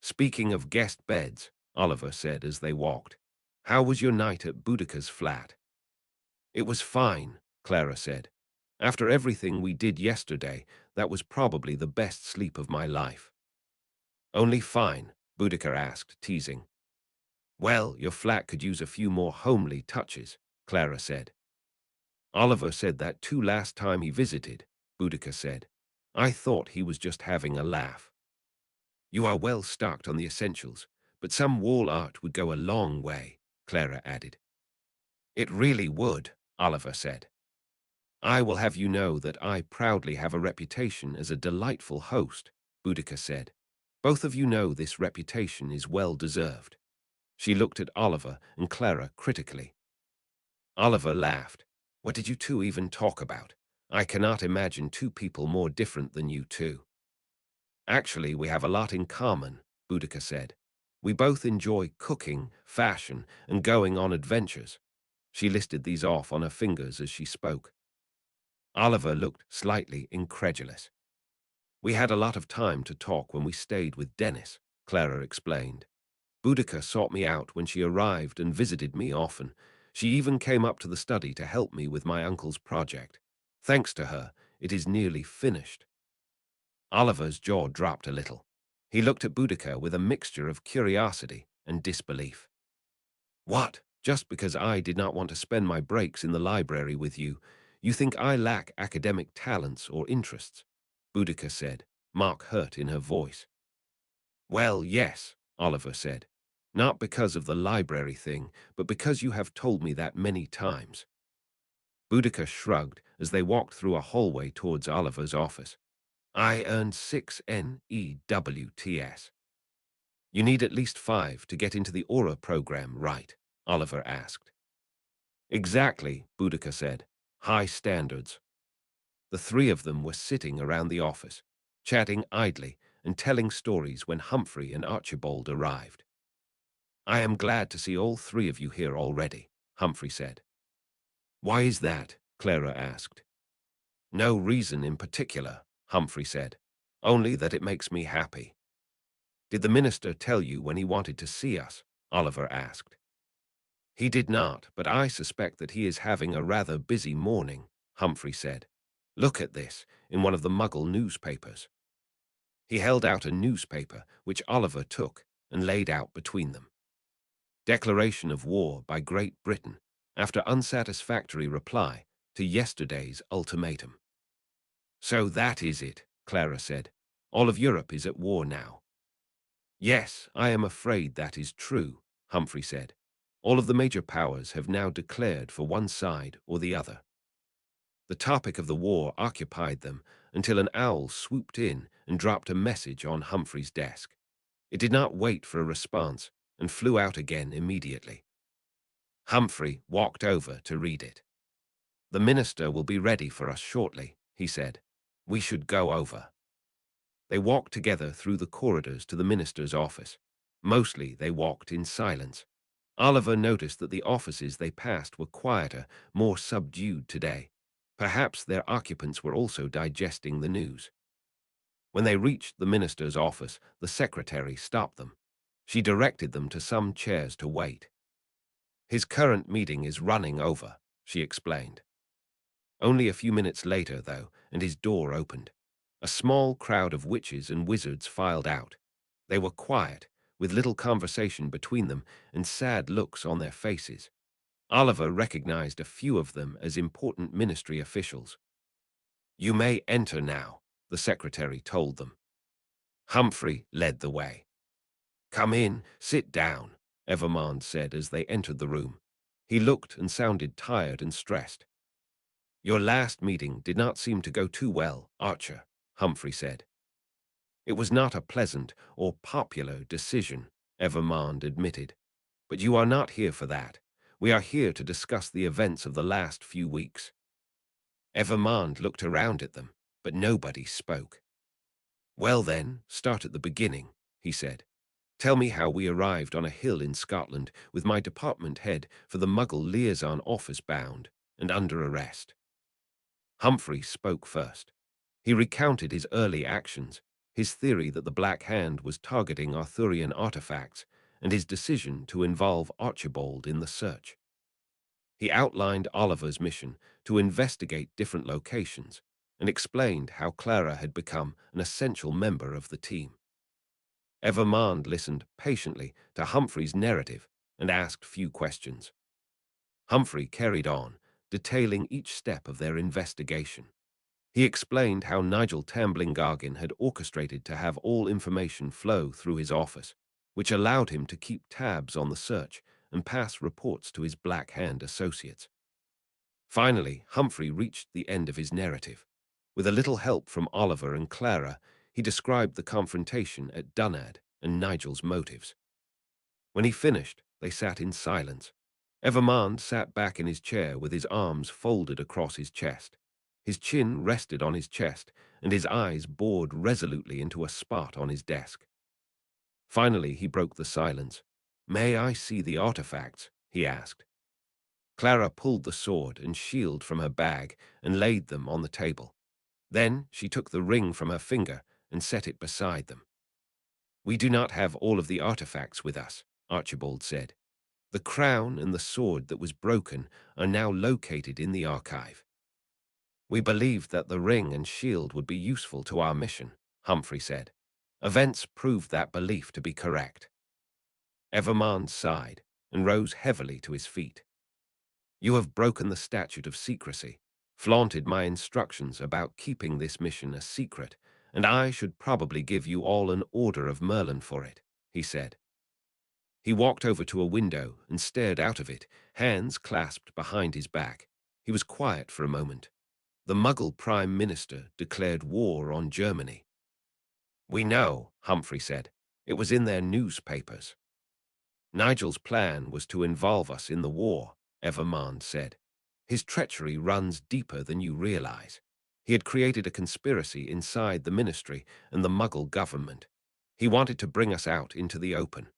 "Speaking of guest beds," Oliver said as they walked, "how was your night at Boudica's flat?" "It was fine," Clara said. "After everything we did yesterday, that was probably the best sleep of my life." Only fine, Boudica asked, teasing. Well, your flat could use a few more homely touches, Clara said. Oliver said that too last time he visited, Boudica said. I thought he was just having a laugh. You are well stocked on the essentials, but some wall art would go a long way, Clara added. It really would, Oliver said. I will have you know that I proudly have a reputation as a delightful host, Boudica said. Both of you know this reputation is well deserved. She looked at Oliver and Clara critically. Oliver laughed. What did you two even talk about? I cannot imagine two people more different than you two. Actually, we have a lot in common, Boudica said. We both enjoy cooking, fashion, and going on adventures. She listed these off on her fingers as she spoke. Oliver looked slightly incredulous. We had a lot of time to talk when we stayed with Dennis, Clara explained. Boudica sought me out when she arrived and visited me often. She even came up to the study to help me with my uncle's project. Thanks to her, it is nearly finished. Oliver's jaw dropped a little. He looked at Boudica with a mixture of curiosity and disbelief. What? Just because I did not want to spend my breaks in the library with you, you think I lack academic talents or interests? Boudica said, mock hurt in her voice. Well, yes, Oliver said. Not because of the library thing, but because you have told me that many times. Boudica shrugged as they walked through a hallway towards Oliver's office. I earned 6 NEWTS. You need at least 5 to get into the Aura program, right? Oliver asked. Exactly, Boudica said. High standards. The three of them were sitting around the office, chatting idly and telling stories when Humphrey and Archibald arrived. I am glad to see all three of you here already, Humphrey said. Why is that? Clara asked. No reason in particular, Humphrey said. Only that it makes me happy. Did the minister tell you when he wanted to see us? Oliver asked. He did not, but I suspect that he is having a rather busy morning, Humphrey said. Look at this, in one of the Muggle newspapers. He held out a newspaper, which Oliver took and laid out between them. Declaration of war by Great Britain, after unsatisfactory reply to yesterday's ultimatum. So that is it, Clara said. All of Europe is at war now. Yes, I am afraid that is true, Humphrey said. All of the major powers have now declared for one side or the other. The topic of the war occupied them until an owl swooped in and dropped a message on Humphrey's desk. It did not wait for a response and flew out again immediately. Humphrey walked over to read it. The minister will be ready for us shortly, he said. We should go over. They walked together through the corridors to the minister's office. Mostly they walked in silence. Oliver noticed that the offices they passed were quieter, more subdued today. Perhaps their occupants were also digesting the news. When they reached the minister's office, the secretary stopped them. She directed them to some chairs to wait. His current meeting is running over, she explained. Only a few minutes later, though, and his door opened. A small crowd of witches and wizards filed out. They were quiet, with little conversation between them and sad looks on their faces. Oliver recognized a few of them as important ministry officials. You may enter now, the secretary told them. Humphrey led the way. Come in, sit down, Evermond said as they entered the room. He looked and sounded tired and stressed. Your last meeting did not seem to go too well, Archer, Humphrey said. It was not a pleasant or popular decision, Evermond admitted. But you are not here for that. We are here to discuss the events of the last few weeks. Evermond looked around at them, but nobody spoke. Well then, start at the beginning, he said. Tell me how we arrived on a hill in Scotland with my department head for the Muggle liaison office bound and under arrest. Humphrey spoke first. He recounted his early actions, his theory that the Black Hand was targeting Arthurian artifacts, and his decision to involve Archibald in the search. He outlined Oliver's mission to investigate different locations and explained how Clara had become an essential member of the team. Evermond listened patiently to Humphrey's narrative and asked few questions. Humphrey carried on, detailing each step of their investigation. He explained how Nigel Tambling-Gargan had orchestrated to have all information flow through his office, which allowed him to keep tabs on the search and pass reports to his Black Hand associates. Finally, Humphrey reached the end of his narrative. With a little help from Oliver and Clara, he described the confrontation at Dunnad and Nigel's motives. When he finished, they sat in silence. Evermond sat back in his chair with his arms folded across his chest. His chin rested on his chest, and his eyes bored resolutely into a spot on his desk. Finally, he broke the silence. "May I see the artifacts?" he asked. Clara pulled the sword and shield from her bag and laid them on the table. Then she took the ring from her finger and set it beside them. "We do not have all of the artifacts with us," Archibald said. "The crown and the sword that was broken are now located in the archive." "We believed that the ring and shield would be useful to our mission," Humphrey said. "Events proved that belief to be correct." Evermond sighed and rose heavily to his feet. "You have broken the Statute of Secrecy, flaunted my instructions about keeping this mission a secret, and I should probably give you all an Order of Merlin for it," he said. He walked over to a window and stared out of it, hands clasped behind his back. He was quiet for a moment. The Muggle Prime Minister declared war on Germany. "We know," Humphrey said. "It was in their newspapers." "Nigel's plan was to involve us in the war," Evermond said. "His treachery runs deeper than you realize. He had created a conspiracy inside the ministry and the Muggle government. He wanted to bring us out into the open.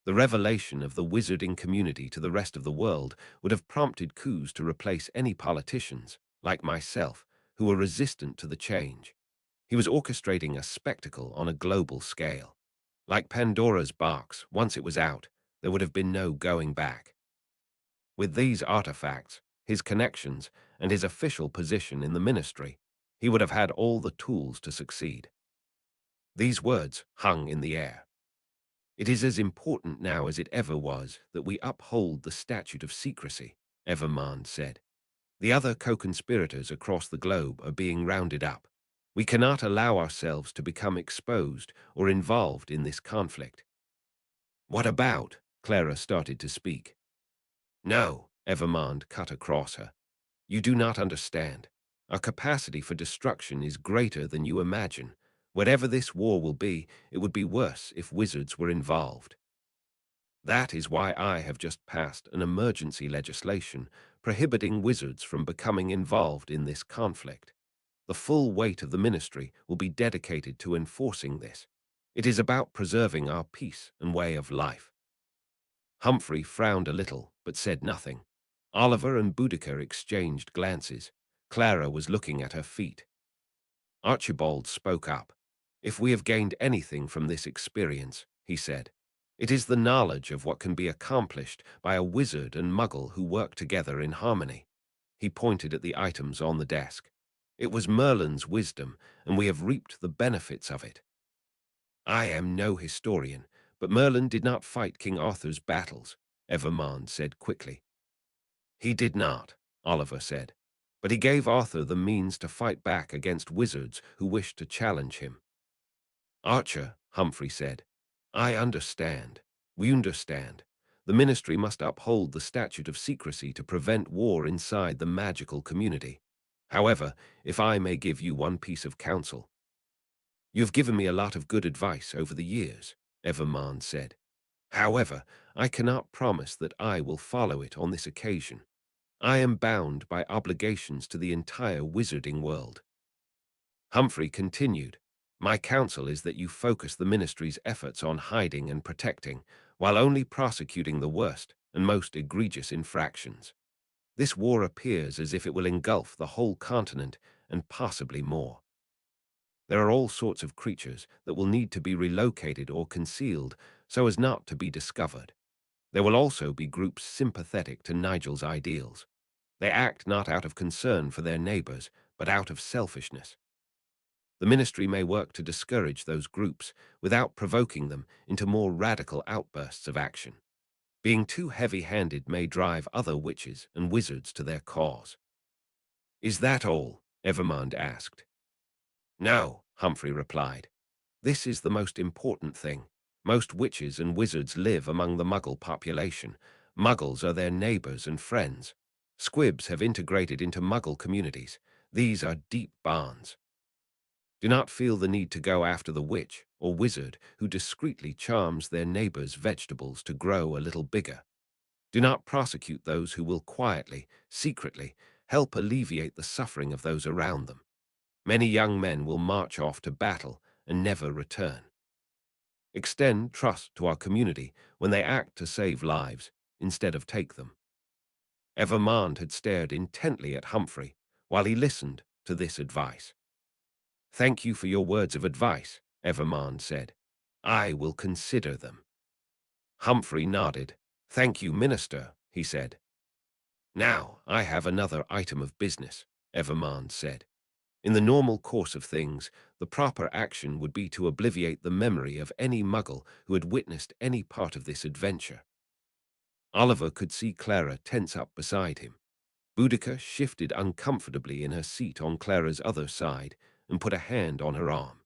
The revelation of the wizarding community to the rest of the world would have prompted coups to replace any politicians, like myself, who were resistant to the change. He was orchestrating a spectacle on a global scale. Like Pandora's box, once it was out, there would have been no going back. With these artifacts, his connections, and his official position in the ministry, he would have had all the tools to succeed." These words hung in the air. "It is as important now as it ever was that we uphold the Statute of Secrecy," Evermond said. "The other co-conspirators across the globe are being rounded up. We cannot allow ourselves to become exposed or involved in this conflict." "What about?" Clara started to speak. "No," Evermond cut across her. "You do not understand. Our capacity for destruction is greater than you imagine. Whatever this war will be, it would be worse if wizards were involved. That is why I have just passed an emergency legislation prohibiting wizards from becoming involved in this conflict. The full weight of the ministry will be dedicated to enforcing this. It is about preserving our peace and way of life." Humphrey frowned a little, but said nothing. Oliver and Boudica exchanged glances. Clara was looking at her feet. Archibald spoke up. "If we have gained anything from this experience," he said, "it is the knowledge of what can be accomplished by a wizard and muggle who work together in harmony." He pointed at the items on the desk. "It was Merlin's wisdom, and we have reaped the benefits of it." "I am no historian, but Merlin did not fight King Arthur's battles," Evermond said quickly. "He did not," Oliver said, "but he gave Arthur the means to fight back against wizards who wished to challenge him." "Archer," Humphrey said, "I understand. We understand. The ministry must uphold the Statute of Secrecy to prevent war inside the magical community. However, if I may give you one piece of counsel." "You have given me a lot of good advice over the years," Evermond said. "However, I cannot promise that I will follow it on this occasion. I am bound by obligations to the entire wizarding world." Humphrey continued, "My counsel is that you focus the ministry's efforts on hiding and protecting, while only prosecuting the worst and most egregious infractions. This war appears as if it will engulf the whole continent and possibly more. There are all sorts of creatures that will need to be relocated or concealed so as not to be discovered. There will also be groups sympathetic to Nigel's ideals. They act not out of concern for their neighbors, but out of selfishness. The ministry may work to discourage those groups without provoking them into more radical outbursts of action. Being too heavy-handed may drive other witches and wizards to their cause. "Is that all?" Evermond asked. "No," Humphrey replied. "This is the most important thing. Most witches and wizards live among the Muggle population. Muggles are their neighbors and friends. Squibs have integrated into Muggle communities. These are deep bonds. Do not feel the need to go after the witch or wizard who discreetly charms their neighbors' vegetables to grow a little bigger. Do not prosecute those who will quietly, secretly, help alleviate the suffering of those around them. Many young men will march off to battle and never return. Extend trust to our community when they act to save lives instead of take them." Evermond had stared intently at Humphrey while he listened to this advice. "Thank you for your words of advice," Evermond said. "I will consider them." Humphrey nodded. "Thank you, Minister," he said. "Now, I have another item of business," Evermond said. "In the normal course of things, the proper action would be to obliviate the memory of any Muggle who had witnessed any part of this adventure." Oliver could see Clara tense up beside him. Boudica shifted uncomfortably in her seat on Clara's other side and put a hand on her arm.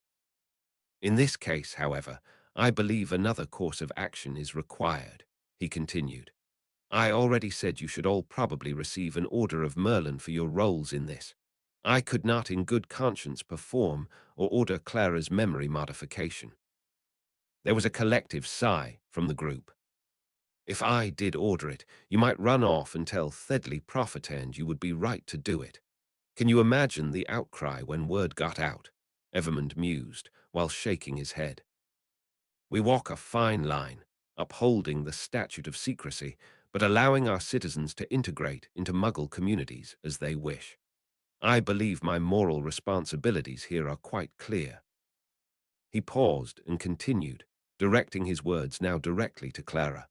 "In this case, however, I believe another course of action is required," he continued. "I already said you should all probably receive an Order of Merlin for your roles in this. I could not in good conscience perform or order Clara's memory modification." There was a collective sigh from the group. "If I did order it, you might run off and tell Thedley Prophetand you would be right to do it. Can you imagine the outcry when word got out?" Evermond mused, while shaking his head. "We walk a fine line, upholding the Statute of Secrecy, but allowing our citizens to integrate into Muggle communities as they wish. I believe my moral responsibilities here are quite clear." He paused and continued, directing his words now directly to Clara.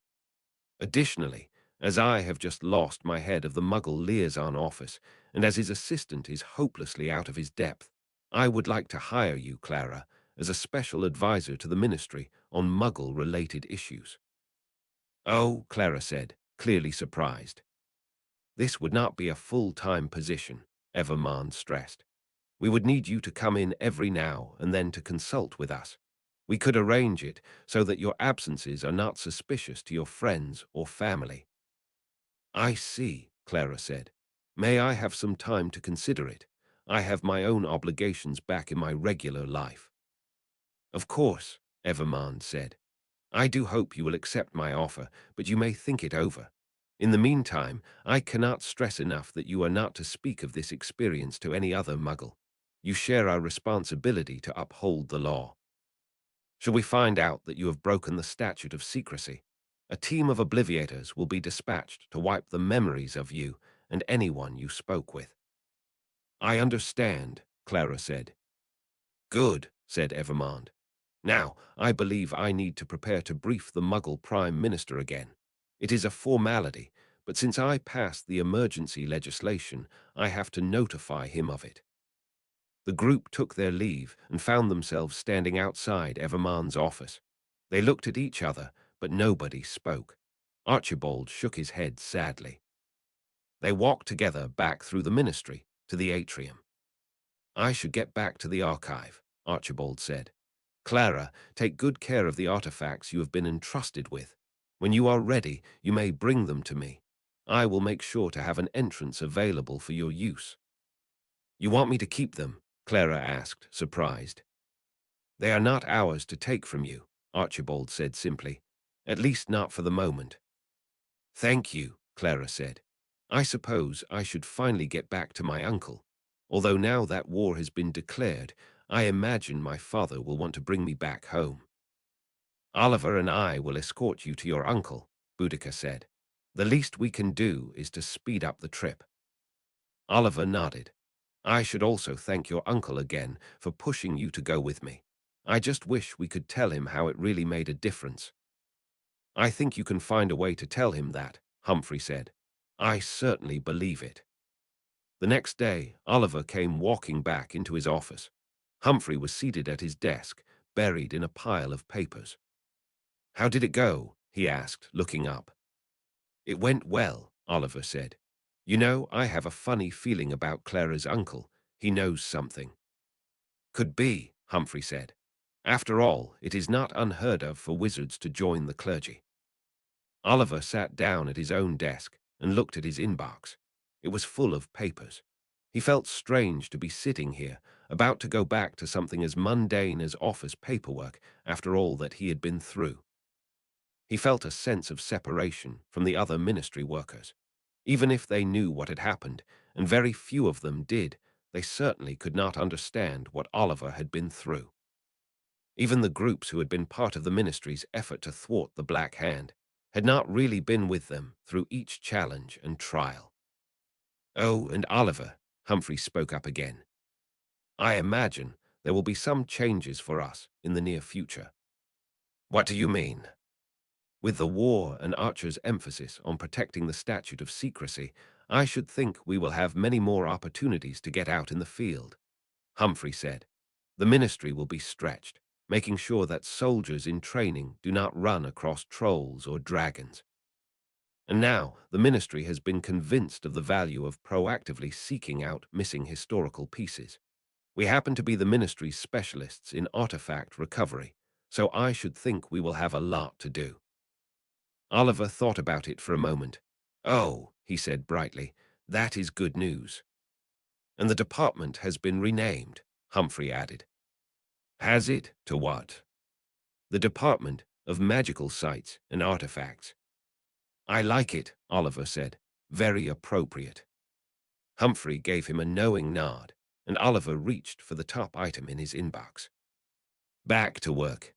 "Additionally, as I have just lost my head of the Muggle liaison office, and as his assistant is hopelessly out of his depth, I would like to hire you, Clara, as a special advisor to the Ministry on Muggle-related issues." "Oh," Clara said, clearly surprised. "This would not be a full-time position," Evermond stressed. "We would need you to come in every now and then to consult with us. We could arrange it so that your absences are not suspicious to your friends or family." "I see," Clara said. "May I have some time to consider it? I have my own obligations back in my regular life." "Of course," Evermond said. "I do hope you will accept my offer, but you may think it over. In the meantime, I cannot stress enough that you are not to speak of this experience to any other Muggle. You share our responsibility to uphold the law. Shall we find out that you have broken the Statute of Secrecy, a team of obliviators will be dispatched to wipe the memories of you and anyone you spoke with." "I understand," Clara said. "Good," said Evermond. "Now, I believe I need to prepare to brief the Muggle Prime Minister again. It is a formality, but since I passed the emergency legislation, I have to notify him of it." The group took their leave and found themselves standing outside Evermond's office. They looked at each other, but nobody spoke. Archibald shook his head sadly. They walked together back through the ministry to the atrium. "I should get back to the archive," Archibald said. "Clara, take good care of the artifacts you have been entrusted with. When you are ready, you may bring them to me. I will make sure to have an entrance available for your use." "You want me to keep them?" Clara asked, surprised. "They are not ours to take from you," Archibald said simply. "At least not for the moment." "Thank you," Clara said. "I suppose I should finally get back to my uncle. Although now that war has been declared, I imagine my father will want to bring me back home." "Oliver and I will escort you to your uncle," Boudica said. "The least we can do is to speed up the trip." Oliver nodded. "I should also thank your uncle again for pushing you to go with me. I just wish we could tell him how it really made a difference." "I think you can find a way to tell him that," Humphrey said. "I certainly believe it." The next day, Oliver came walking back into his office. Humphrey was seated at his desk, buried in a pile of papers. "How did it go?" he asked, looking up. "It went well," Oliver said. "You know, I have a funny feeling about Clara's uncle. He knows something." "Could be," Humphrey said. "After all, it is not unheard of for wizards to join the clergy." Oliver sat down at his own desk and looked at his inbox. It was full of papers. He felt strange to be sitting here, about to go back to something as mundane as office paperwork after all that he had been through. He felt a sense of separation from the other ministry workers. Even if they knew what had happened, and very few of them did, they certainly could not understand what Oliver had been through. Even the groups who had been part of the ministry's effort to thwart the Black Hand had not really been with them through each challenge and trial. "Oh, and Oliver," Humphrey spoke up again, "I imagine there will be some changes for us in the near future." "What do you mean?" "With the war and Archer's emphasis on protecting the Statute of Secrecy, I should think we will have many more opportunities to get out in the field," Humphrey said. "The ministry will be stretched, making sure that soldiers in training do not run across trolls or dragons. And now the ministry has been convinced of the value of proactively seeking out missing historical pieces. We happen to be the ministry's specialists in artifact recovery, so I should think we will have a lot to do." Oliver thought about it for a moment. "Oh," he said brightly, "that is good news." "And the department has been renamed," Humphrey added. "Has it? To what?" "The Department of Magical Sites and Artifacts." "I like it," Oliver said. "Very appropriate." Humphrey gave him a knowing nod, and Oliver reached for the top item in his inbox. "Back to work,"